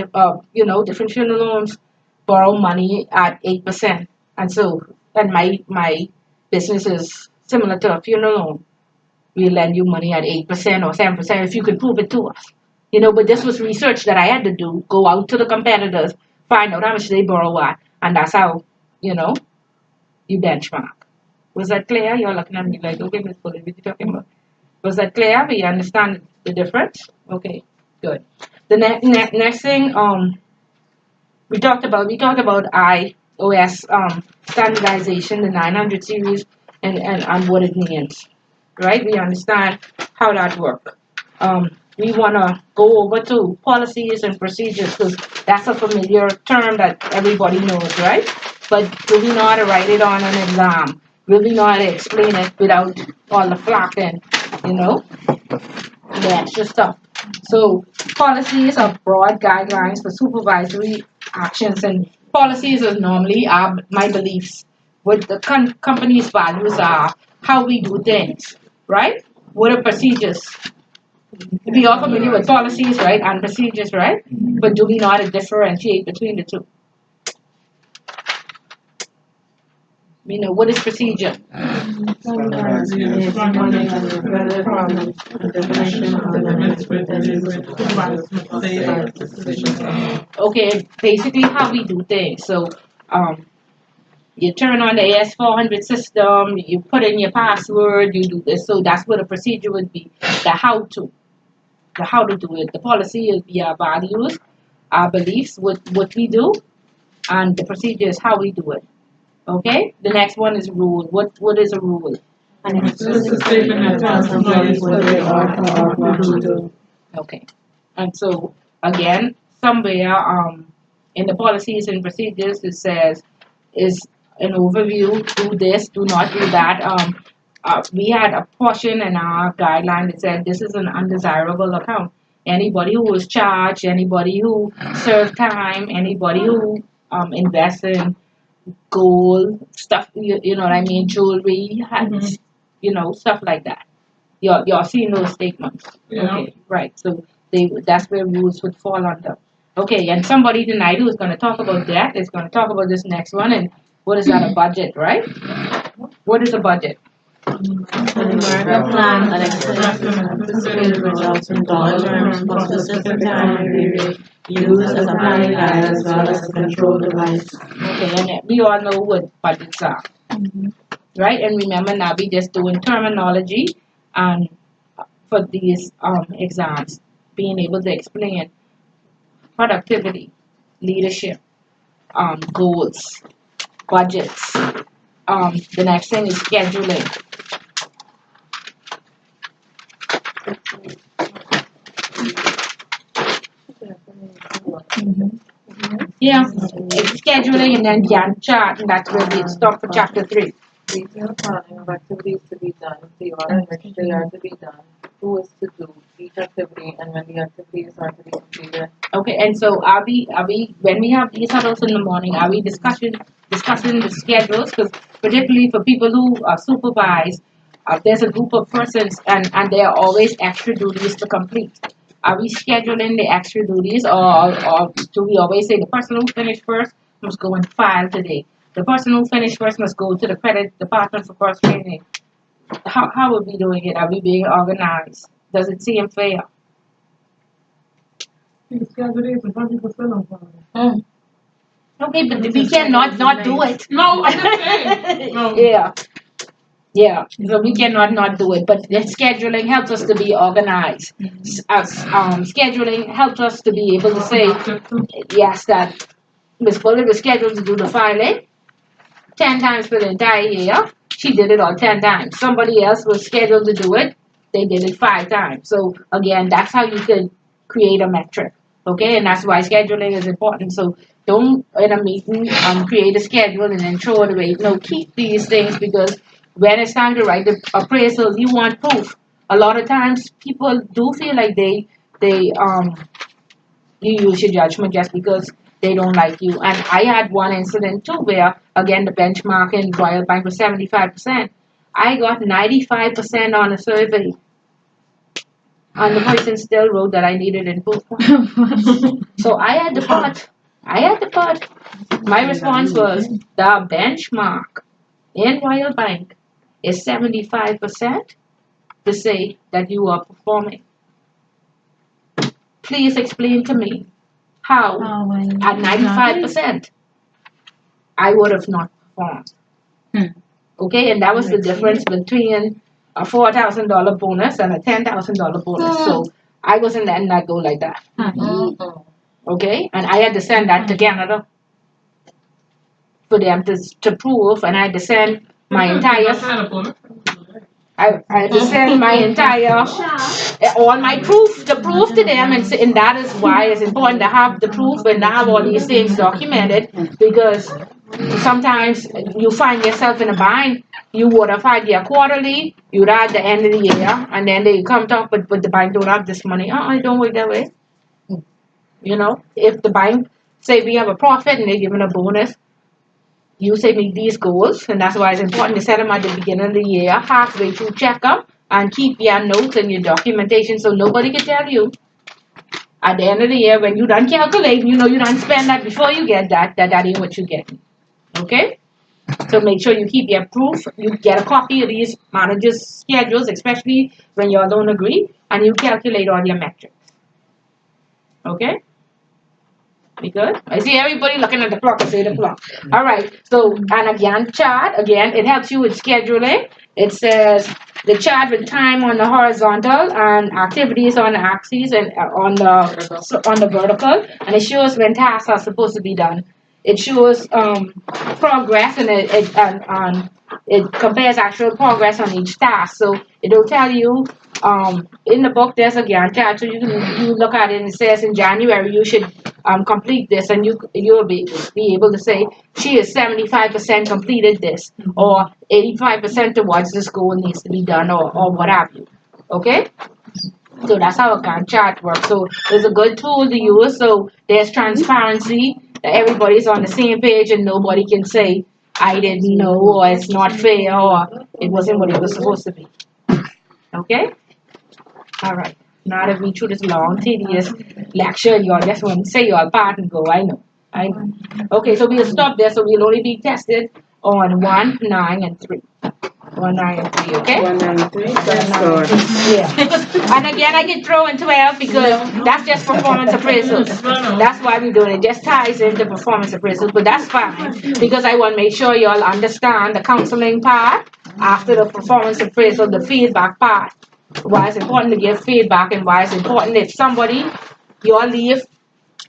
different funeral homes borrow money at 8%. And my business is similar to a funeral home. We lend you money at 8% or 7% if you could prove it to us. But this was research that I had to do, go out to the competitors, find out how much they borrow at, and that's how, you benchmark. Was that clear? You're looking at me like, okay, Ms. Fuller, what are you talking about? Was that clear? We understand the difference? Okay, good. The next thing we talked about iOS standardization, the 900 series, and what it means, right? We understand how that works. We want to go over to policies and procedures because that's a familiar term that everybody knows, right? But do we know how to write it on an exam? Will we know how to explain it without all the flack and, the extra stuff? So policies are broad guidelines for supervisory actions, and policies is normally my beliefs, what the company's values are, how we do things, right? What are procedures? We are familiar with policies, right, and procedures, right? But do we know how to differentiate between the two? What is procedure? Okay, basically how we do things. So, you turn on the AS400 system, you put in your password, you do this. So that's what a procedure would be. The how to do it. The policy is our values, our beliefs, what we do, and the procedure is how we do it. Okay? The next one is rule. What is a rule? Okay. And so again, somewhere in the policies and procedures it says is an overview, do this, do not do that. We had a portion in our guideline that said this is an undesirable account. Anybody who was charged, anybody who served time, anybody who invests in gold stuff, you know what I mean, jewelry, hats, stuff like that. You're seeing those statements. Yeah. Okay, right. So that's where rules would fall under. Okay, and somebody tonight who's going to talk about that is going to talk about this next one. And what is that? A budget, right? What is a budget? Plan and anticipated results in dollar terms for a specific time period used as a planning guide as well as a control device. Okay, and we all know what budgets are, right? And remember now we just doing terminology and for these exams, being able to explain productivity, leadership, goals, budgets. The next thing is scheduling. Yeah, it's scheduling and then Gantt chart, and that's where we stop for chapter 3. Detailed planning of activities to be done, the order in which they are to be done, who is to do each activity, and when the activities are to be completed. Okay, and so are we when we have these huddles in the morning, are we discussing the schedules? Because particularly for people who supervise, there's a group of persons and there are always extra duties to complete. Are we scheduling the extra duties, or do we always say the person who finished first must go and file today? The person who finished first must go to the credit department for first training. How are we doing it? Are we being organized? Does it seem fair? You schedule it and some people still don't follow it. Okay, but we cannot not do it. No, I'm just saying. No. Yeah. Yeah, so we cannot not do it, but the scheduling helps us to be organized. Scheduling helps us to be able to say, yes, that Miss Bullitt was scheduled to do the filing 10 times for the entire year. She did it all 10 times. Somebody else was scheduled to do it. They did it 5 times. So again, that's how you can create a metric. Okay, and that's why scheduling is important. So don't in a meeting create a schedule and then throw it away. No, keep these things because when it's time to write the appraisal, you want proof. A lot of times people do feel like they you use your judgment just because they don't like you. And I had one incident too where again the benchmark in Royal Bank was 75%. I got 95% on a survey. And the person still wrote that I needed improvement. So I had to put. My response was the benchmark in Royal Bank is 75% to say that you are performing. Please explain to me how at 95% I would have not performed. Okay, and that was the difference between a $4,000 bonus and a $10,000 bonus. So I wasn't letting that go like that. Okay, and I had to send that to Canada for them to prove, and I had to send my entire. I had to send my entire, all my proof, the proof to them, and that is why it's important to have the proof and have all these things documented, because sometimes you find yourself in a bind. You would have had your quarterly, you'd had the end of the year, and then they come talk, but the bank don't have this money. It don't work that way. You know, if the bank say we have a profit and they're giving a bonus, you say meet these goals, and that's why it's important to set them at the beginning of the year, halfway through check them, and keep your notes and your documentation so nobody can tell you at the end of the year when you done calculate, you know you done spend that before you get that ain't what you get. Okay? So make sure you keep your proof, you get a copy of these managers' schedules, especially when you all don't agree, and you calculate all your metrics. Okay? We good? I see everybody looking at the clock. It's 8 o'clock. All right. So, and again, chart. Again, it helps you with scheduling. It says the chart with time on the horizontal and activities on the axis and on the vertical, and it shows when tasks are supposed to be done. It shows progress, and it compares actual progress on each task. So it'll tell you. In the book, there's a Gantt chart, so you look at it and it says in January you should complete this, and you'll be able to say she is 75% completed this, or 85% towards this goal needs to be done, or what have you. Okay, so that's how a Gantt chart works. So it's a good tool to use. So there's transparency. Everybody's on the same page, and nobody can say I didn't know, or it's not fair, or it wasn't what it was supposed to be. Okay. All right. Now that we through this long, tedious lecture, y'all just want to say your part and go. I know. Okay, so we'll stop there. So we'll only be tested on 1, 9, and 3. 1, 9, and 3. Okay. 1, 9, and 3. That's good. Yeah. And again, I can throw in 12 because that's just performance appraisals. That's why we're doing it. Just ties into performance appraisals, but that's fine because I want to make sure y'all understand the counseling part after the performance appraisal, the feedback part. Why it's important to give feedback, and why it's important if somebody you all leave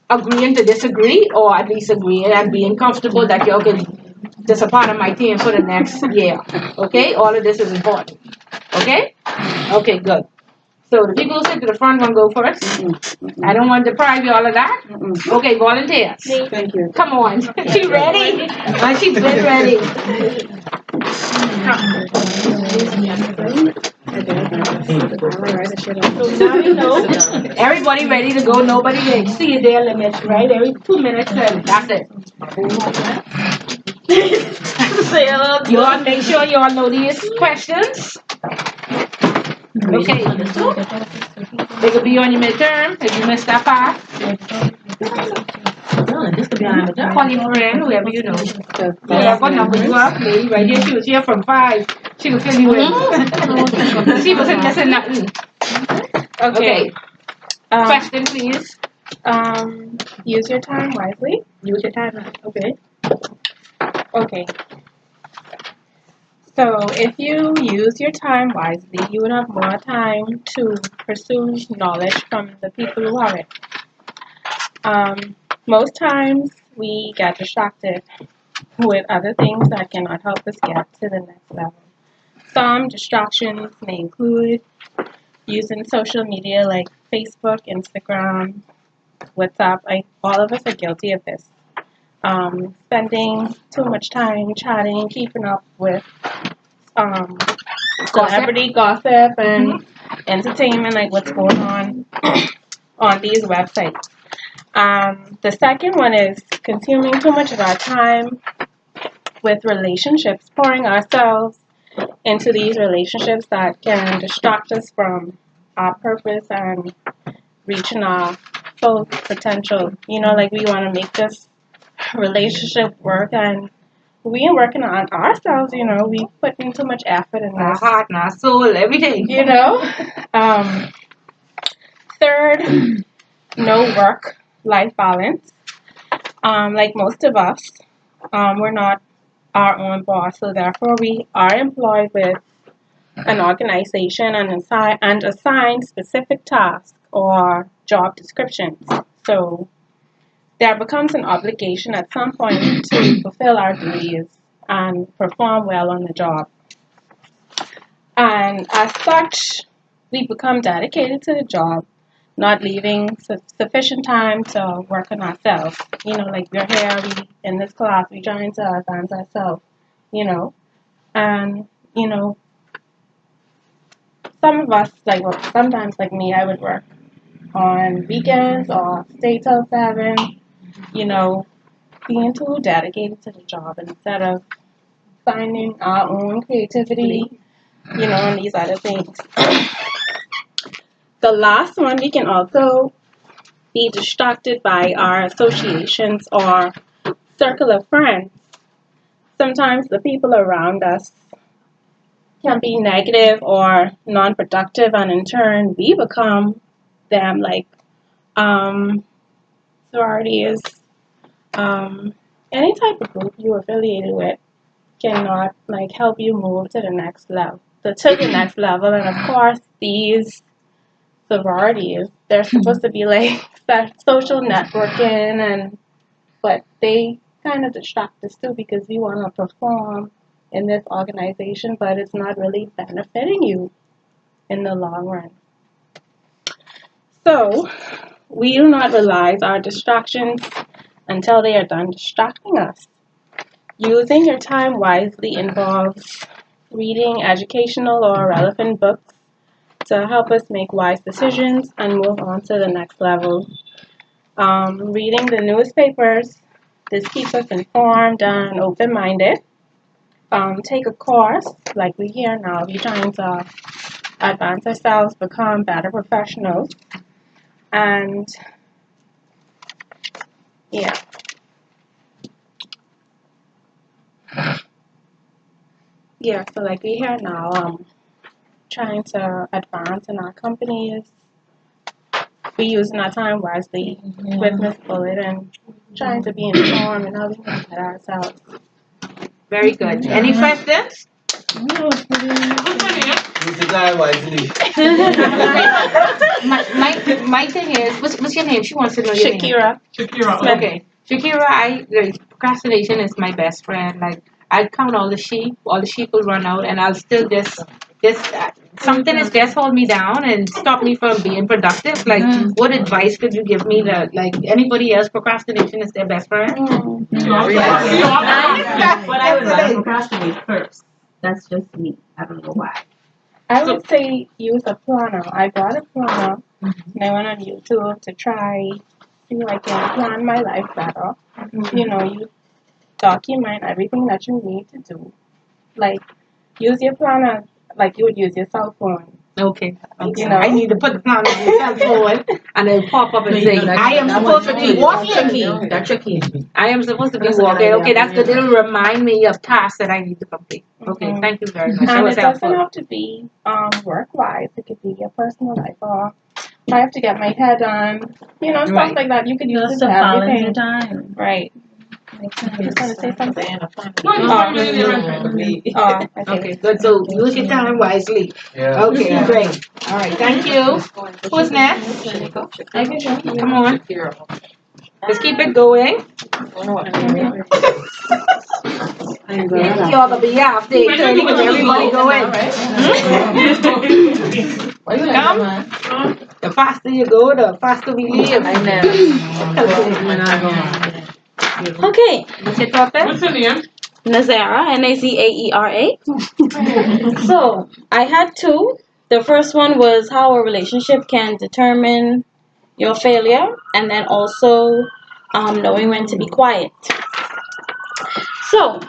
agreeing to disagree, or at least agreeing and being comfortable that y'all can just a part of my team for the next year. Okay, all of this is important. Okay, okay, good. So the people who sit to the front want to go first. I don't want to deprive you all of that. Okay, volunteers. Thank you. Come on, she ready? She's been ready. So now you know everybody ready to go. Nobody can exceed their limits, right? Every 2 minutes, and that's it. You all make sure you all know these questions. Okay. They could be on your midterm if you missed that part. Call your friend, whoever you know. Whatever number you are, lady right here. She was here from 5. She could fill you in. She wasn't missing nothing. Okay. Question, please. Use your time wisely. Use your time. Okay. Okay. So if you use your time wisely, you would have more time to pursue knowledge from the people who have it. Most times we get distracted with other things that cannot help us get to the next level. Some distractions may include using social media like Facebook, Instagram, WhatsApp. All of us are guilty of this. Spending too much time chatting, keeping up with celebrity gossip and entertainment, like what's going on these websites. The second one is consuming too much of our time with relationships, pouring ourselves into these relationships that can distract us from our purpose and reaching our full potential. Like we want to make this relationship work, and we ain't working on ourselves. We put in too much effort in Our this. heart and our soul, everything. Third, no work-life balance. Like most of us, we're not our own boss, so therefore we are employed with an organization and assigned specific tasks or job descriptions. So there becomes an obligation at some point to fulfill our duties and perform well on the job. And as such, we become dedicated to the job, not leaving sufficient time to work on ourselves. Like we're here, we in this class, we trying to advance ourselves, and some of us, sometimes like me, I would work on weekends or stay till 7, being too dedicated to the job instead of finding our own creativity, and these other things. The last one, we can also be distracted by our associations or circle of friends. Sometimes the people around us can be negative or non-productive, and in turn we become them, like sororities, any type of group you're affiliated with cannot help you move to the next level. And of course these sororities, they're supposed to be like social networking, but they kind of distract us too, because we want to perform in this organization, but it's not really benefiting you in the long run. So we do not realize our distractions until they are done distracting us. Using your time wisely involves reading educational or relevant books to help us make wise decisions and move on to the next level. Reading the newspapers, this keeps us informed and open-minded. Take a course, like we hear now, we're trying to advance ourselves, become better professionals. And yeah. Yeah, so like we hear now, trying to advance in our companies. We using our time wisely with Miss Bullet and trying to be informed and how we can better ourselves. Very good. Any questions? Use the time wisely. my thing is, what's your name? She wants to know your name. Shakira. Okay. Shakira, procrastination is my best friend. Like, I count all the sheep will run out, and I'll still just something is just hold me down and stop me from being productive. Like, what advice could you give me that, like, anybody else, procrastination is their best friend? But I would procrastinate first. That's just me. I don't know why. I would say use a planner. I bought a planner and I went on YouTube to try, see if I can plan my life better. You document everything that you need to do. Like, use your planner like you would use your cell phone. Okay. I need to put the plan on your cell phone and it'll pop up and say, I am supposed to be walking. That's tricky. I am supposed to be walking. Okay, that's good. It'll remind me of tasks that I need to complete. Okay, thank you very much. And it doesn't have to be work-wise. It could be your personal life, or I have to get my hair done. Stuff like that. You could use it for everything. Time. Right. Okay, good. So use your time wisely. Yeah. Okay, great. All right, thank you. Who's next? Come on. Let's keep it going. Y'all gonna be off day 30 when everybody go in. Come. The faster you go, the faster we leave. I know. Okay. What's your topic? What's your name? Nazaera, Nazaera. So I had two. The first one was how a relationship can determine your failure, and then also knowing when to be quiet. So,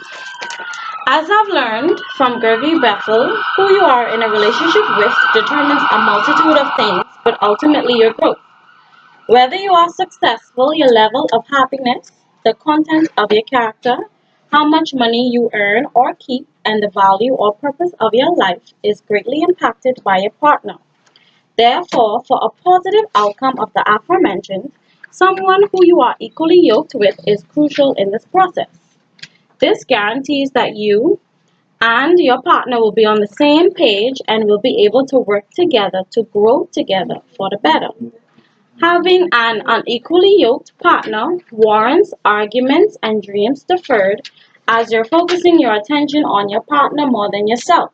as I've learned from Gregory Bethel, who you are in a relationship with determines a multitude of things, but ultimately your growth. Whether you are successful, your level of happiness, the content of your character, how much money you earn or keep, and the value or purpose of your life is greatly impacted by your partner. Therefore, for a positive outcome of the aforementioned, someone who you are equally yoked with is crucial in this process. This guarantees that you and your partner will be on the same page and will be able to work together to grow together for the better. Having an unequally yoked partner warrants arguments and dreams deferred as you're focusing your attention on your partner more than yourself.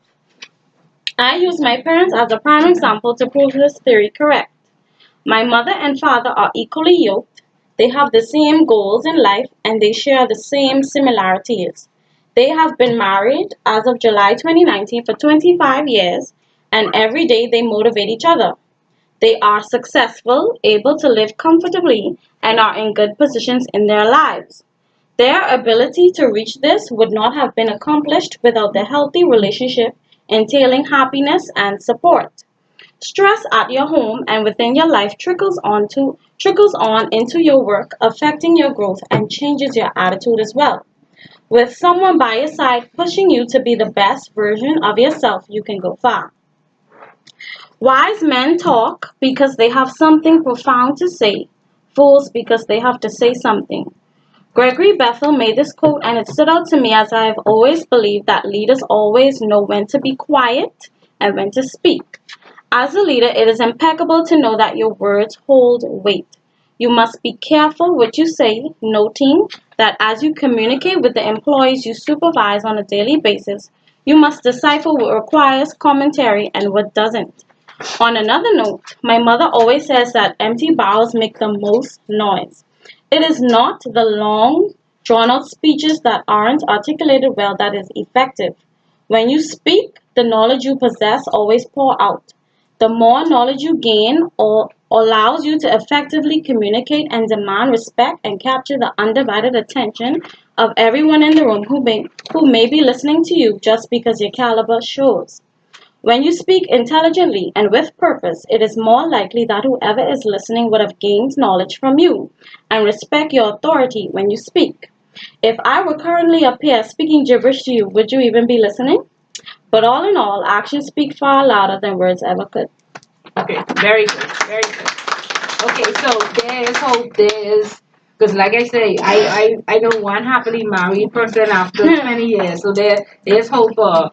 I use my parents as a prime example to prove this theory correct. My mother and father are equally yoked. They have the same goals in life and they share the same similarities. They have been married as of July 2019 for 25 years, and every day they motivate each other. They are successful, able to live comfortably, and are in good positions in their lives. Their ability to reach this would not have been accomplished without the healthy relationship entailing happiness and support. Stress at your home and within your life trickles on into your work, affecting your growth and changes your attitude as well. With someone by your side pushing you to be the best version of yourself, you can go far. Wise men talk because they have something profound to say. Fools because they have to say something. Gregory Bethel made this quote and it stood out to me as I have always believed that leaders always know when to be quiet and when to speak. As a leader, it is impeccable to know that your words hold weight. You must be careful what you say, noting that as you communicate with the employees you supervise on a daily basis, you must decipher what requires commentary and what doesn't. On another note, my mother always says that empty barrels make the most noise. It is not the long, drawn-out speeches that aren't articulated well that is effective. When you speak, the knowledge you possess always pour out. The more knowledge you gain allows you to effectively communicate and demand respect and capture the undivided attention of everyone in the room who may be listening to you just because your caliber shows. When you speak intelligently and with purpose, it is more likely that whoever is listening would have gained knowledge from you and respect your authority when you speak. If I were currently up here speaking gibberish to you, would you even be listening? But all in all, actions speak far louder than words ever could. Okay, very good, very good. Okay, so there's hope, because like I say, I know one happily married person after 20 years, so there's hope for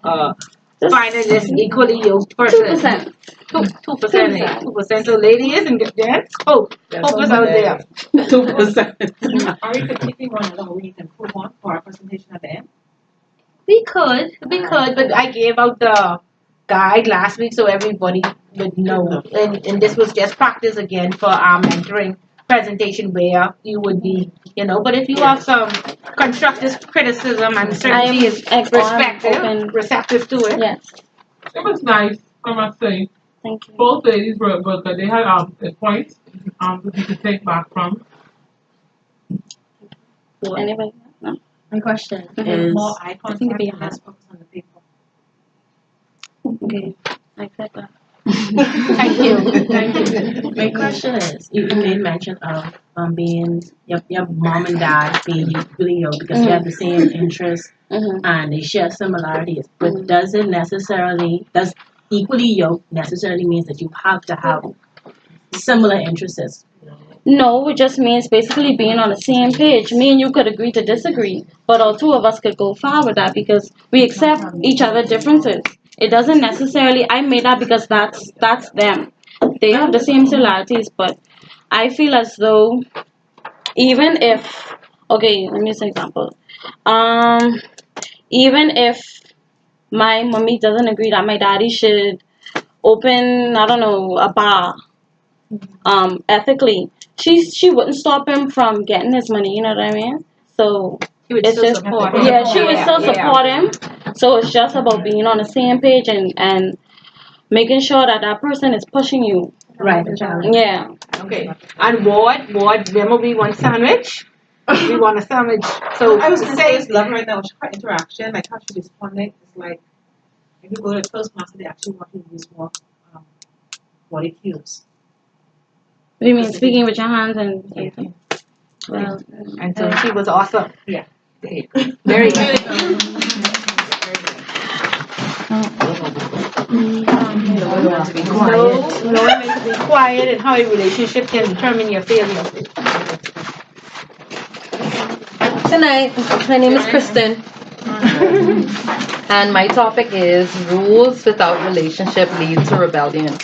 finding this equally yoked person. 2%. 2%. So ladies and gents, hope is out there. 2%. Are we particularly one of them we can put on for our presentation at the end? We could, but I gave out the guide last week so everybody would know. And this was just practice again for our mentoring presentation where you would be, but if you have some constructive criticism and certainly is receptive to it. Yes. It was nice, I must say. Thank you. Both ladies were good. They had the points that you could take back from. Anybody? No. My question Is is, more eye contact and less focus on the paper. Okay. I said that. Thank you. my question is, you made mention of being your mom and dad being equally yoked because you have the same interests and they share similarities. But does equally yoked necessarily means that you have to have similar interests? No, it just means basically being on the same page. Me and you could agree to disagree, but all two of us could go far with that because we accept each other's differences. It doesn't necessarily I made that because that's them. They have the same similarities, but I feel as though even if okay, let me use an example. Um, even if my mommy doesn't agree that my daddy should open, I don't know, a bar, ethically, she wouldn't stop him from getting his money. You know what I mean? So it's just yeah, she would still support him. So it's just about being on the same page and making sure that that person is pushing you. Right. Yeah. Okay. And what, remember we want sandwich? We want a sandwich. So I was gonna say it's love right now. Her interaction, like how she responded, is like if you go to Toastmaster, they actually want you to use more body cues. What do you mean speaking with your hands and well, and so she was awesome. Yeah. Very good. No, it meant to be quiet and how a relationship can determine your failure. Tonight, my name is Kristen, and my topic is rules without relationship lead to rebellion.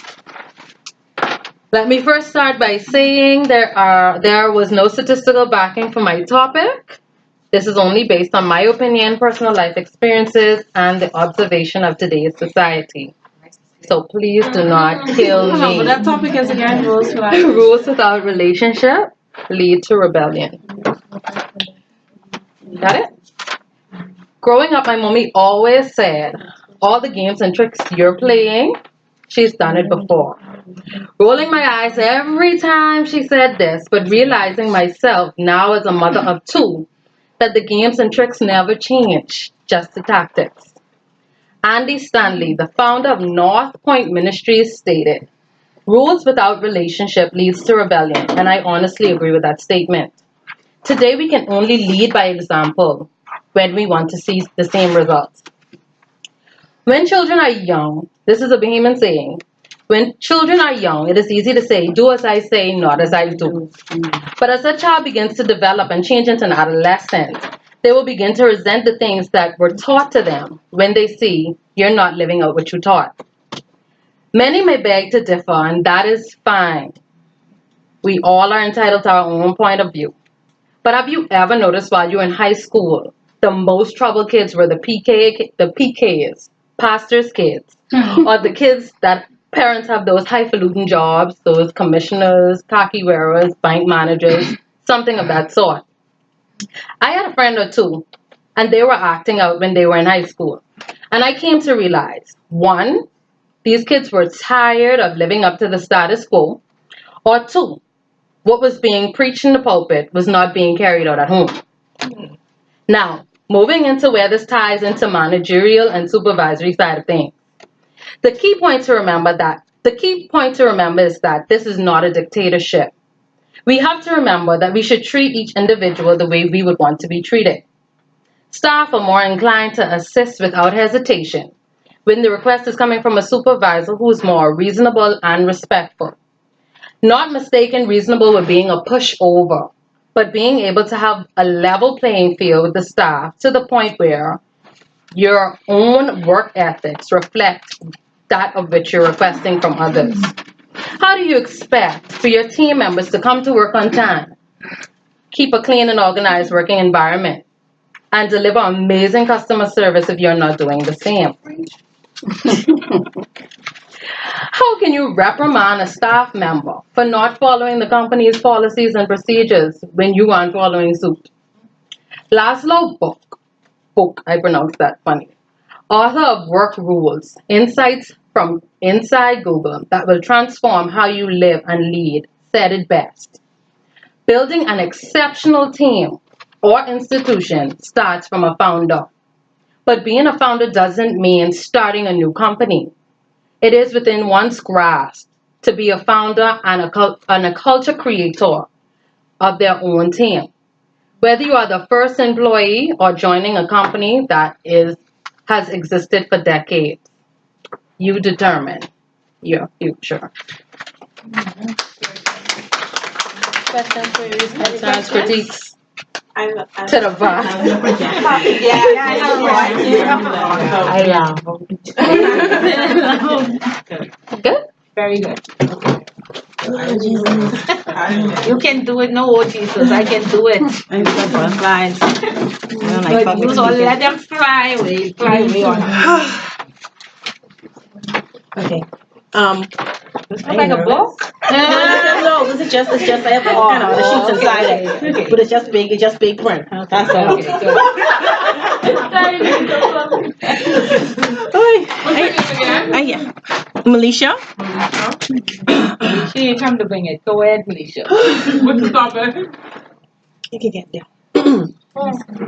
Let me first start by saying there was no statistical backing for my topic. This is only based on my opinion, personal life experiences, and the observation of today's society. So please do not kill me. but that topic is again rules without Rules without relationship lead to rebellion. Got it? Growing up, my mommy always said, all the games and tricks you're playing, she's done it before. Rolling my eyes every time she said this, but realizing myself now as a mother of two, that the games and tricks never change, just the tactics. Andy Stanley, the founder of North Point Ministries, stated, rules without relationship leads to rebellion, and I honestly agree with that statement. Today we can only lead by example when we want to see the same results. When children are young, this is a Bahamian saying, when children are young, it is easy to say, do as I say, not as I do. But as a child begins to develop and change into an adolescent, they will begin to resent the things that were taught to them when they see you're not living out what you taught. Many may beg to differ, and that is fine. We all are entitled to our own point of view. But have you ever noticed while you were in high school, the most troubled kids were the PKs, pastors' kids, or the kids that parents have those highfalutin jobs, those commissioners, khaki wearers, bank managers, something of that sort. I had a friend or two, and they were acting out when they were in high school. And I came to realize, one, these kids were tired of living up to the status quo, or two, what was being preached in the pulpit was not being carried out at home. Now, moving into where this ties into managerial and supervisory side of things. The key point to remember is that this is not a dictatorship. We have to remember that we should treat each individual the way we would want to be treated. Staff are more inclined to assist without hesitation when the request is coming from a supervisor who is more reasonable and respectful. Not mistaken reasonable with being a pushover, but being able to have a level playing field with the staff to the point where your own work ethics reflect that of which you're requesting from others. How do you expect for your team members to come to work on time, keep a clean and organized working environment, and deliver amazing customer service if you're not doing the same? How can you reprimand a staff member for not following the company's policies and procedures when you aren't following suit? Laszlo Book, I pronounced that funny, author of Work Rules, Insights from Inside Google that will transform how you live and lead, said it best. Building an exceptional team or institution starts from a founder. But being a founder doesn't mean starting a new company. It is within one's grasp to be a founder and a culture creator of their own team. Whether you are the first employee or joining a company that has existed for decades, you determine your future. questions for you. Any Science questions? critiques I to the bar. Good? Very good. You can do it, no oh Jesus, I can do it. Butterflies. But you so let them fly away on. Okay. This look like a book? No, this is just it's just like the sheets inside it. Okay. But it's just big print. That's all. Okay, good. Yeah. Militia. She ain't come to bring it. Go ahead, Militia. What's the topic? You can get there.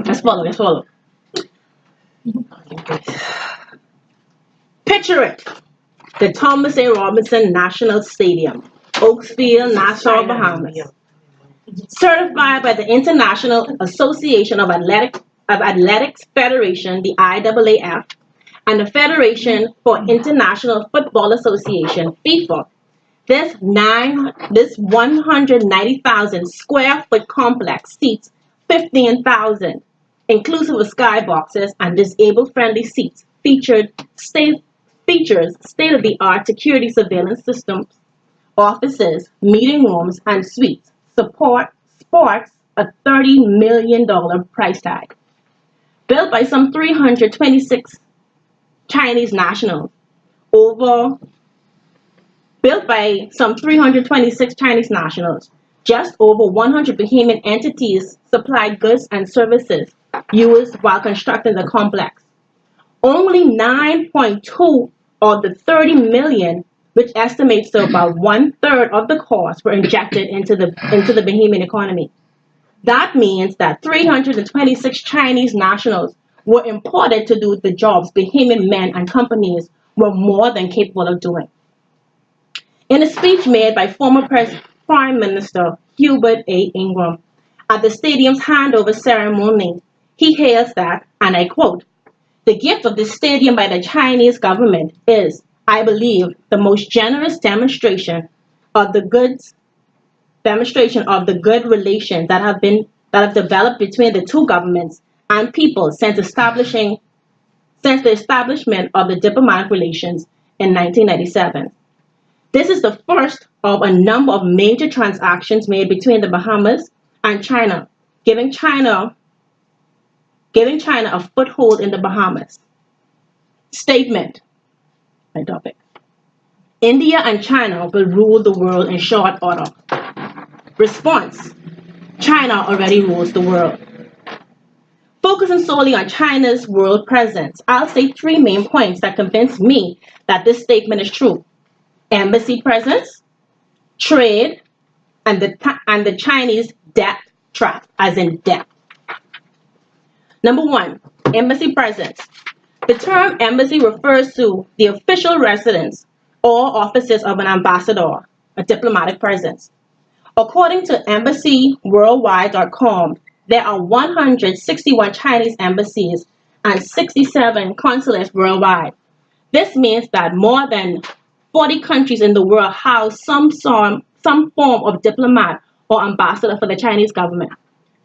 Let's follow. Picture it. The Thomas A. Robinson National Stadium, Oaksville, Nassau, Bahamas. Certified by the International Association of Athletics Federation, the IAAF, and the Federation for International Football Association, FIFA. This 190,000 square foot complex seats 15,000, inclusive of skyboxes and disabled-friendly seats, features state-of-the-art security surveillance systems, offices, meeting rooms, and suites. Sports a $30 million price tag. Built by some 326 Chinese nationals, just over 100 Bahamian entities supplied goods and services used while constructing the complex. Only 9.2 of the 30 million, which estimates to about 1/3 of the cost, were injected into the Bahamian economy. That means that 326 Chinese nationals were imported to do the jobs Bahamian men and companies were more than capable of doing. In a speech made by former Prime Minister Hubert A. Ingram at the stadium's handover ceremony, he hails that, and I quote, "The gift of this stadium by the Chinese government is, I believe, the most generous demonstration of the good relations that have developed between the two governments and people since the establishment of the diplomatic relations in 1997. This is the first of a number of major transactions made between the Bahamas and China, giving China a foothold in the Bahamas." Statement. My topic. India and China will rule the world in short order. Response. China already rules the world. Focusing solely on China's world presence, I'll state 3 main points that convince me that this statement is true. Embassy presence, trade, and the Chinese debt trap, as in debt. Number 1, embassy presence. The term embassy refers to the official residence or offices of an ambassador, a diplomatic presence. According to embassyworldwide.com, there are 161 Chinese embassies and 67 consulates worldwide. This means that more than 40 countries in the world house some form of diplomat or ambassador for the Chinese government.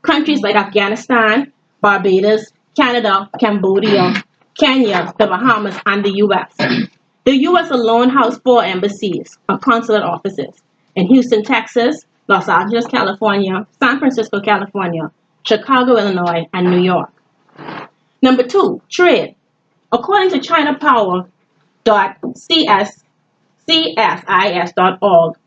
Countries like Afghanistan, Barbados, Canada, Cambodia, Kenya, the Bahamas, and the U.S. The U.S. alone house 4 embassies or consulate offices in Houston, Texas, Los Angeles, California, San Francisco, California, Chicago, Illinois, and New York. Number 2, trade. According to ChinaPower.csis.org,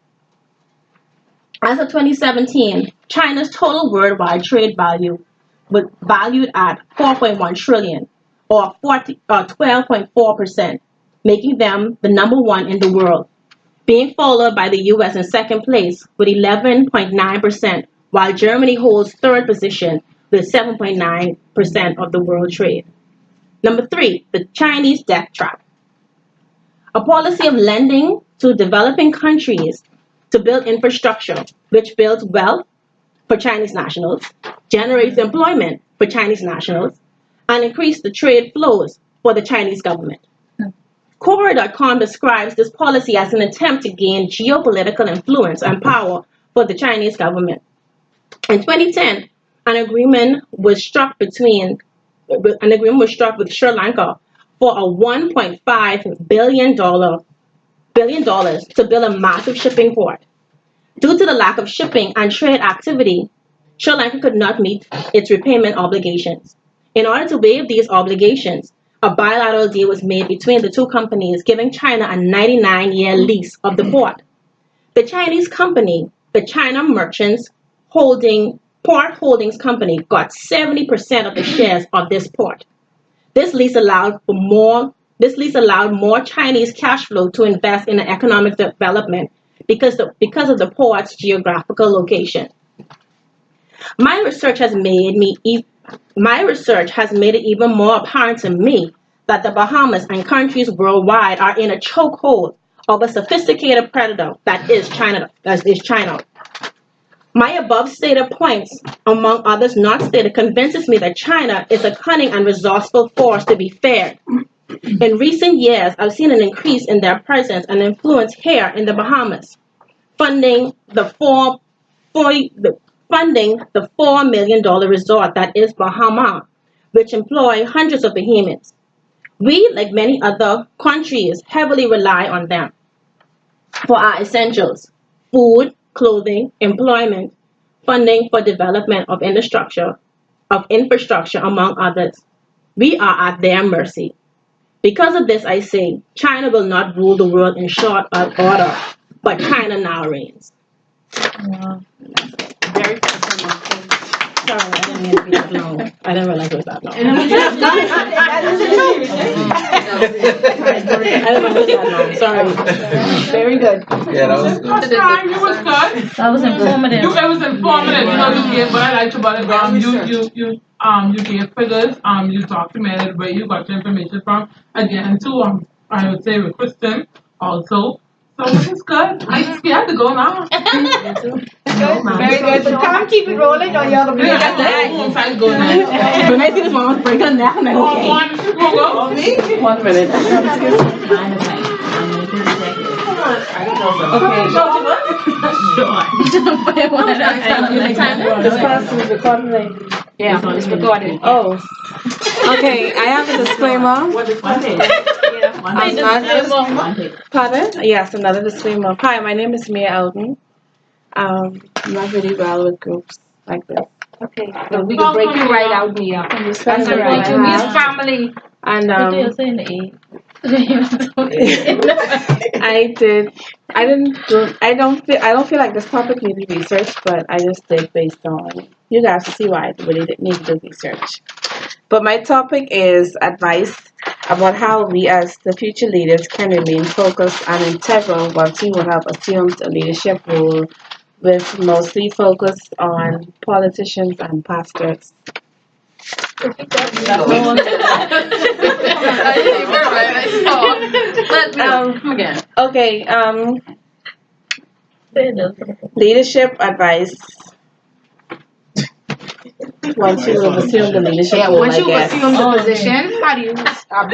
as of 2017, China's total worldwide trade value was valued at 4.1 trillion, or 12.4%, making them the number 1 in the world, being followed by the U.S. in second place with 11.9%, while Germany holds third position with 7.9% of the world trade. Number 3, the Chinese debt trap. A policy of lending to developing countries to build infrastructure, which builds wealth for Chinese nationals, generates employment for Chinese nationals, and increases the trade flows for the Chinese government. Quora.com describes this policy as an attempt to gain geopolitical influence and power for the Chinese government. In 2010, an agreement was struck with Sri Lanka for a $1.5 billion to build a massive shipping port. Due to the lack of shipping and trade activity, Sri Lanka could not meet its repayment obligations. In order to waive these obligations, a bilateral deal was made between the two companies, giving China a 99-year lease of the port. The Chinese company, the China Merchants Port Holdings Company, got 70% of the shares of this port. This lease allowed more Chinese cash flow to invest in economic development because of the port's geographical location. My research has made it even more apparent to me that the Bahamas and countries worldwide are in a chokehold of a sophisticated predator that is China. My above stated points, among others not stated, convinces me that China is a cunning and resourceful force to be feared. In recent years, I've seen an increase in their presence and influence here in the Bahamas, funding the $4 million resort that is Bahama, which employ hundreds of Bahamians. We, like many other countries, heavily rely on them for our essentials: food, clothing, employment, funding for development of infrastructure, among others. We are at their mercy. Because of this, I say, China will not rule the world in short order, but China now reigns. Wow. Very personal. Sorry, I didn't mean to be that long. I didn't realize it was that long. I didn't realize it was that long. Sorry. Very good. Yeah, that was good. That's fine. You was good. That was informative. It was informative. You know, you gave what I liked about it. You gave figures. You documented where you got your information from. Again, too. I would say with Kristen also. So it was good. I'm scared to go now. Very good. But Tom, keep it rolling or y'all Yeah, I go now. When I see this one break her neck, I'm like, okay. Me? 1 minute. This class is recorded. Yeah, it's recorded. Oh. Okay, I have a disclaimer. I'm not. Pardon? Yes, another disclaimer. Hi, my name is Mia Elton. I'm not really well with groups like this. Okay, so we can break you right out, Mia. That's all right. Mia's family. And I don't feel like this topic needed research, but I just did based on you guys to see why I really didn't need to do research. But my topic is advice about how we as the future leaders can remain focused and integral once we will have assumed a leadership role, with mostly focused on politicians and pastors. Okay. Leadership advice. Once you have assumed the leadership role, once you assume the position, how do you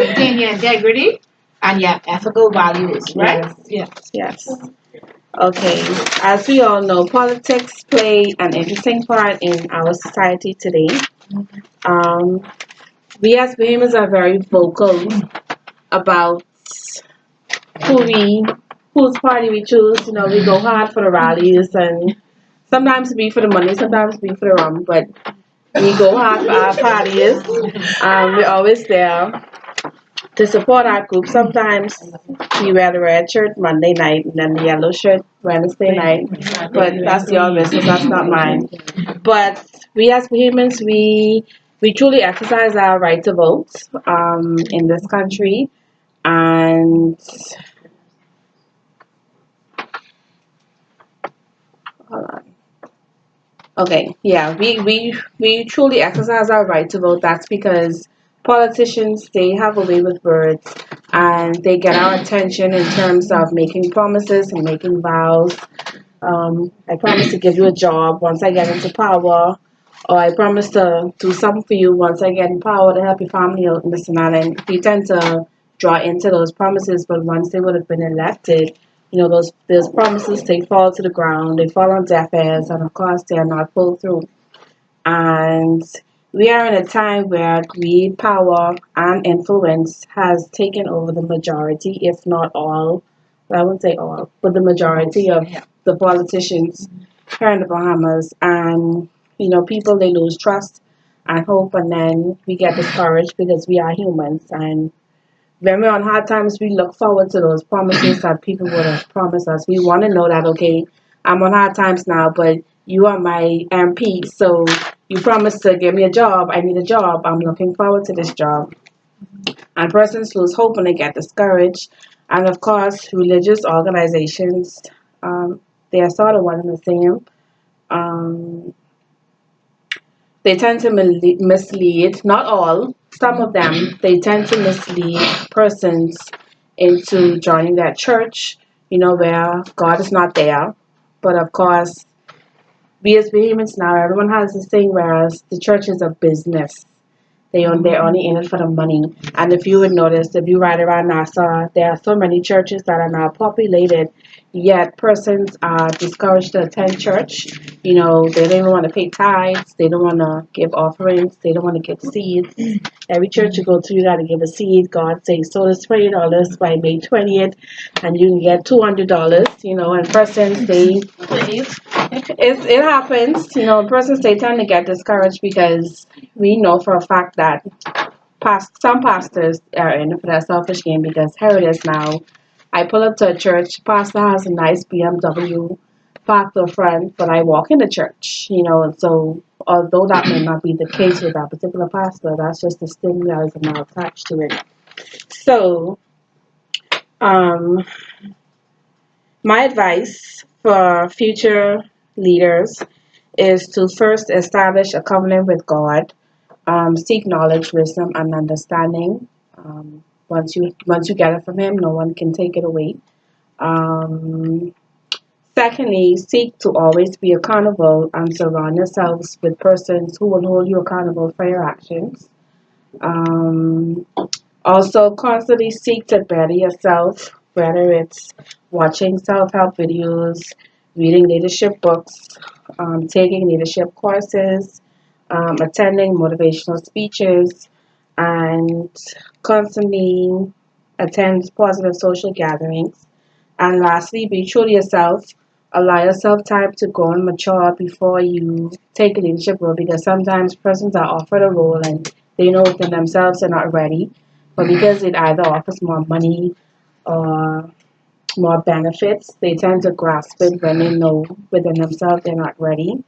maintain your integrity and your ethical values, right? Yes. Okay. As we all know, politics play an interesting part in our society today. We as Bahamians are very vocal about whose party we choose. You know, we go hard for the rallies, and sometimes we for the money, sometimes we for the rum, but we go hard for our parties. We're always there to support our group. Sometimes we wear the red shirt Monday night and then the yellow shirt Wednesday night, but that's your business, that's not mine. But we as Bahamians, we truly exercise our right to vote in this country, and hold on. Okay, yeah, we truly exercise our right to vote. That's because politicians, they have a way with words, and they get our attention in terms of making promises and making vows. I promise to give you a job once I get into power, or I promise to do something for you once I get in power to help your family out and this and that. And we tend to draw into those promises, but once they would have been elected, those promises, they fall to the ground, they fall on deaf ears, and of course they are not pulled through. And we are in a time where greed, power, and influence has taken over the majority, if not all. I wouldn't say all, but the majority of the politicians here in the Bahamas. And people, they lose trust and hope, and then we get discouraged because we are humans. And when we're on hard times, we look forward to those promises that people would have promised us. We want to know that, okay, I'm on hard times now, but you are my MP, so you promised to give me a job. I need a job. I'm looking forward to this job. And persons lose hope when they get discouraged. And of course, religious organizations, they are sort of one and the same. They tend to mislead, not all, some of them, they tend to mislead persons into joining that church, where God is not there. But of course, we as Bahamians now, everyone has this thing, whereas the church is a business. They're only in it for the money. And if you would notice, if you ride around Nassau, there are so many churches that are now populated, yet persons are discouraged to attend church. They don't even want to pay tithes. They don't want to give offerings. They don't want to give seeds. Every church you go to, you got to give a seed. God says, so this $20 by May 20th, and you can get $200, and persons, it happens, persons, they tend to get discouraged because we know for a fact that some pastors are in it for that selfish game, because here it is now. I pull up to a church, pastor has a nice BMW parked up front, but I walk in the church, and so although that may not be the case with that particular pastor, that's just the stigma that is now attached to it. So, my advice for future leaders is to first establish a covenant with God, seek knowledge, wisdom, and understanding. Once you get it from Him, no one can take it away. Secondly, seek to always be accountable and surround yourselves with persons who will hold you accountable for your actions. Also, constantly seek to better yourself, whether it's watching self-help videos, reading leadership books, taking leadership courses, attending motivational speeches, and constantly attend positive social gatherings. And lastly, be true to yourself. Allow yourself time to grow and mature before you take a leadership role, because sometimes persons are offered a role and they know within themselves they're not ready, but because it either offers more money or more benefits, they tend to grasp it when they know within themselves they're not ready.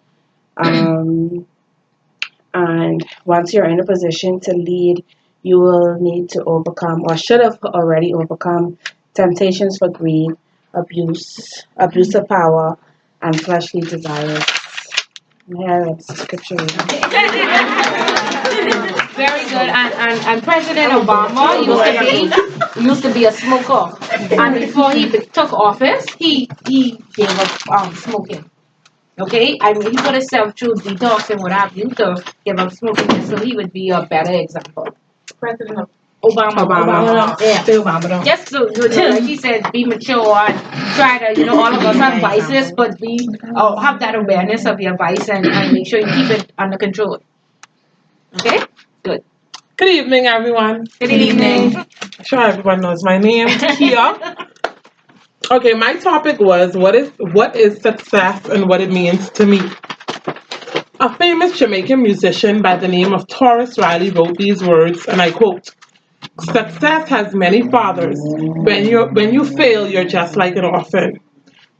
And once you're in a position to lead, you will need to overcome, or should have already overcome, temptations for greed, abuse of power, and fleshly desires. Yeah, that's scripture. Very good. And President Obama used to be a smoker, and before he took office, he gave up smoking. Okay, I mean, he put himself through detox and what have you to give up smoking, so he would be a better example. President Obama. Yeah. Obama. Just so, like he said, be mature and try to, all of us have vices, but have that awareness of your vice and make sure you keep it under control. Okay? Good. Good evening, everyone. Good evening. I'm sure everyone knows my name, Kia. Okay, my topic was what is success and what it means to me. A famous Jamaican musician by the name of Taurus Riley wrote these words, and I quote, "Success has many fathers. When you fail, you're just like an orphan."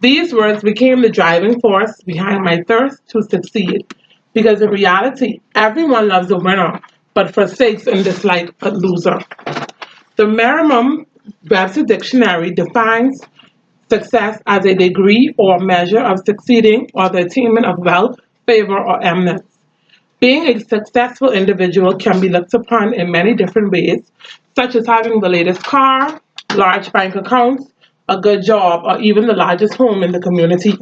These words became the driving force behind my thirst to succeed, because in reality, everyone loves a winner, but forsakes and dislikes a loser. The Merriam-Webster Dictionary defines success as a degree or measure of succeeding or the attainment of wealth, favor, or eminence. Being a successful individual can be looked upon in many different ways, such as having the latest car, large bank accounts, a good job, or even the largest home in the community.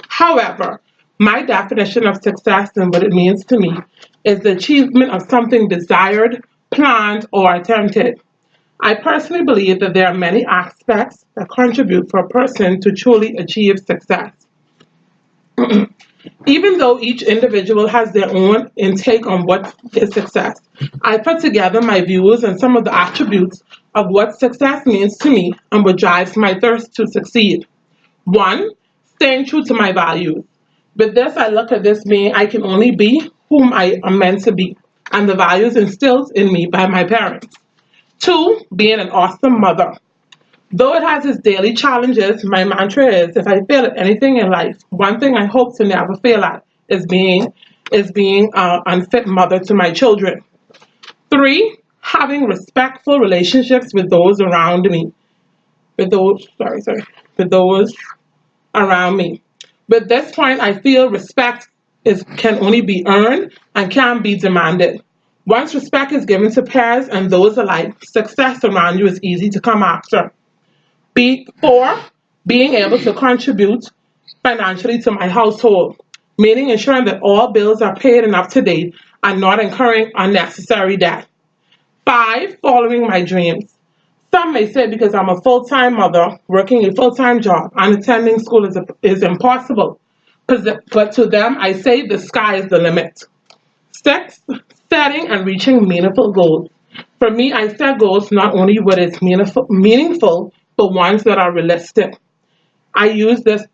However, my definition of success and what it means to me is the achievement of something desired, planned, or attempted. I personally believe that there are many aspects that contribute for a person to truly achieve success. Even though each individual has their own intake on what is success, I put together my views and some of the attributes of what success means to me and what drives my thirst to succeed. 1. Staying true to my values. With this, I look at this being I can only be whom I am meant to be, and the values instilled in me by my parents. 2. Being an awesome mother. Though it has its daily challenges, my mantra is if I fail at anything in life, one thing I hope to never fail at is being an unfit mother to my children. 3. Having respectful relationships with those around me. With those around me. With this point, I feel respect can only be earned and can't be demanded. Once respect is given to peers and those alike, success around you is easy to come after. 4. Being able to contribute financially to my household, meaning ensuring that all bills are paid and up to date and not incurring unnecessary debt. 5. Following my dreams. Some may say because I'm a full-time mother, working a full-time job, and attending school is impossible. But to them, I say the sky is the limit. 6. Setting and reaching meaningful goals. For me, I set goals not only what is meaningful, but ones that are realistic. I use this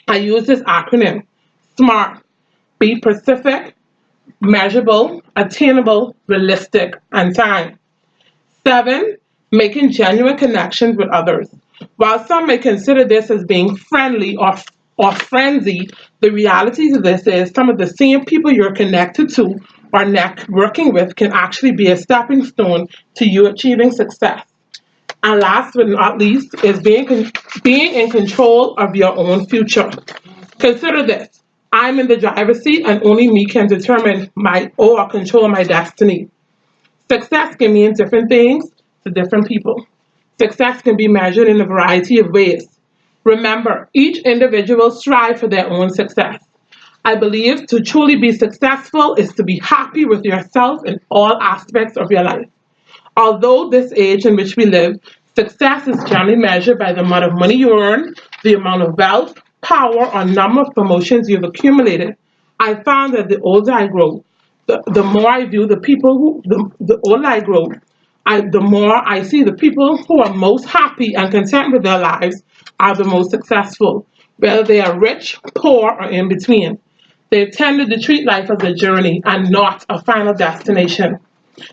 acronym, SMART. Be specific, measurable, attainable, realistic, and time. 7. Making genuine connections with others. While some may consider this as being friendly or frenzy, the reality of this is some of the same people you're connected to or working with can actually be a stepping stone to you achieving success. And last but not least is being in control of your own future. Consider this. I'm in the driver's seat and only me can determine or control my destiny. Success can mean different things to different people. Success can be measured in a variety of ways. Remember, each individual strives for their own success. I believe to truly be successful is to be happy with yourself in all aspects of your life. Although this age in which we live, success is generally measured by the amount of money you earn, the amount of wealth, power, or number of promotions you've accumulated. I found that the older I grow, the more I view the people the older I grow, the more I see the people who are most happy and content with their lives are the most successful, whether they are rich, poor, or in between. They've tended to treat life as a journey and not a final destination.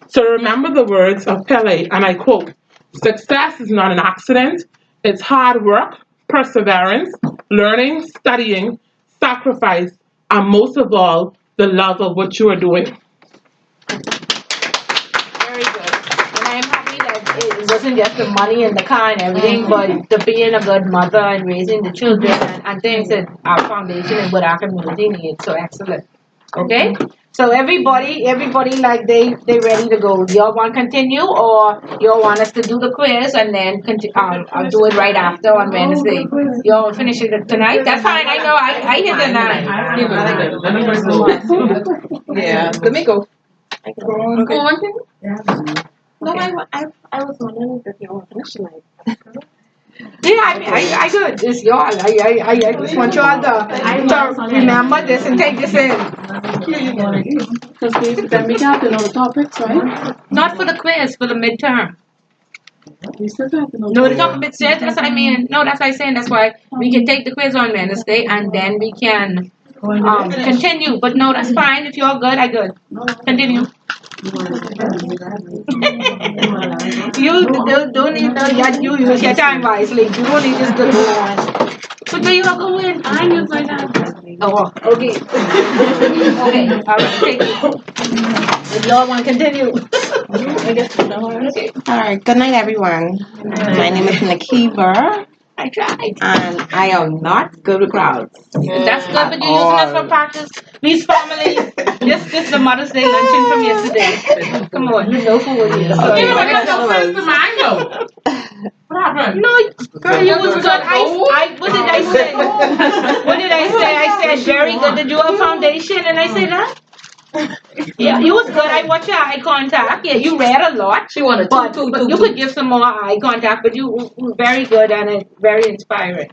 So remember the words of Pele, and I quote, "Success is not an accident. It's hard work, perseverance, learning, studying, sacrifice, and most of all, the love of what you are doing." Very good. And I'm happy that it wasn't just the money and the car and everything, but the being a good mother and raising the children and things that our foundation and what our community needs. So excellent. Okay? So everybody like they ready to go. Y'all want to continue or y'all want us to do the quiz and then I'll do it right after on Wednesday. Y'all finish it tonight? That's fine. I know. I hit the 9. Yeah, let me go. Go on. No, I was wondering if you want to finish tonight. Yeah, I good. It's y'all. I just want y'all to remember this and take this in. Because then we have to know the topics, right? Not for the quiz, for the midterm. We still have to know. No, the topic says that's what I mean. No, that's what I'm saying. That's why we can take the quiz on Wednesday and then we can continue. But no, that's fine. If you're good, I good. Continue. You don't need you use your time wisely. You don't need this to go on. So do you go in? I use my time. Oh, okay. Okay, all right, take it. If y'all want to continue. Okay. All right. Good night, everyone. My name is Nakiba. I tried. And I am not good with crowds. That's good, but you're using us for practice. Please, family. This is the Mother's Day luncheon from yesterday. Come on, you know who it is. Okay, but that's no sense to mine though. What happened? No, girl, you was good. What did I say? What did I say? I said very good to do a foundation, and I said that. Yeah, you was good. I watched your eye contact. Yeah, you read a lot. She wanted but you could give some more eye contact. But you were very good and very inspiring.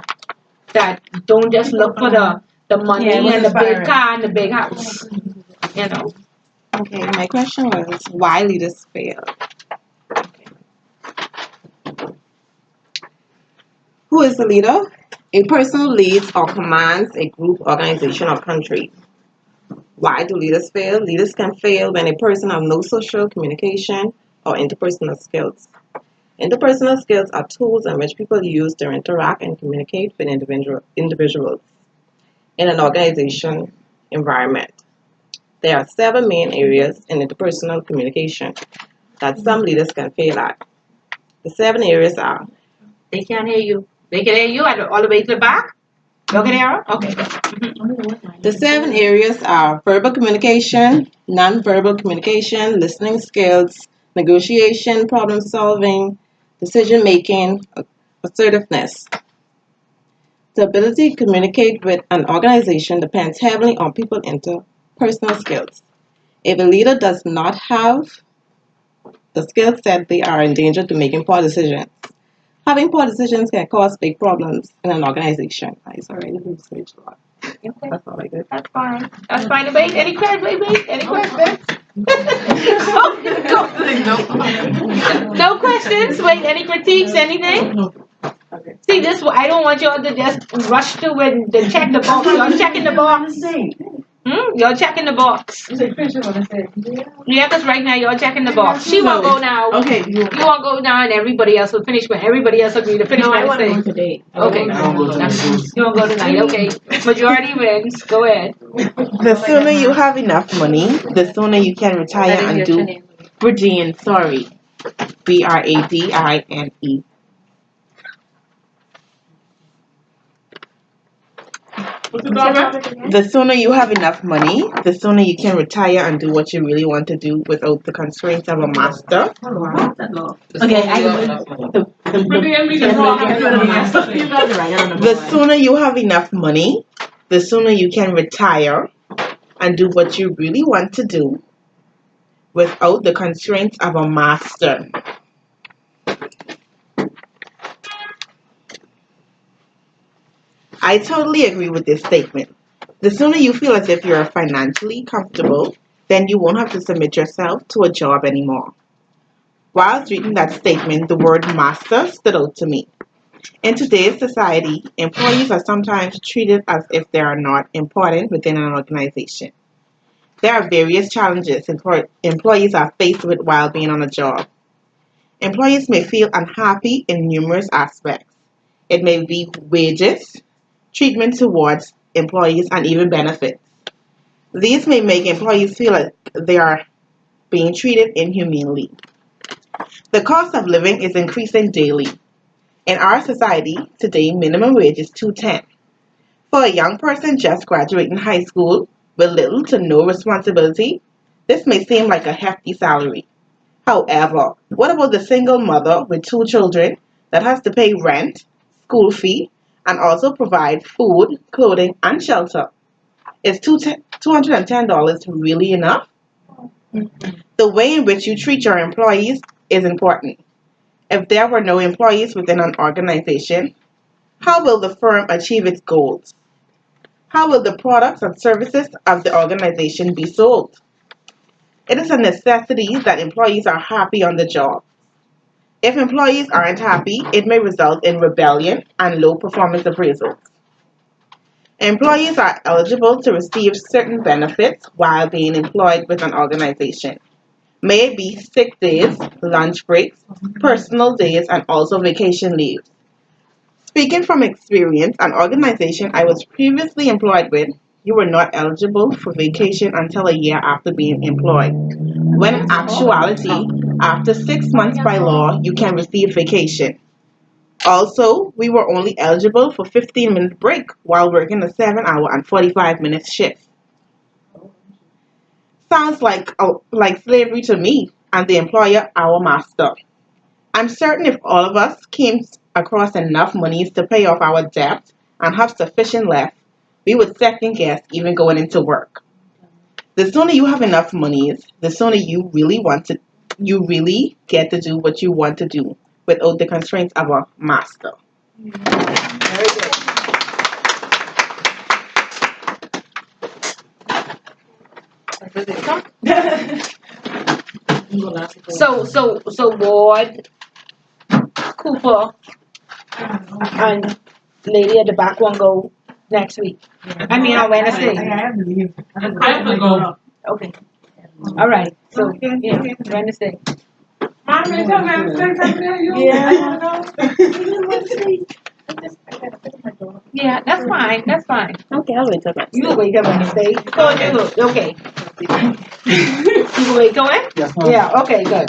That don't just look for the money and the big car and the big house. You know. Okay, my question was why leaders fail. Who is the leader? A person who leads or commands a group, organization, or country. Why do leaders fail? Leaders can fail when a person has no social communication or interpersonal skills. Interpersonal skills are tools in which people use to interact and communicate with individuals in an organization environment. There are 7 main areas in interpersonal communication that some leaders can fail at. The 7 areas are. They can't hear you. They can hear you all the way to the back? You can hear? Okay. The 7 areas are verbal communication, non-verbal communication, listening skills, negotiation, problem solving, decision making, assertiveness. The ability to communicate with an organization depends heavily on people's interpersonal skills. If a leader does not have the skill set, they are in danger to making poor decisions. Having poor decisions can cause big problems in an organization. Sorry, I didn't say a lot. That's all I did. That's fine. That's fine. Wait, any questions? Any questions? No questions? Wait, any critiques? Anything? Okay. See, this I don't want y'all to just rush to and to check the box. Y'all checking the box. Y'all checking the box. Yeah, because right now y'all checking the box. She won't go now. Okay. You won't go now and everybody else will finish when everybody else agree to finish. No, I want to go today. Okay. You won't go tonight. Okay. Majority wins. Go ahead. The sooner you have enough money, the sooner you can retire and do. Bradine, sorry. Bradine. The sooner you have enough money, the sooner you can retire and do what you really want to do without the constraints of a master. Okay, the sooner you have enough money, the sooner you can retire and do what you really want to do without the constraints of a master. I totally agree with this statement. The sooner you feel as if you're financially comfortable, then you won't have to submit yourself to a job anymore. While reading that statement, the word master stood out to me. In today's society, employees are sometimes treated as if they are not important within an organization. There are various challenges employees are faced with while being on a job. Employees may feel unhappy in numerous aspects. It may be wages, treatment towards employees, and even benefits. These may make employees feel like they are being treated inhumanely. The cost of living is increasing daily. In our society today, minimum wage is $2.10. For a young person just graduating high school with little to no responsibility, this may seem like a hefty salary. However, what about the single mother with 2 children that has to pay rent, school fee, and also provide food, clothing, and shelter? Is $210 really enough? The way in which you treat your employees is important. If there were no employees within an organization, how will the firm achieve its goals? How will the products and services of the organization be sold? It is a necessity that employees are happy on the job. If employees aren't happy, it may result in rebellion and low performance appraisals. Employees are eligible to receive certain benefits while being employed with an organization. May it be sick days, lunch breaks, personal days, and also vacation leaves. Speaking from experience, an organization I was previously employed with, you were not eligible for vacation until a year after being employed. When in actuality, after 6 months by law, you can receive vacation. Also, we were only eligible for 15-minute break while working a 7-hour and 45-minute shift. Sounds like slavery to me and the employer our master. I'm certain if all of us came across enough monies to pay off our debt and have sufficient left, we would second guess even going into work. The sooner you have enough monies, the sooner you really get to do what you want to do without the constraints of a master. Very good. So Ward, Cooper, and lady at the back won't go next week. I mean on Wednesday. I have to leave. I have to go. Okay. All right. So yeah, Wednesday. Mom, you come and say something to you? Yeah, that's fine. That's fine. Okay, I'll wait till Wednesday. You will wait till Wednesday. Okay. You will wait till when? Yes, ma'am. Yeah. Okay. Good.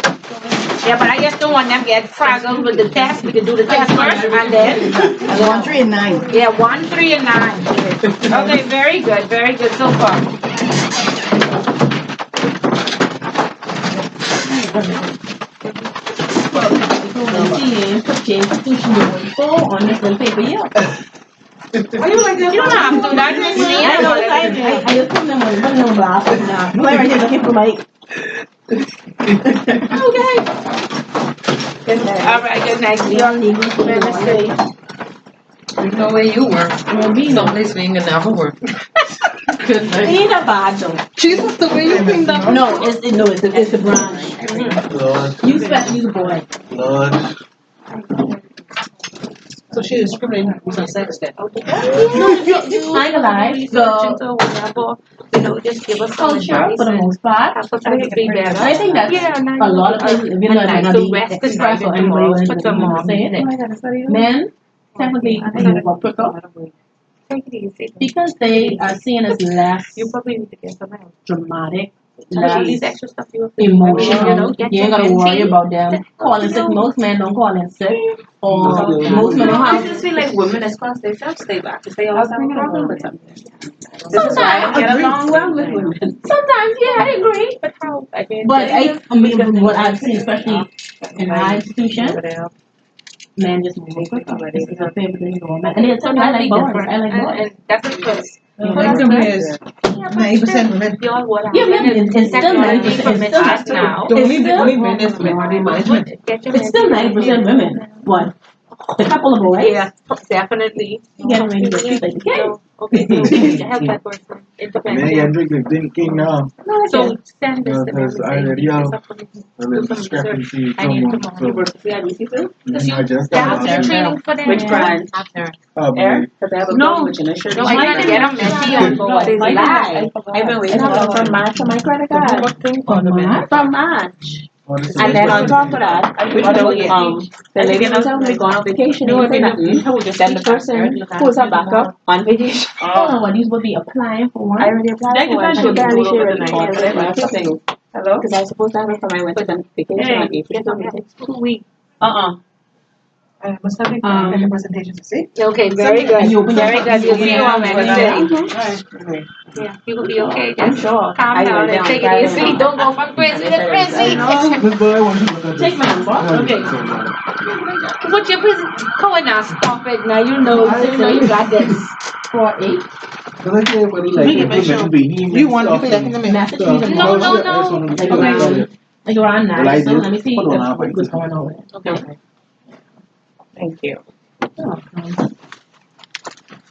Yeah, but I just don't want them to get frazzled with the test. We can do the test first and then 1, 3, and 9. yeah, 1, 3, and 9. Okay. Very good. Very good so far. On this little paper here. Are you like that? You don't have to. That's just me. I know the time. I just put them on the glass now. No, I just looking for my. Okay. Good night. All right. Good night. See you on Wednesday. There's no way you work. Someplace where you can never work. Good night. It ain't a bad though. Jesus, the way you bring that. No, it's the branch. Lord, You especially the boy. Lord. So she is discriminating with her sex then? No, you kind of like So whatever, you know, just give us some culture advice for the and most part. help us to be better. I think that's a lot of places, if you're not be express or anybody will put some more say in it. it. Men technically move up quicker Take it easy. because they are seen as less You probably need to get some help. dramatic, All less these extra stuff you emotional. get You ain't your gotta worry mentee. about them calling sick. Most men don't call in sick, or most men don't I have. just feel like women express themselves, stay back. If they always have a problem with something. This is why I don't get along well with women. Sometimes, yeah, I agree. But how? I mean, But I mean, what I've seen, especially in my institution, men just move quicker. This is a favorite thing to women. And it's I like boys. I like boys. And that's because is 90% women. we all want Yeah, it's still 90%. now. Only men is minority management. It's still 90% women. What? A couple of boys. Yeah, definitely. Get them ready to get like okay. Okay, so we help that person. It depends. Many Hendrick thinking now. So send this to them. Because I already have a little discrepancy I need from tomorrow. I just That's your training for them. Which brand? Probably. Because I have a No. coach and a shirt. No, I gotta get them mentee on board. No, I Lie. I've been waiting from March for my credit card. From March. And then on top of that, the lady was telling me going on vacation. Then the person who was her backup on vacation. Oh, what these would be applying for one. I already applied for one. Hello? Because I was supposed to have it for my winter vacation on April 2 weeks. I must have a presentation to see. Okay, very good. Very good. We'll see you on Wednesday. Right. Yeah, you will be okay. I'm Just sure. calm down and take it easy. Don't go from crazy to crazy. Take my number. Okay. What your go and now stop it now. You know you got this. 4-8. You want to be in the middle. No. Like around 9. So let me see what's going on with it. Okay. Thank you.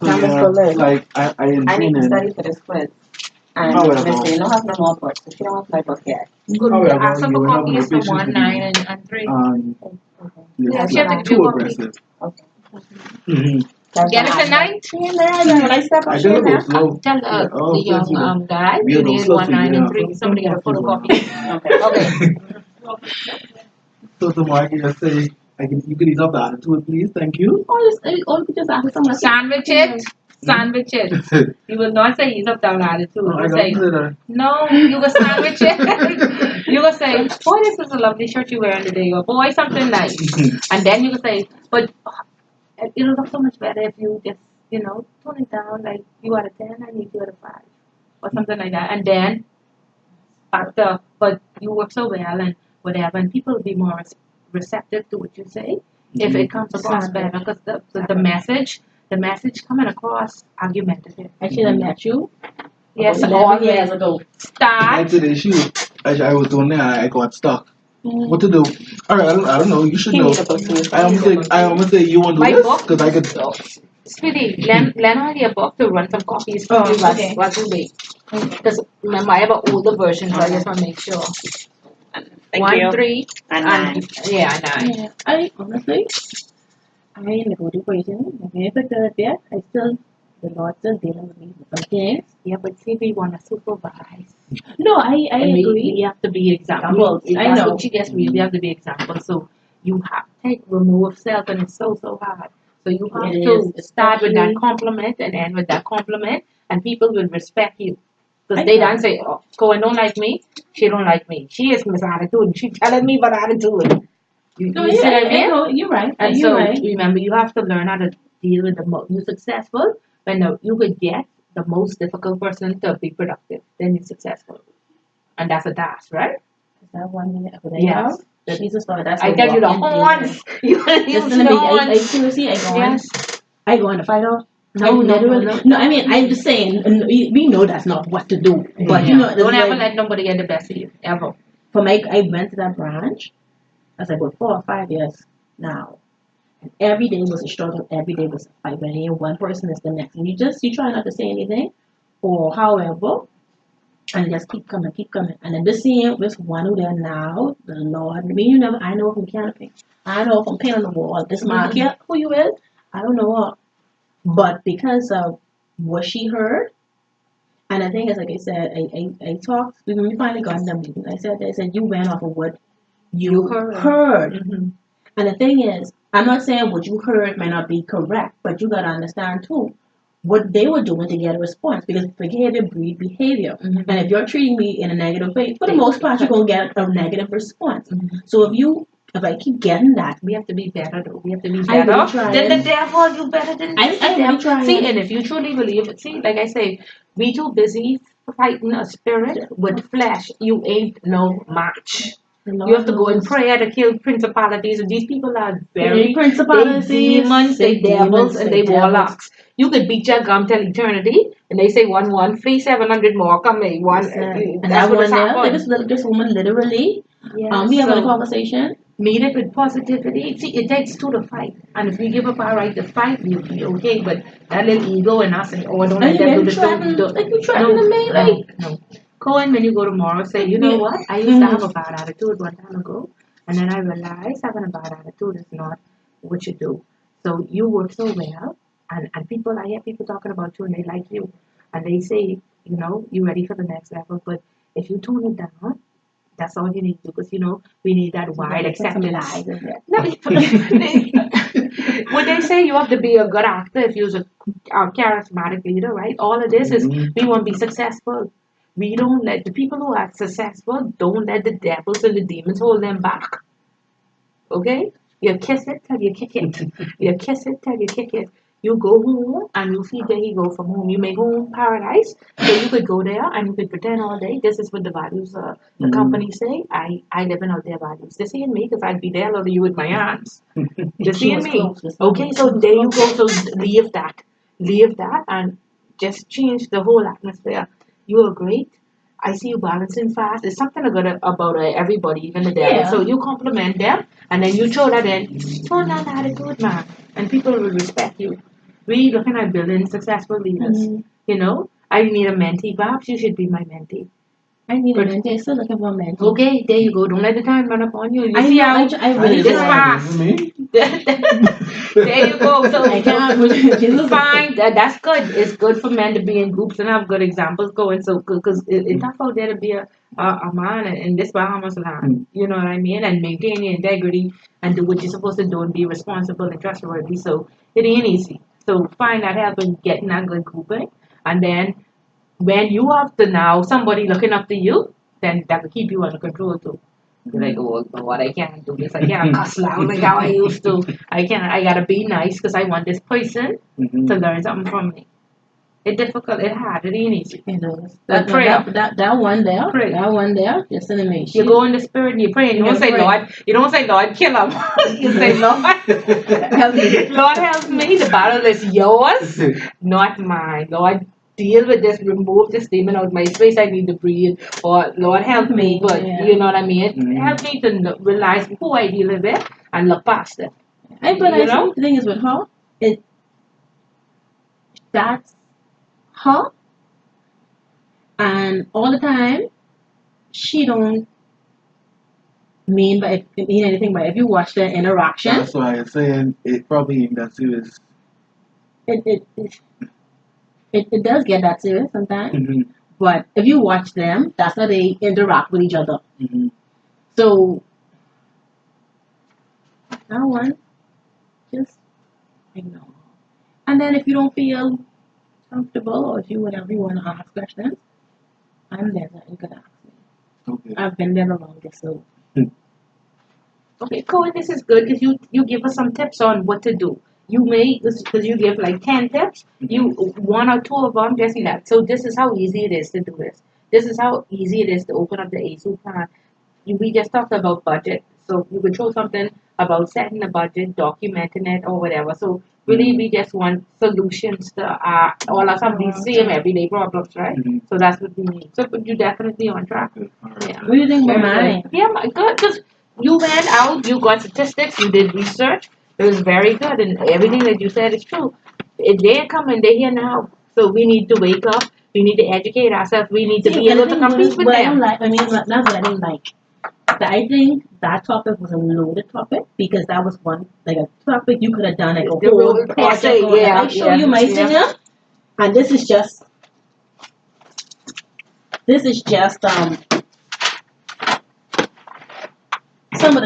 Like I I need to intended. study for this quiz. And However. Miss Jane don't have no more books, so she don't have my book yet. Good. However, Ask her you for will have copies for motivation 1, to 9, be, and 3. Yeah, she have to give too you a copy. aggressive. Okay. Mm-hmm. Get it tonight? When I step I up don't here go slow. Tell the young guy We you are need slow 1, to 9, you, and yeah. 3. Somebody get a photocopy. Okay. So tomorrow I can just say, you can eat up the attitude, please, thank you. or you could just ask someone. Sandwich it. Sandwich it. You will not say he's up down attitude. You No, I will don't say, say that. no, you will sandwich it. You will say, boy, this is a lovely shirt you're wearing today. Or, boy, something nice. And then you will say, but it'll look so much better if you just, tone it down. Like, you are a 10, I need you at a 5. Or something like that. And then, after, but you work so well and whatever. And people will be more receptive to what you say if it comes across better. Because the message coming across argumentative. I should have met you Yes, about 11 years always. ago. Start. That's the issue. I was doing that. I got stuck. What to do? All right, I don't know. You should know. I almost say you want to do this because I could. Sweetie, lend her your book to run some copies for you while you wait. Because remember, I have an older version, so I just want to make sure. Thank 1, you. 3, And 9. Yeah, 9. Yeah, I honestly, I in the good equation. If I could there, I still, the Lord still dealing with me with some things. Yeah, but see, we want to supervise. No, I And agree. we have to be examples. I That's know. what she gets me. We have to be examples. So you have to remove self, and it's so hard. So you have to start with that compliment and end with that compliment, and people will respect you. Because they don't say, oh, Cohen don't like me, she don't like me. She is Miss Attitude. She telling me what attitude. You see what I mean? You're right. And you're so right. remember, you have to learn how to deal with the most. You're successful when you could get the most difficult person to be productive. Then you're successful, and that's a task, right? Is that 1 minute? Yes. Jesus, Lord, that's I tell you the horns. You use listen the to me. horns. I seriously, I go on. Yes. I go on the fight off. No. No, I mean, I'm just saying, and we know that's not what to do. But you know, don't ever let nobody get the best of you, ever. For me, I went to that branch. I said, about 4 or 5 years now. And every day was a struggle. Every day was a fight. When one person is the next, and you try not to say anything, or however, and just keep coming. And then this year was one of them now. The Lord, I know from canopy. I know from paint on the wall. This mark here, who you is? I don't know her. But because of what she heard, and the thing is, like I said, I talked, when we finally got in the meeting, I said, you went off of what you heard. Mm-hmm. And the thing is, I'm not saying what you heard may not be correct, but you got to understand too, what they were doing to get a response, because behavior breeds behavior. Mm-hmm. And if you're treating me in a negative way, for the most part, you're going to get a negative response. Mm-hmm. So if I keep getting that, we have to be better though. We have to be I better really than the devil. You better than I really try. See, and if you truly believe it, see, like I say, we too busy fighting a spirit with flesh. You ain't no match. You have to go in prayer to kill principalities, and these people are very principalities, they demons, they devils, and they warlocks. You could beat your gum till eternity, and they say 1 free 700 more coming. And that one there, this woman literally. Yes. We having a conversation. Meet it with positivity. See, it takes two to fight, and if we give up our right to fight, we'll be okay. But that little ego in us, and don't let them do this. Like you threatening me, like. No. Cohen, when you go tomorrow, say, you know what? I used to have a bad attitude one time ago, and then I realized having a bad attitude is not what you do. So you work so well, and I hear people talking about you, and they like you, and they say, you're ready for the next level. But if you tone it down, that's all you need to do, because we need that wide acceptance. What they say, you have to be a good actor if you're a charismatic leader, right? All of this is we want to be successful. We don't let the people who are successful, don't let the devils and the demons hold them back. Okay? You kiss it till you kick it. You kiss it till you kick it. You go home and you feel where you go from home. You make home paradise. So you could go there and you could pretend all day. This is what the values the company say. I live in out their values. They see in me because I'd be there loading you with my hands. They see in me. Okay, so there you go. So leave that. Leave that and just change the whole atmosphere. You are great. I see you balancing fast. There's something good about everybody, even the devil. Yeah. So you compliment them, and then you throw that in. Throw that attitude, man, and people will respect you. We looking at building successful leaders. I need a mentee. Perhaps you should be my mentee. I need a mentee. Still looking for a mentee. Okay, there you go. Don't let the time run up on you. You I see know, how I really this do. fast. There you go. So fine. That's good. It's good for men to be in groups and have good examples going. So because it's tough out there to be a man in this Bahamas land. You know what I mean? And maintain your integrity and do what you're supposed to do and be responsible and trustworthy. So it ain't easy. So find that help in getting that good grouping, and then when you have to now somebody looking up to you, then that will keep you under control too. You're like, oh God, I can't do this. I can't cuss loud like how I used to. I gotta be nice because I want this person to learn something from me. It's difficult, it's hard, it ain't easy. It is. That prayer. That one there. Pray. That one there, just in the nation. You go in the spirit and you pray, and you don't say, Lord, kill him. You say, Lord, help me. Lord, help me. The battle is yours, not mine. Lord, deal with this, remove this demon out of my space, I need to breathe, or Lord help me, but you know what I mean? It helps me to realize who I deal with and look past it. But I think the thing is with her, that's her, and all the time, she don't mean anything, but if you watch the interaction, that's why I'm saying it probably ain't that serious. It does get that serious sometimes. But if you watch them, that's how they interact with each other. So that one, just ignore. And then if you don't feel comfortable, or if you whatever you want to ask questions, I'm there that you can ask me. Okay. I've been there the longest, so. Okay, cool. This is good because you give us some tips on what to do. You may, because you give like 10 tips, you 1 or 2 of them just that. So this is how easy it is to do this. This is how easy it is to open up the ASU plan. We just talked about budget. So you could throw something about setting a budget, documenting it, or whatever. So really, we just want solutions to all of some of these same everyday problems, right? So that's what we need. So you definitely on track. Yeah. What do you think about mine? Yeah, good. Because you went out, you got statistics, you did research. It was very good, and everything that you said is true. They're coming, they're here now. So we need to wake up. We need to educate ourselves. We need to be able to compete with them. That's what I didn't like. I think that topic was a loaded topic because that was one like a topic you could have done like a whole project. I show you my singer, and this is just some of the